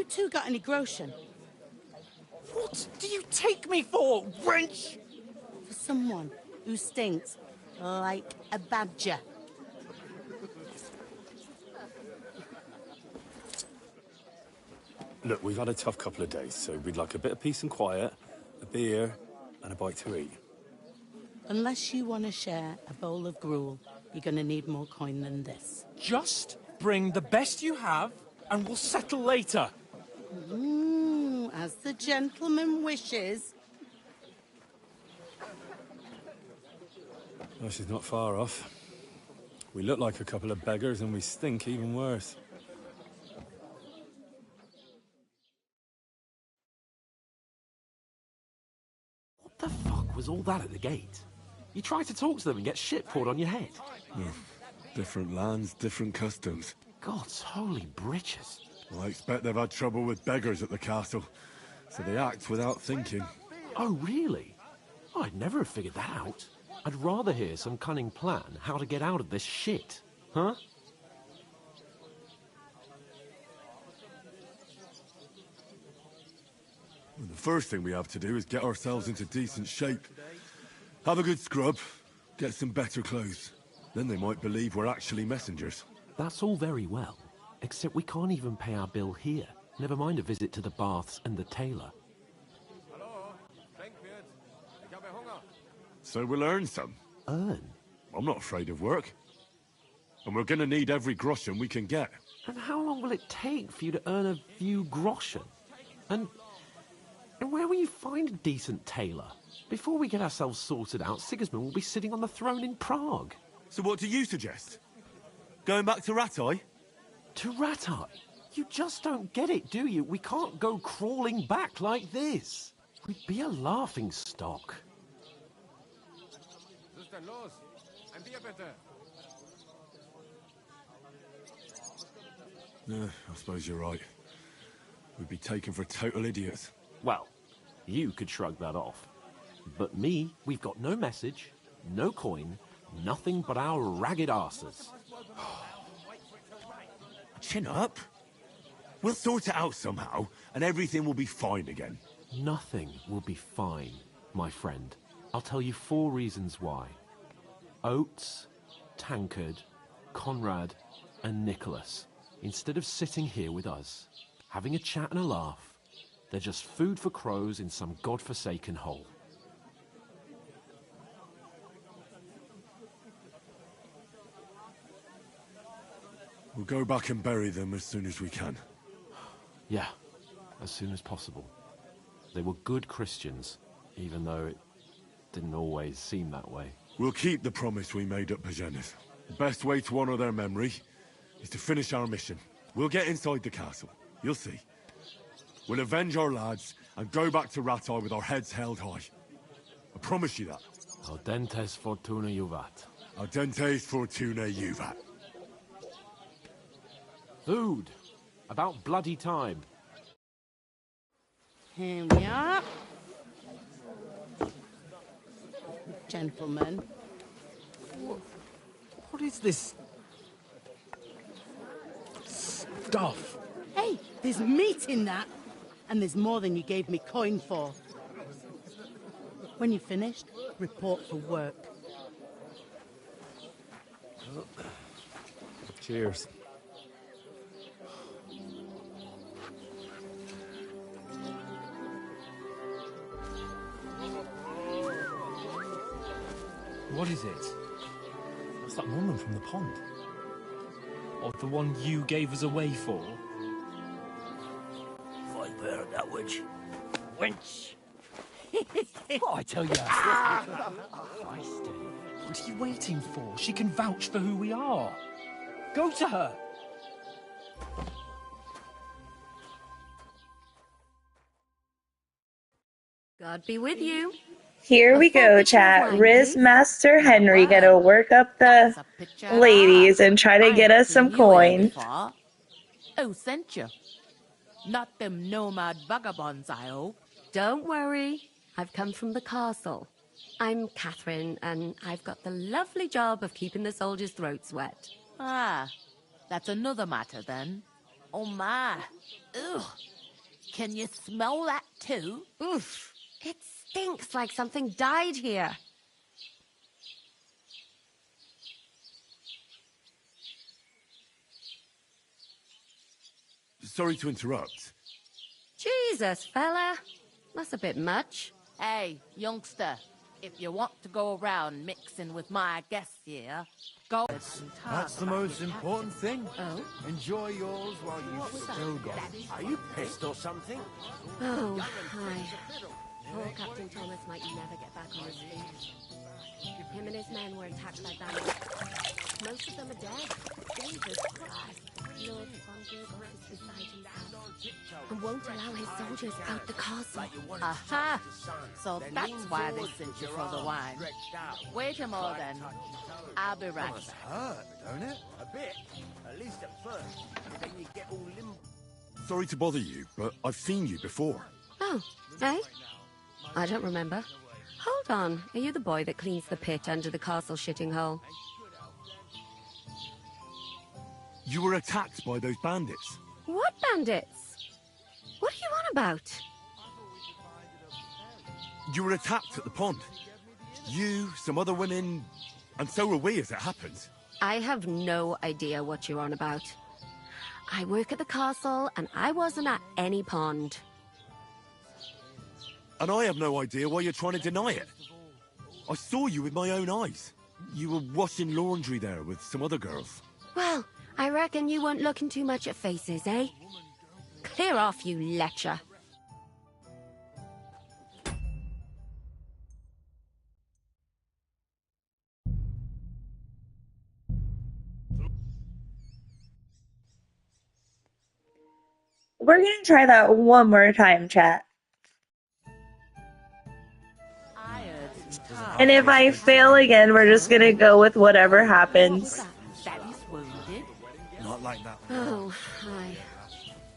two got any groschen? What do you take me for, wench? For someone who stinks like a badger. Look, we've had a tough couple of days, so we'd like a bit of peace and quiet, a beer, and a bite to eat. Unless you want to share a bowl of gruel, you're going to need more coin than this. Just bring the best you have, and we'll settle later. As the gentleman wishes. Well, she's not far off. We look like a couple of beggars, and we stink even worse. What the fuck was all that at the gate? You try to talk to them and get shit poured on your head. Different lands, different customs. God's holy britches. Well, I expect they've had trouble with beggars at the castle, so they act without thinking. Oh, really? I'd never have figured that out. I'd rather hear some cunning plan how to get out of this shit. Huh? Well, the first thing we have to do is get ourselves into decent shape. Have a good scrub, get some better clothes. Then they might believe we're actually messengers. That's all very well, except we can't even pay our bill here. Never mind a visit to the baths and the tailor. So we'll earn some. Earn? I'm not afraid of work. And we're gonna need every groschen we can get. And how long will it take for you to earn a few groschen? And where will you find a decent tailor? Before we get ourselves sorted out, Sigismund will be sitting on the throne in Prague. So what do you suggest? Going back to Rattay? To Rattay? You just don't get it, do you? We can't go crawling back like this. We'd be a laughing stock. Yeah, I suppose you're right. We'd be taken for total idiots. Well, you could shrug that off. But me, we've got no message, no coin, nothing but our ragged arses. Chin up. We'll sort it out somehow, and everything will be fine again. Nothing will be fine, my friend. I'll tell you 4 reasons why. Oates, Tankard, Conrad, and Nicholas, instead of sitting here with us, having a chat and a laugh, they're just food for crows in some godforsaken hole. We'll go back and bury them as soon as we can. Yeah, as soon as possible. They were good Christians, even though it didn't always seem that way. We'll keep the promise we made at Pagenis. The best way to honor their memory is to finish our mission. We'll get inside the castle. You'll see. We'll avenge our lads and go back to Rattay with our heads held high. I promise you that. Audentes fortuna juvat. Audentes fortuna juvat. Food. About bloody time. Here we are. Gentlemen. What is this stuff? Hey, there's meat in that. And there's more than you gave me coin for. When you're finished, report for work. Cheers. What is it? That's that woman from the pond. Or the one you gave us away for? I've heard that witch. Wench! What I tell you? What are you waiting for? She can vouch for who we are. Go to her. God be with you. Here we go, chat. Riz Master Henry gonna work up the ladies and try to get us some coin. Who sent you? Not them nomad vagabonds, I hope. Don't worry. I've come from the castle. I'm Catherine, and I've got the lovely job of keeping the soldiers' throats wet. Ah, that's another matter then. Oh my. Ugh. Can you smell that too? Oof. It stinks like something died here. Sorry to interrupt. Jesus, fella. That's a bit much. Hey, youngster, if you want to go around mixing with my guests here, go and talk That's the about most your important thing. Oh? Enjoy yours while you've still got it. Are you pissed or something? Oh, hi. Poor Captain Thomas might never get back on his feet. Him and his men were attacked by bandits. Most of them are dead. Jesus Christ. Lord Fontaine is beside himself and won't allow his soldiers out the castle. Aha! So that's why they sent you for the wine. Wait a moment, then. I'll be right Must back. hurt, don't it? A bit. At least at first. Then you get all limp. Sorry to bother you, but I've seen you before. Oh, eh? I don't remember. Hold on. Are you the boy that cleans the pit under the castle shitting hole? You were attacked by those bandits. What bandits? What are you on about? You were attacked at the pond. You, some other women, and so were we as it happens. I have no idea what you're on about. I work at the castle and I wasn't at any pond. And I have no idea why you're trying to deny it. I saw you with my own eyes. You were washing laundry there with some other girls. Well, I reckon you weren't looking too much at faces, eh? Clear off, you lecher. We're gonna try that one more time, chat. And if I fail again, we're just gonna go with whatever happens. Not like that. Oh, hi.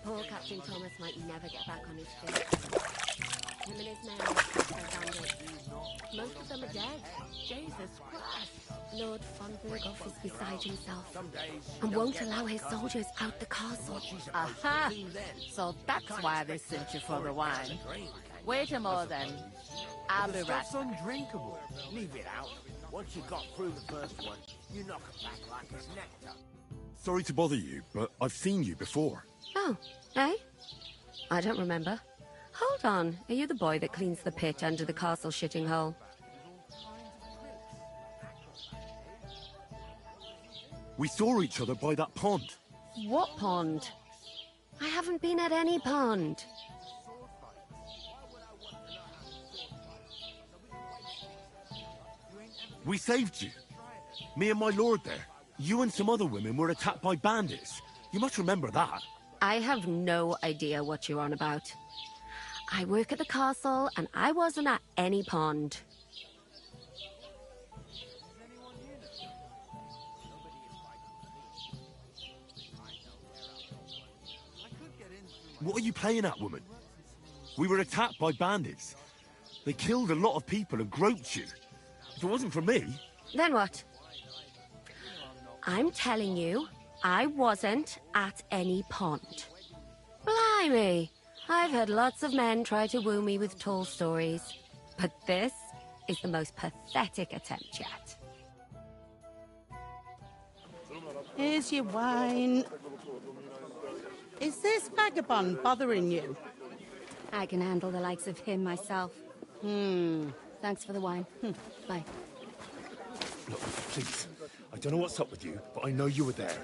Poor Captain Thomas might never get back on his feet. Him and his men are attacked by bandits. Most of them are dead. Jesus Christ. Lord von Berghoff is beside himself and won't allow his soldiers out the castle. Aha! So that's why they sent you for the wine. Wait a moment, then. I'll be right That's back. undrinkable. Leave it out. Once you got through the first one, you knock it back like it's nectar. Sorry to bother you, but I've seen you before. Oh, eh? I don't remember. Hold on. Are you the boy that cleans the pit under the castle shitting hole? We saw each other by that pond. What pond? I haven't been at any pond. We saved you. Me and my lord there. You and some other women were attacked by bandits. You must remember that. I have no idea what you're on about. I work at the castle and I wasn't at any pond. What are you playing at, woman? We were attacked by bandits. They killed a lot of people and groped you. If it wasn't for me... Then what? I'm telling you, I wasn't at any pond. Blimey! I've had lots of men try to woo me with tall stories, but this is the most pathetic attempt yet. Here's your wine. Is this vagabond bothering you? I can handle the likes of him myself. Thanks for the wine. Bye. Look, please. I don't know what's up with you, but I know you were there.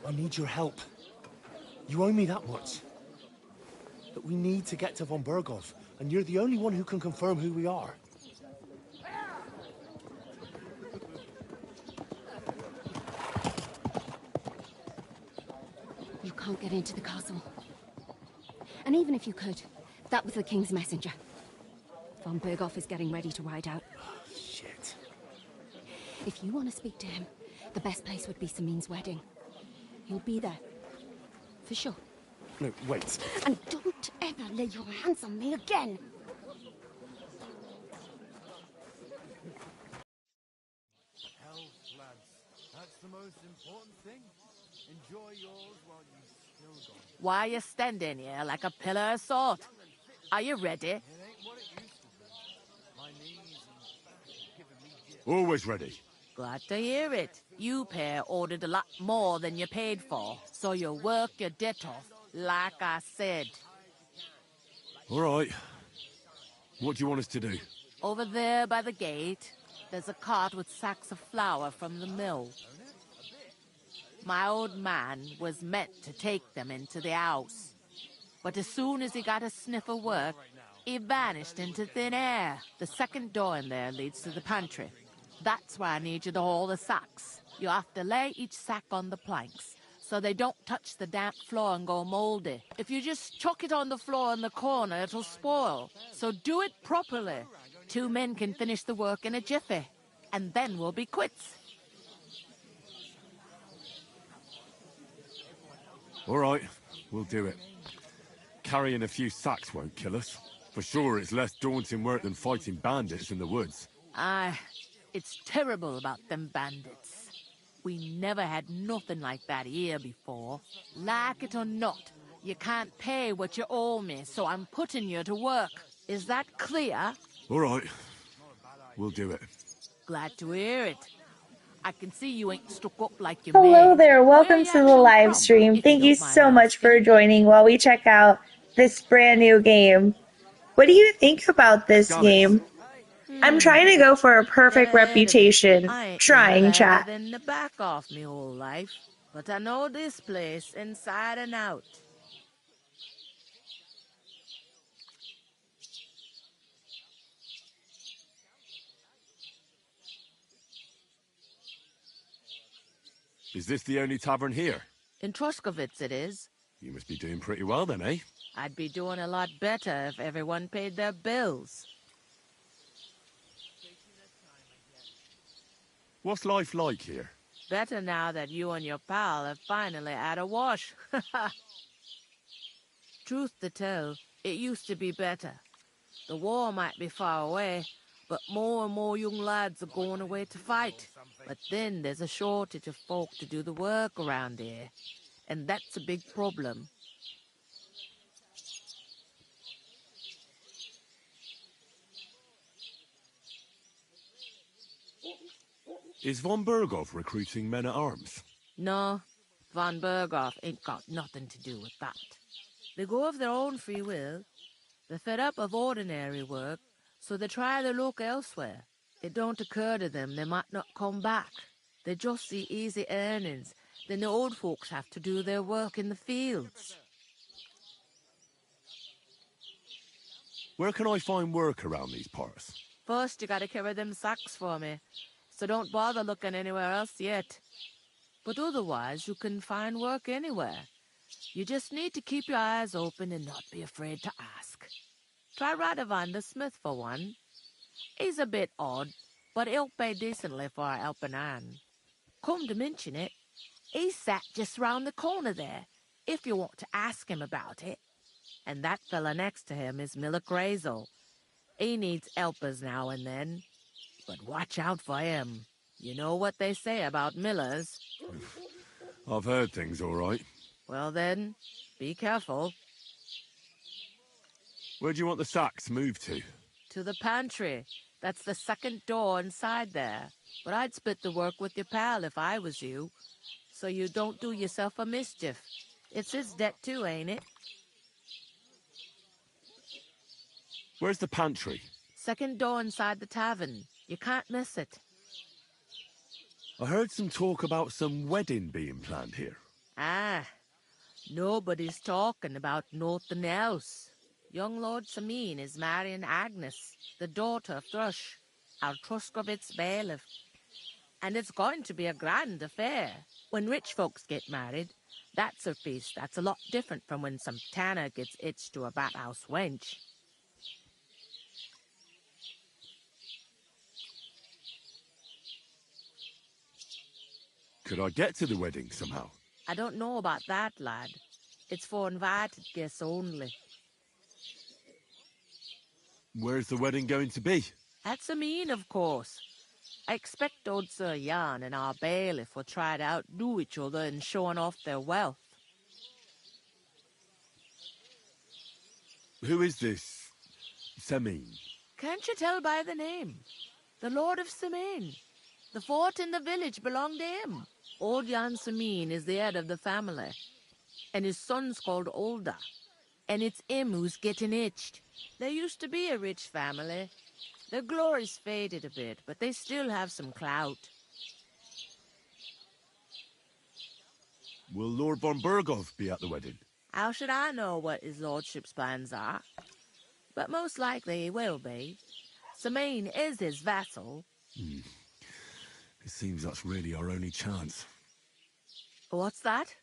I need your help. You owe me that much. But we need to get to von Berghoff, and you're the only one who can confirm who we are. You can't get into the castle. And even if you could, that was the King's messenger. Von Berghoff is getting ready to ride out. Shit. If you want to speak to him, the best place would be Samin's wedding. He'll be there. For sure. No, wait. And don't ever lay your hands on me again! Health, lads. That's the most important thing. Enjoy yours while you Why are you standing here like a pillar of salt? Are you ready? Always ready. Glad to hear it. You pair ordered a lot more than you paid for, so you work your debt off, like I said. All right. What do you want us to do? Over there by the gate, there's a cart with sacks of flour from the mill. My old man was meant to take them into the house. But as soon as he got a sniff of work, he vanished into thin air. The second door in there leads to the pantry. That's why I need you to haul the sacks. You have to lay each sack on the planks, so they don't touch the damp floor and go moldy. If you just chuck it on the floor in the corner, it'll spoil. So do it properly. 2 men can finish the work in a jiffy, and then we'll be quits. All right, we'll do it. Carrying a few sacks won't kill us. For sure, it's less daunting work than fighting bandits in the woods. Aye, it's terrible about them bandits. We never had nothing like that here before. Like it or not, you can't pay what you owe me, so I'm putting you to work. Is that clear? All right, we'll do it. Glad to hear it. I can see you ain't stuck up like you Hello made. there. Where Welcome you to the actually live from, stream. if you Thank you don't mind so much for asking? joining while we check out this brand new game. What do you think about this Scarlets. game? I'm trying to go for a perfect Never heard of it. reputation. I ain't been Trying, clever chat. than the back off me whole life, but I know this place inside and out. Is this the only tavern here? In Troskovitz it is. You must be doing pretty well then, eh? I'd be doing a lot better if everyone paid their bills. What's life like here? Better now that you and your pal have finally had a wash. Truth to tell, it used to be better. The war might be far away, but more and more young lads are going away to fight. But then there's a shortage of folk to do the work around here, and that's a big problem. Is von Berghoff recruiting men-at-arms? No, von Berghoff ain't got nothing to do with that. They go of their own free will. They're fed up of ordinary work, so they try their luck elsewhere. It don't occur to them they might not come back. They just see easy earnings. Then the old folks have to do their work in the fields. Where can I find work around these parts? First, you gotta carry them sacks for me, so don't bother looking anywhere else yet. But otherwise, you can find work anywhere. You just need to keep your eyes open and not be afraid to ask. Try Radovan the Smith for one. He's a bit odd, but he'll pay decently for a helping hand. Come to mention it, he's sat just round the corner there, if you want to ask him about it. And that fella next to him is Miller Crazel. He needs helpers now and then, but watch out for him. You know what they say about Millers. I've heard things, all right. Well then, be careful. Where do you want the sacks moved to? To the pantry. That's the second door inside there. But I'd split the work with your pal if I was you, so you don't do yourself a mischief. It's his debt too, ain't it? Where's the pantry? Second door inside the tavern. You can't miss it. I heard some talk about some wedding being planned here. Ah, nobody's talking about nothing else. Young Lord Samin is marrying Agnes, the daughter of Thrush, our Truskovitz bailiff. And it's going to be a grand affair. When rich folks get married, that's a feast that's a lot different from when some tanner gets hitched to a bathhouse wench. Could I get to the wedding somehow? I don't know about that, lad. It's for invited guests only. Where's the wedding going to be? At Samin, of course. I expect old Sir Jan and our bailiff will try to outdo each other in showing off their wealth. Who is this Semin? Can't you tell by the name? The Lord of Semin. The fort and the village belong to him. Old Jan Semin is the head of the family, and his son's called Olda. And it's him who's getting itched. There used to be a rich family. Their glory's faded a bit, but they still have some clout. Will Lord von Berghoff be at the wedding? How should I know what his lordship's plans are? But most likely he will be. Semin is his vassal. It seems that's really our only chance. What's that?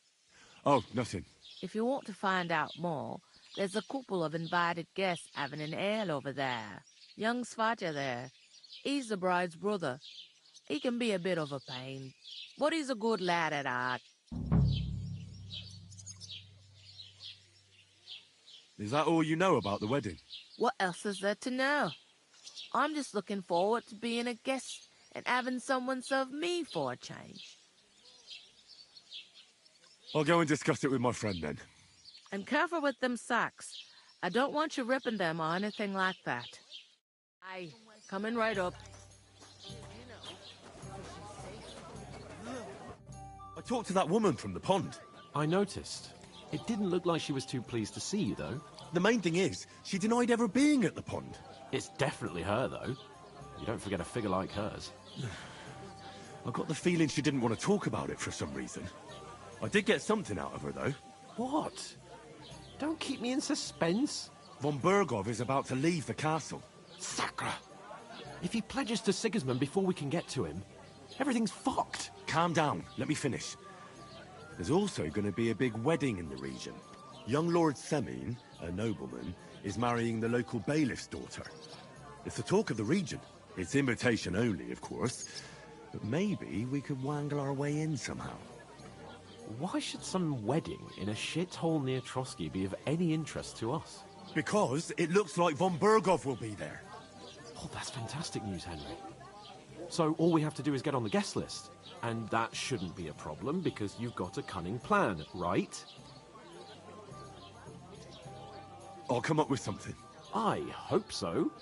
Oh, nothing. If you want to find out more, there's a couple of invited guests having an ale over there. Young Svatja there. He's the bride's brother. He can be a bit of a pain, but he's a good lad at heart. Is that all you know about the wedding? What else is there to know? I'm just looking forward to being a guest and having someone serve me for a change. I'll go and discuss it with my friend then. And careful with them sacks. I don't want you ripping them or anything like that. Aye, coming right up. I talked to that woman from the pond. I noticed. It didn't look like she was too pleased to see you, though. The main thing is, she denied ever being at the pond. It's definitely her, though. You don't forget a figure like hers. I got the feeling she didn't want to talk about it for some reason. I did get something out of her, though. What? Don't keep me in suspense. Von Berghoff is about to leave the castle. Sacra! If he pledges to Sigismund before we can get to him, everything's fucked. Calm down. Let me finish. There's also going to be a big wedding in the region. Young Lord Semin, a nobleman, is marrying the local bailiff's daughter. It's the talk of the region. It's invitation only, of course. But maybe we could wangle our way in somehow. Why should some wedding in a shithole near Trotsky be of any interest to us? Because it looks like von Berghoff will be there. Oh, that's fantastic news, Henry. So all we have to do is get on the guest list. And that shouldn't be a problem because you've got a cunning plan, right? I'll come up with something. I hope so.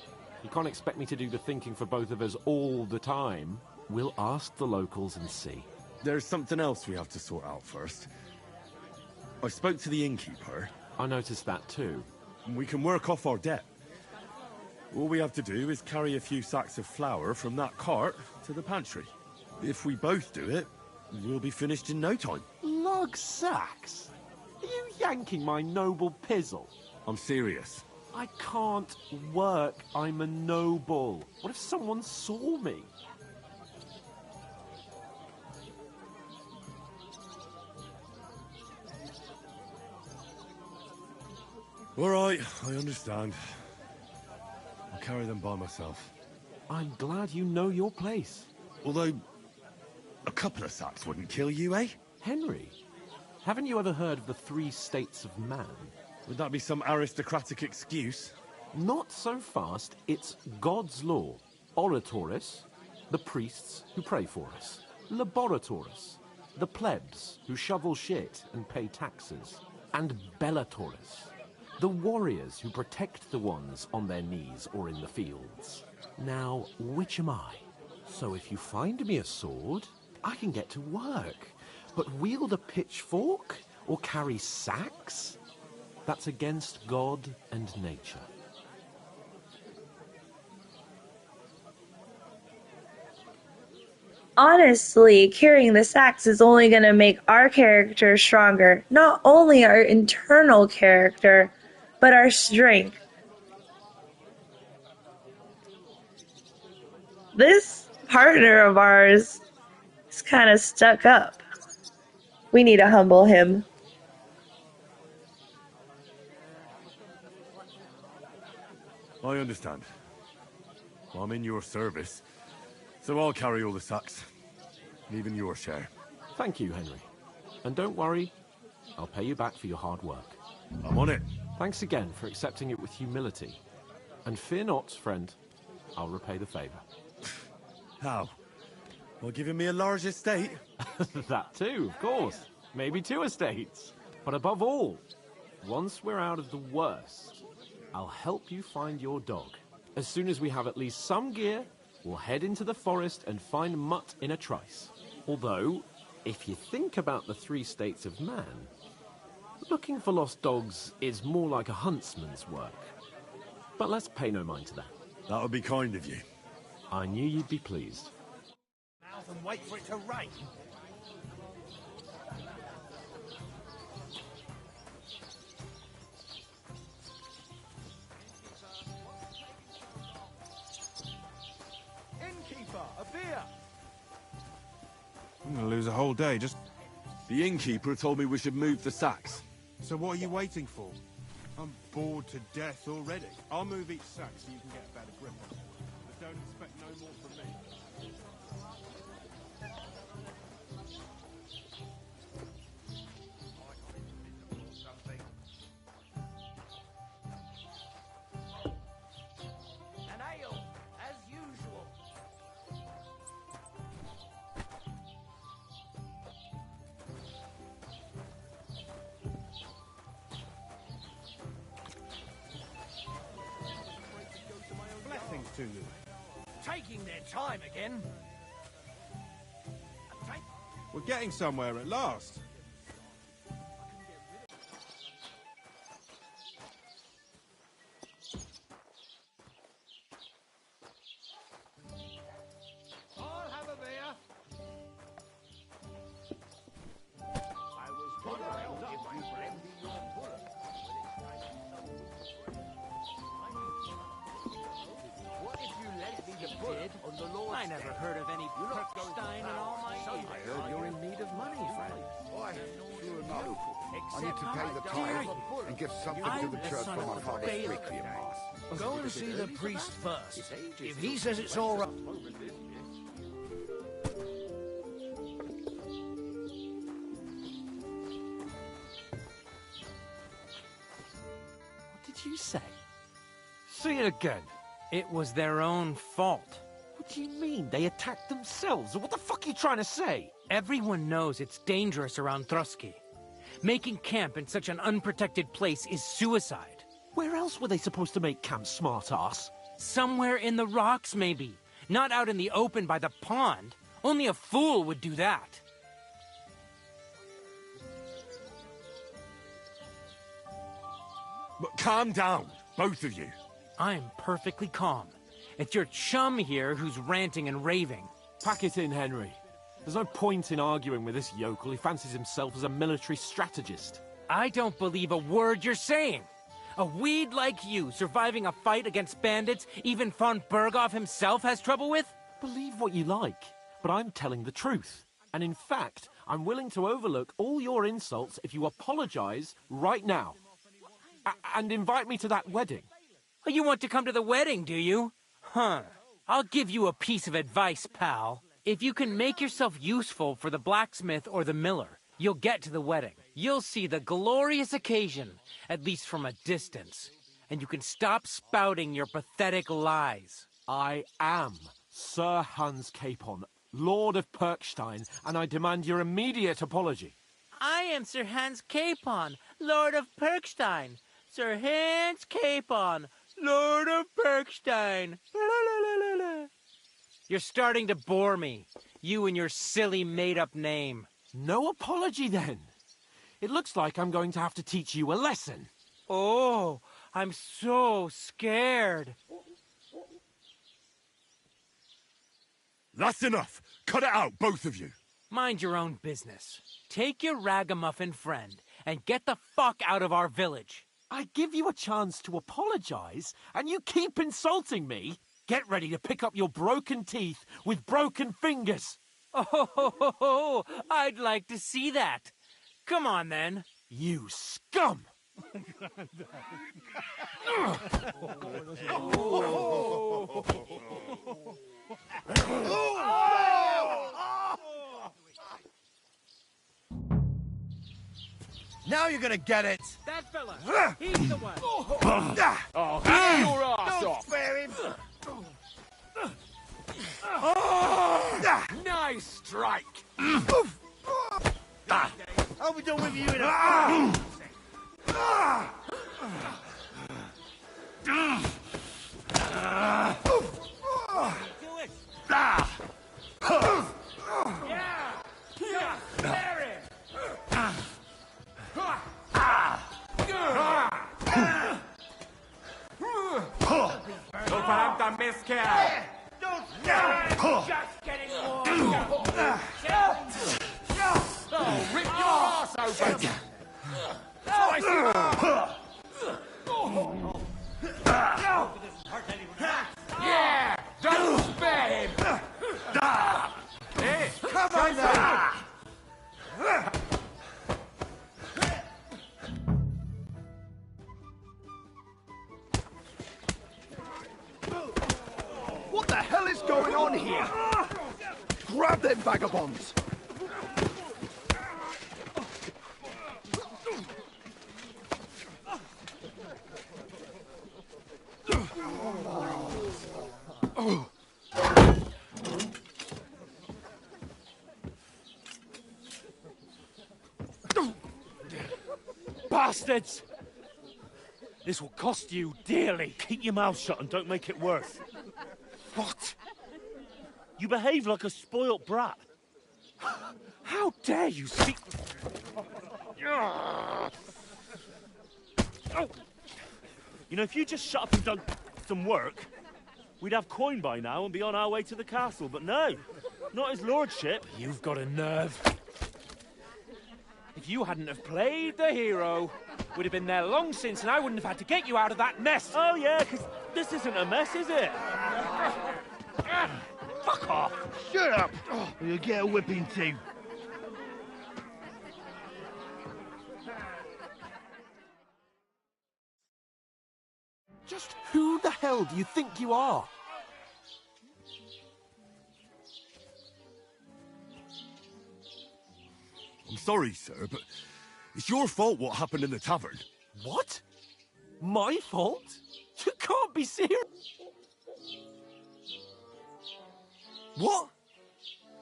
You can't expect me to do the thinking for both of us all the time. We'll ask the locals and see. There's something else we have to sort out first. I spoke to the innkeeper. I noticed that too. We can work off our debt. All we have to do is carry a few sacks of flour from that cart to the pantry. If we both do it, we'll be finished in no time. Lug sacks? Are you yanking my noble pizzle? I'm serious. I can't work. I'm a noble. What if someone saw me? All right, I understand. I'll carry them by myself. I'm glad you know your place. Although, a couple of sacks wouldn't kill you, eh? Henry, haven't you ever heard of the 3 states of man? Would that be some aristocratic excuse? Not so fast. It's God's law. Oratoris, the priests who pray for us. Laboratoris, the plebs who shovel shit and pay taxes. And Bellatoris, the warriors who protect the ones on their knees or in the fields. Now, which am I? So if you find me a sword, I can get to work. But wield a pitchfork or carry sacks? That's against God and nature. Honestly, carrying the sacks is only going to make our character stronger. Not only our internal character, but our strength. This partner of ours is kind of stuck up. We need to humble him. I understand. I'm in your service, so I'll carry all the sacks. Even your share. Thank you, Henry. And don't worry, I'll pay you back for your hard work. I'm on it. Thanks again for accepting it with humility. And fear not, friend, I'll repay the favor. How? Well, giving me a large estate? That too, of course. Maybe 2 estates. But above all, once we're out of the worst, I'll help you find your dog. As soon as we have at least some gear, we'll head into the forest and find Mutt in a trice. Although, if you think about the 3 states of man, looking for lost dogs is more like a huntsman's work. But let's pay no mind to that. That would be kind of you. I knew you'd be pleased. Mouth and wait for it to rain. Innkeeper, a beer! I'm gonna lose a whole day just... The innkeeper told me we should move the sacks. So what are you waiting for? I'm bored to death already. I'll move each sack so you can get a better grip on it. But don't expect no more from me. An ale, as usual. Blessings to you. Taking their time again. We're getting somewhere at last. I'll have a beer. I was told I'll give you plenty your bullet. What if you let me the bullet on the Lord's I never heard of any Perkstein in all my years. I heard you're in need of money, friend. Why, sure enough. I need to pay the tithe and give something to the church for my father's requiem mass. Go and see the priest first. If he says it's all right. What did you say? See it again. It was their own fault. What do you mean? They attacked themselves? What the fuck are you trying to say? Everyone knows it's dangerous around Trotsky. Making camp in such an unprotected place is suicide. Where else were they supposed to make camp, smart-ass? Somewhere in the rocks, maybe. Not out in the open by the pond. Only a fool would do that. But calm down, both of you. I'm perfectly calm. It's your chum here who's ranting and raving. Pack it in, Henry. There's no point in arguing with this yokel. He fancies himself as a military strategist. I don't believe a word you're saying. A weed like you surviving a fight against bandits even von Berghoff himself has trouble with? Believe what you like, but I'm telling the truth. And in fact, I'm willing to overlook all your insults if you apologize right now. And invite me to that wedding. Oh, you want to come to the wedding, do you? Huh. I'll give you a piece of advice, pal. If you can make yourself useful for the blacksmith or the miller, you'll get to the wedding. You'll see the glorious occasion, at least from a distance. And you can stop spouting your pathetic lies. I am Sir Hans Capon, Lord of Perkstein, and I demand your immediate apology. I am Sir Hans Capon, Lord of Perkstein. Sir Hans Capon, Lord of Perkstein. You're starting to bore me. You and your silly made-up name. No apology, then. It looks like I'm going to have to teach you a lesson. Oh, I'm so scared. That's enough. Cut it out, both of you. Mind your own business. Take your ragamuffin friend and get the fuck out of our village. I give you a chance to apologize, and you keep insulting me. Get ready to pick up your broken teeth with broken fingers. Oh, I'd like to see that. Come on, then. You scum! Now you're gonna get it! That fella! He's the one! Oh, get your ass off! Spare him! Nice strike! I'll be done with you in a Just getting warmed up. Oh, rip your ass open! Yeah! Don't spare him! Hey, come on now! What the hell is going on here? Grab them vagabonds! Bastards! This will cost you dearly. Keep your mouth shut and don't make it worse. What? You behave like a spoilt brat. How dare you speak... You know, if you just shut up and done some work, we'd have coin by now and be on our way to the castle. But no, not his lordship. You've got a nerve. If you hadn't have played the hero, we'd have been there long since and I wouldn't have had to get you out of that mess. Oh, yeah, because this isn't a mess, is it? Fuck off. Shut up! Or you'll get a whipping too. Just who the hell do you think you are? I'm sorry, sir, but it's your fault what happened in the tavern. What? My fault? You can't be serious. What?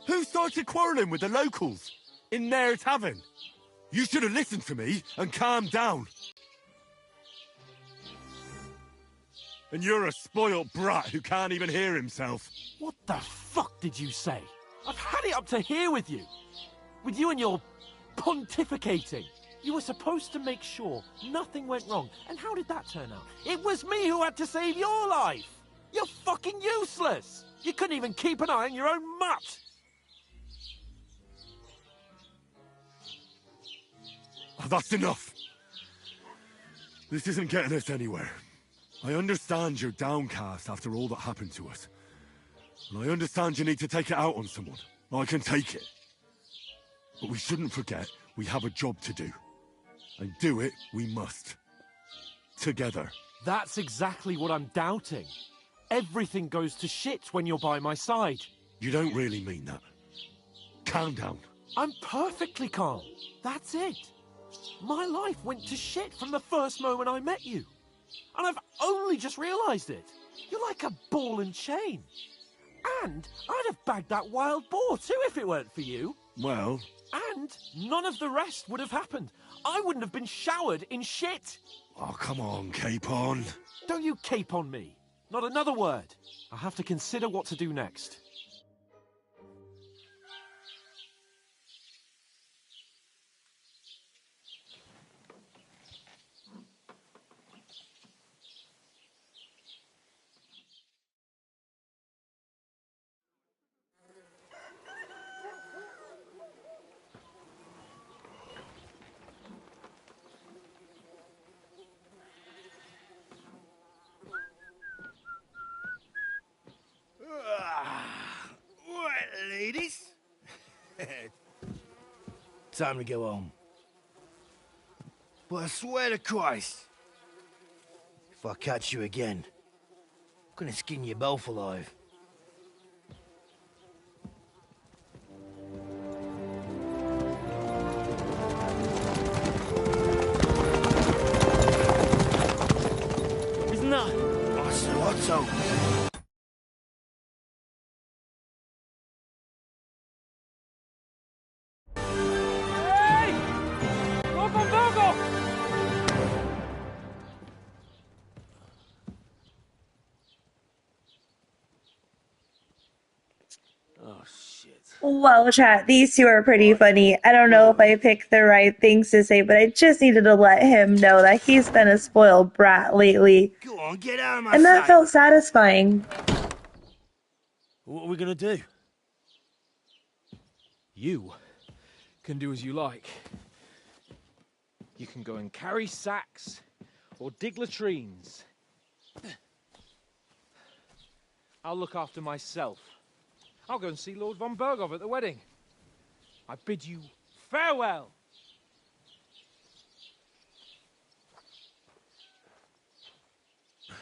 Who started quarrelling with the locals in their tavern? You should have listened to me and calmed down. And you're a spoilt brat who can't even hear himself. What the fuck did you say? I've had it up to here with you. With you and your pontificating. You were supposed to make sure nothing went wrong. And how did that turn out? It was me who had to save your life. You're fucking useless. You couldn't even keep an eye on your own mutt. Oh, that's enough. This isn't getting us anywhere. I understand you're downcast after all that happened to us. And I understand you need to take it out on someone. I can take it. But we shouldn't forget we have a job to do. And do it we must. Together. That's exactly what I'm doubting. Everything goes to shit when you're by my side. You don't really mean that. Calm down. I'm perfectly calm. That's it. My life went to shit from the first moment I met you. And I've only just realised it. You're like a ball and chain. And I'd have bagged that wild boar too if it weren't for you. Well... And none of the rest would have happened. I wouldn't have been showered in shit. Oh, come on, Capon. Don't you cape on me. Not another word. I'll have to consider what to do next. Right, ladies. Time to go home. But I swear to Christ, if I catch you again, I'm gonna skin you both alive. Isn't that? Otto. Well, chat, these two are pretty funny. I don't know if I picked the right things to say, but I just needed to let him know that he's been a spoiled brat lately. Go on, get out of my And that sight. felt satisfying. What are we gonna do? You can do as you like. You can go and carry sacks or dig latrines. I'll look after myself. I'll go and see Lord von Bergov at the wedding. I bid you farewell.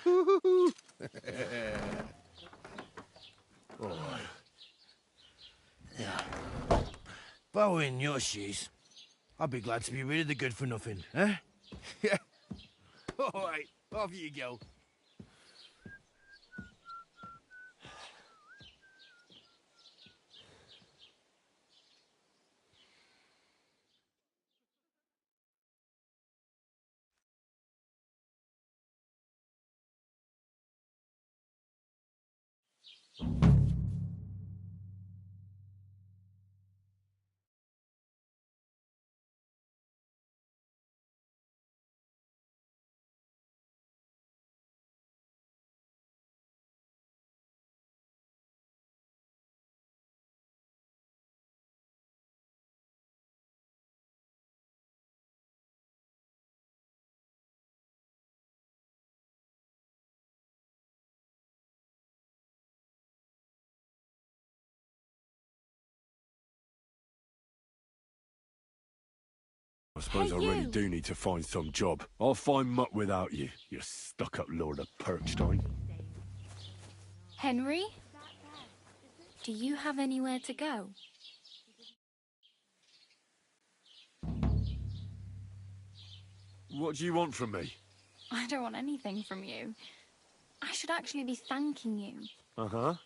All right. Yeah. If I were in your shoes, I'd be glad to be rid of the good-for-nothing, eh? Yeah. All right, off you go. I suppose I really do need to find some job. I'll find mutt without you, you stuck-up Lord of Perkstein. Henry? Do you have anywhere to go? What do you want from me? I don't want anything from you. I should actually be thanking you. Uh-huh.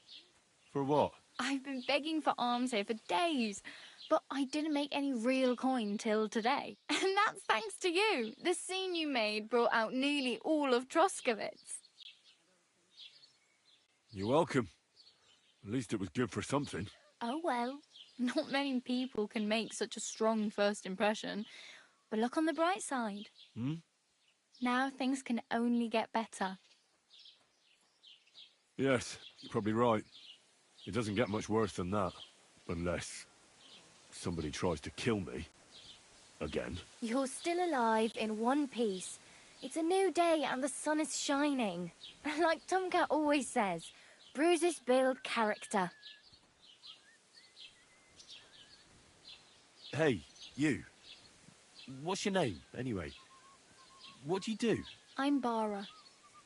For what? I've been begging for alms here for days, but I didn't make any real coin till today. And that's thanks to you. The scene you made brought out nearly all of Troskowitz. You're welcome. At least it was good for something. Oh well, not many people can make such a strong first impression. But look on the bright side. Hmm? Now things can only get better. Yes, you're probably right. It doesn't get much worse than that. Unless somebody tries to kill me. Again. You're still alive in one piece. It's a new day and the sun is shining. Like Tomcat always says, bruises build character. Hey, you. What's your name, anyway? What do you do? I'm Bara.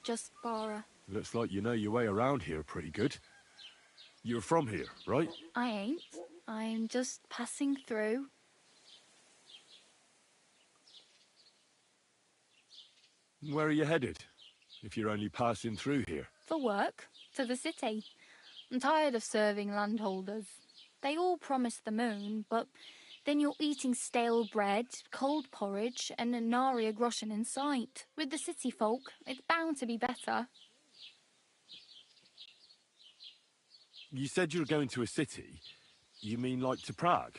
Just Bara. Looks like you know your way around here pretty good. You're from here, right? I ain't. I'm just passing through. Where are you headed? If you're only passing through here. For work. To the city. I'm tired of serving landholders. They all promise the moon, but then you're eating stale bread, cold porridge, and a nary a groschen in sight. With the city folk, it's bound to be better. You said you were going to a city. You mean like to Prague?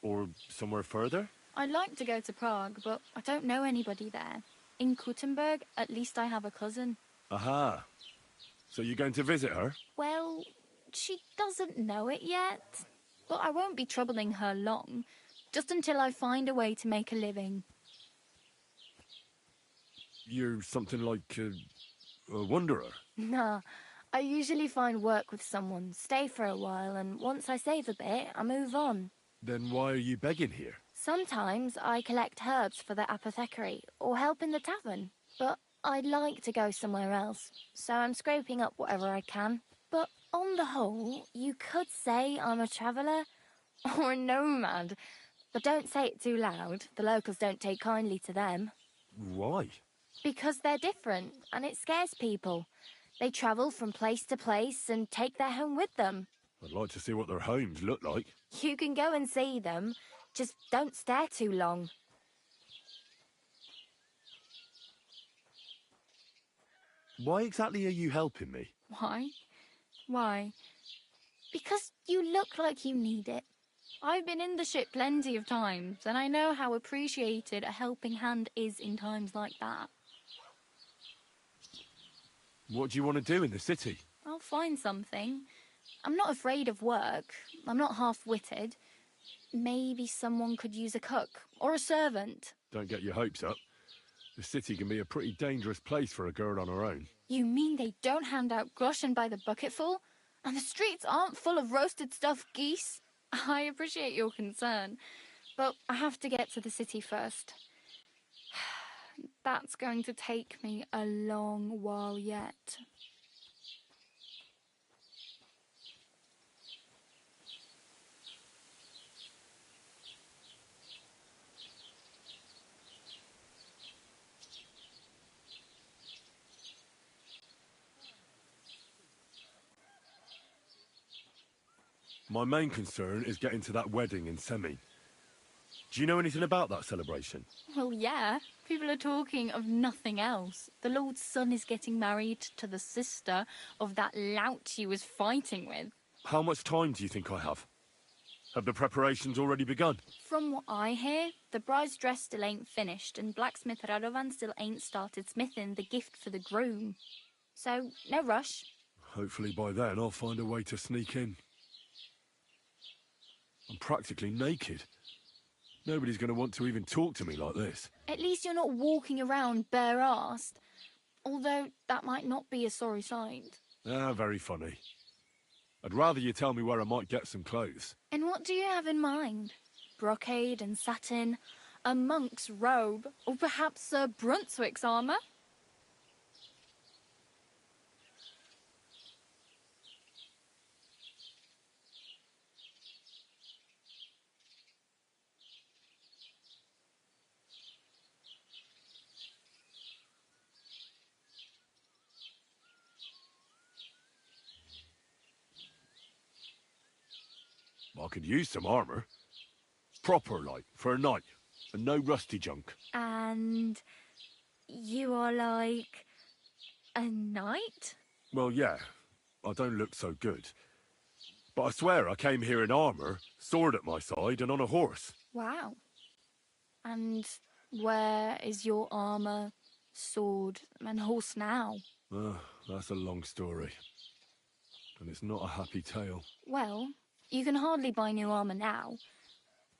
Or somewhere further? I'd like to go to Prague, but I don't know anybody there. In Kuttenberg, at least I have a cousin. Aha. So you're going to visit her? Well, she doesn't know it yet. But I won't be troubling her long, just until I find a way to make a living. You're something like a wanderer? Nah, I usually find work with someone, stay for a while, and once I save a bit, I move on. Then why are you begging here? Sometimes I collect herbs for the apothecary, or help in the tavern. But I'd like to go somewhere else, so I'm scraping up whatever I can. But on the whole, you could say I'm a traveller, or a nomad. But don't say it too loud, the locals don't take kindly to them. Why? Because they're different, and it scares people. They travel from place to place and take their home with them. I'd like to see what their homes look like. You can go and see them, just don't stare too long. Why exactly are you helping me? Why? Why? Because you look like you need it. I've been in the ship plenty of times, and I know how appreciated a helping hand is in times like that. What do you want to do in the city? I'll find something. I'm not afraid of work. I'm not half-witted. Maybe someone could use a cook or a servant. Don't get your hopes up. The city can be a pretty dangerous place for a girl on her own. You mean they don't hand out groschen by the bucketful? And the streets aren't full of roasted stuffed geese? I appreciate your concern, but I have to get to the city first. That's going to take me a long while yet. My main concern is getting to that wedding in Semi. Do you know anything about that celebration? Well, yeah. People are talking of nothing else. The Lord's son is getting married to the sister of that lout he was fighting with. How much time do you think I have? Have the preparations already begun? From what I hear, the bride's dress still ain't finished, and blacksmith Radovan still ain't started smithing the gift for the groom. So, no rush. Hopefully by then I'll find a way to sneak in. I'm practically naked. Nobody's going to want to even talk to me like this. At least you're not walking around bare-assed. Although, that might not be a sorry sight. Ah, very funny. I'd rather you tell me where I might get some clothes. And what do you have in mind? Brocade and satin? A monk's robe? Or perhaps Sir Brunswick's armour? I could use some armour. Proper, like, for a night. And no rusty junk. And you are like a knight? Well, yeah. I don't look so good. But I swear I came here in armour, sword at my side, and on a horse. Wow. And where is your armour, sword, and horse now? That's a long story. And it's not a happy tale. Well, you can hardly buy new armour now,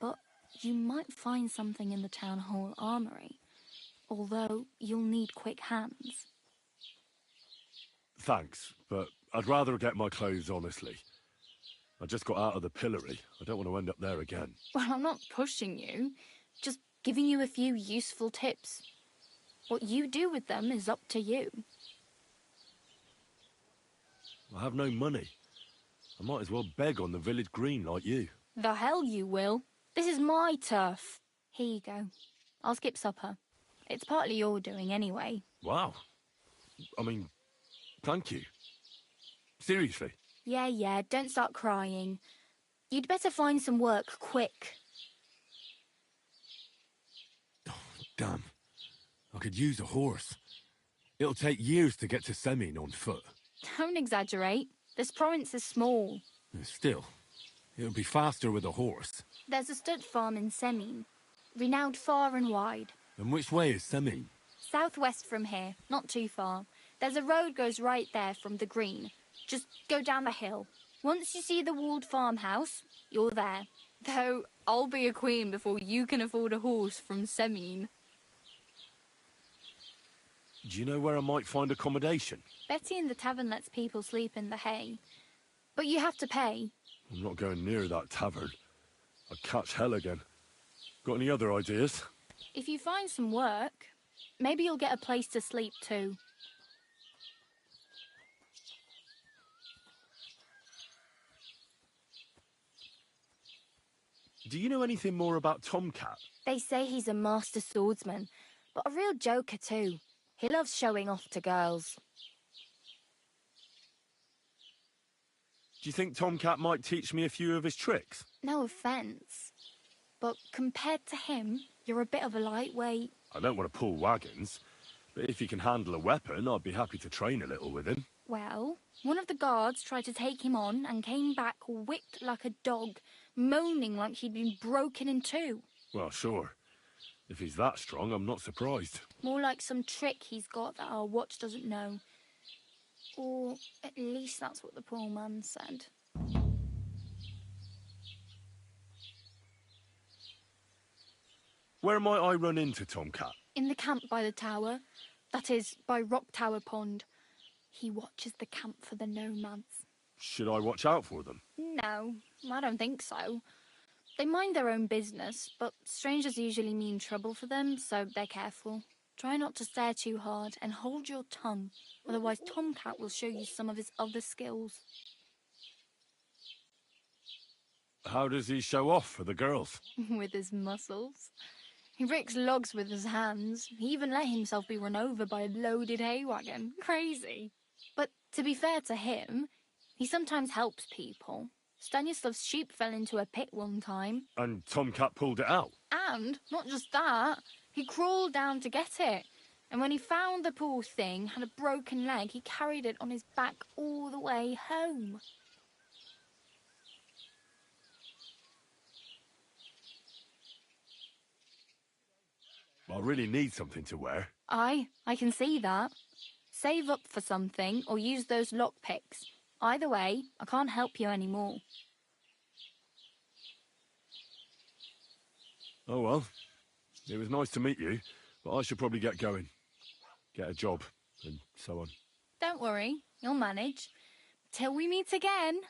but you might find something in the town hall armoury. Although you'll need quick hands. Thanks, but I'd rather get my clothes honestly. I just got out of the pillory. I don't want to end up there again. Well, I'm not pushing you, just giving you a few useful tips. What you do with them is up to you. I have no money. I might as well beg on the village green like you. The hell you will. This is my turf. Here you go. I'll skip supper. It's partly your doing anyway. Wow. I mean, thank you. Seriously. Yeah, don't start crying. You'd better find some work quick. Damn. I could use a horse. It'll take years to get to Semin on foot. Don't exaggerate. This province is small. Still, it'll be faster with a horse. There's a stud farm in Semin, renowned far and wide. And which way is Semin? Southwest from here, not too far. There's a road goes right there from the green. Just go down the hill. Once you see the walled farmhouse, you're there. Though I'll be a queen before you can afford a horse from Semin. Do you know where I might find accommodation? Betty in the tavern lets people sleep in the hay. But you have to pay. I'm not going near that tavern. I'd catch hell again. Got any other ideas? If you find some work, maybe you'll get a place to sleep too. Do you know anything more about Tomcat? They say he's a master swordsman, but a real joker too. He loves showing off to girls. Do you think Tomcat might teach me a few of his tricks? No offence, but compared to him, you're a bit of a lightweight. I don't want to pull wagons, but if he can handle a weapon, I'd be happy to train a little with him. Well, one of the guards tried to take him on and came back whipped like a dog, moaning like he'd been broken in two. Well, sure. If he's that strong, I'm not surprised. More like some trick he's got that our watch doesn't know. Or at least that's what the poor man said. Where might I run into Tomcat? In the camp by the tower, that is, by Rock Tower Pond. He watches the camp for the nomads. Should I watch out for them? No, I don't think so. They mind their own business, but strangers usually mean trouble for them, so they're careful. Try not to stare too hard and hold your tongue, otherwise Tomcat will show you some of his other skills. How does he show off for the girls? With his muscles. He breaks logs with his hands. He even let himself be run over by a loaded hay wagon. Crazy. But to be fair to him, he sometimes helps people. Stanislav's sheep fell into a pit one time. And Tomcat pulled it out? And, not just that, he crawled down to get it. And when he found the poor thing had a broken leg, he carried it on his back all the way home. I really need something to wear. I can see that. Save up for something or use those lockpicks. Either way, I can't help you anymore. Oh well. It was nice to meet you, but I should probably get going. Get a job, and so on. Don't worry, you'll manage. Till we meet again.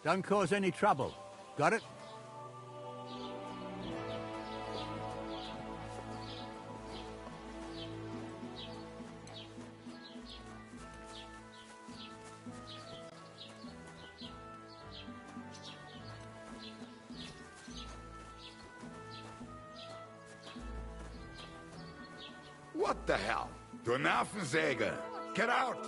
Don't cause any trouble. Got it? What the hell? Du Nervensäge! Get out!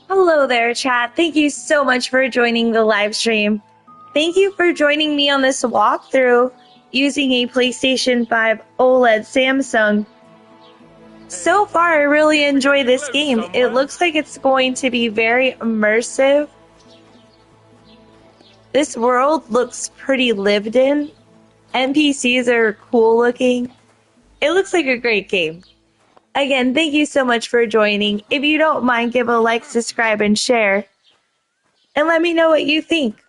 Hello there, chat. Thank you so much for joining the live stream. Thank you for joining me on this walkthrough using a PlayStation 5 OLED Samsung. So far, I really enjoy this game. It looks like it's going to be very immersive. This world looks pretty lived in. NPCs are cool looking. It looks like a great game. Again, thank you so much for joining. If you don't mind, give a like, subscribe, and share. And let me know what you think.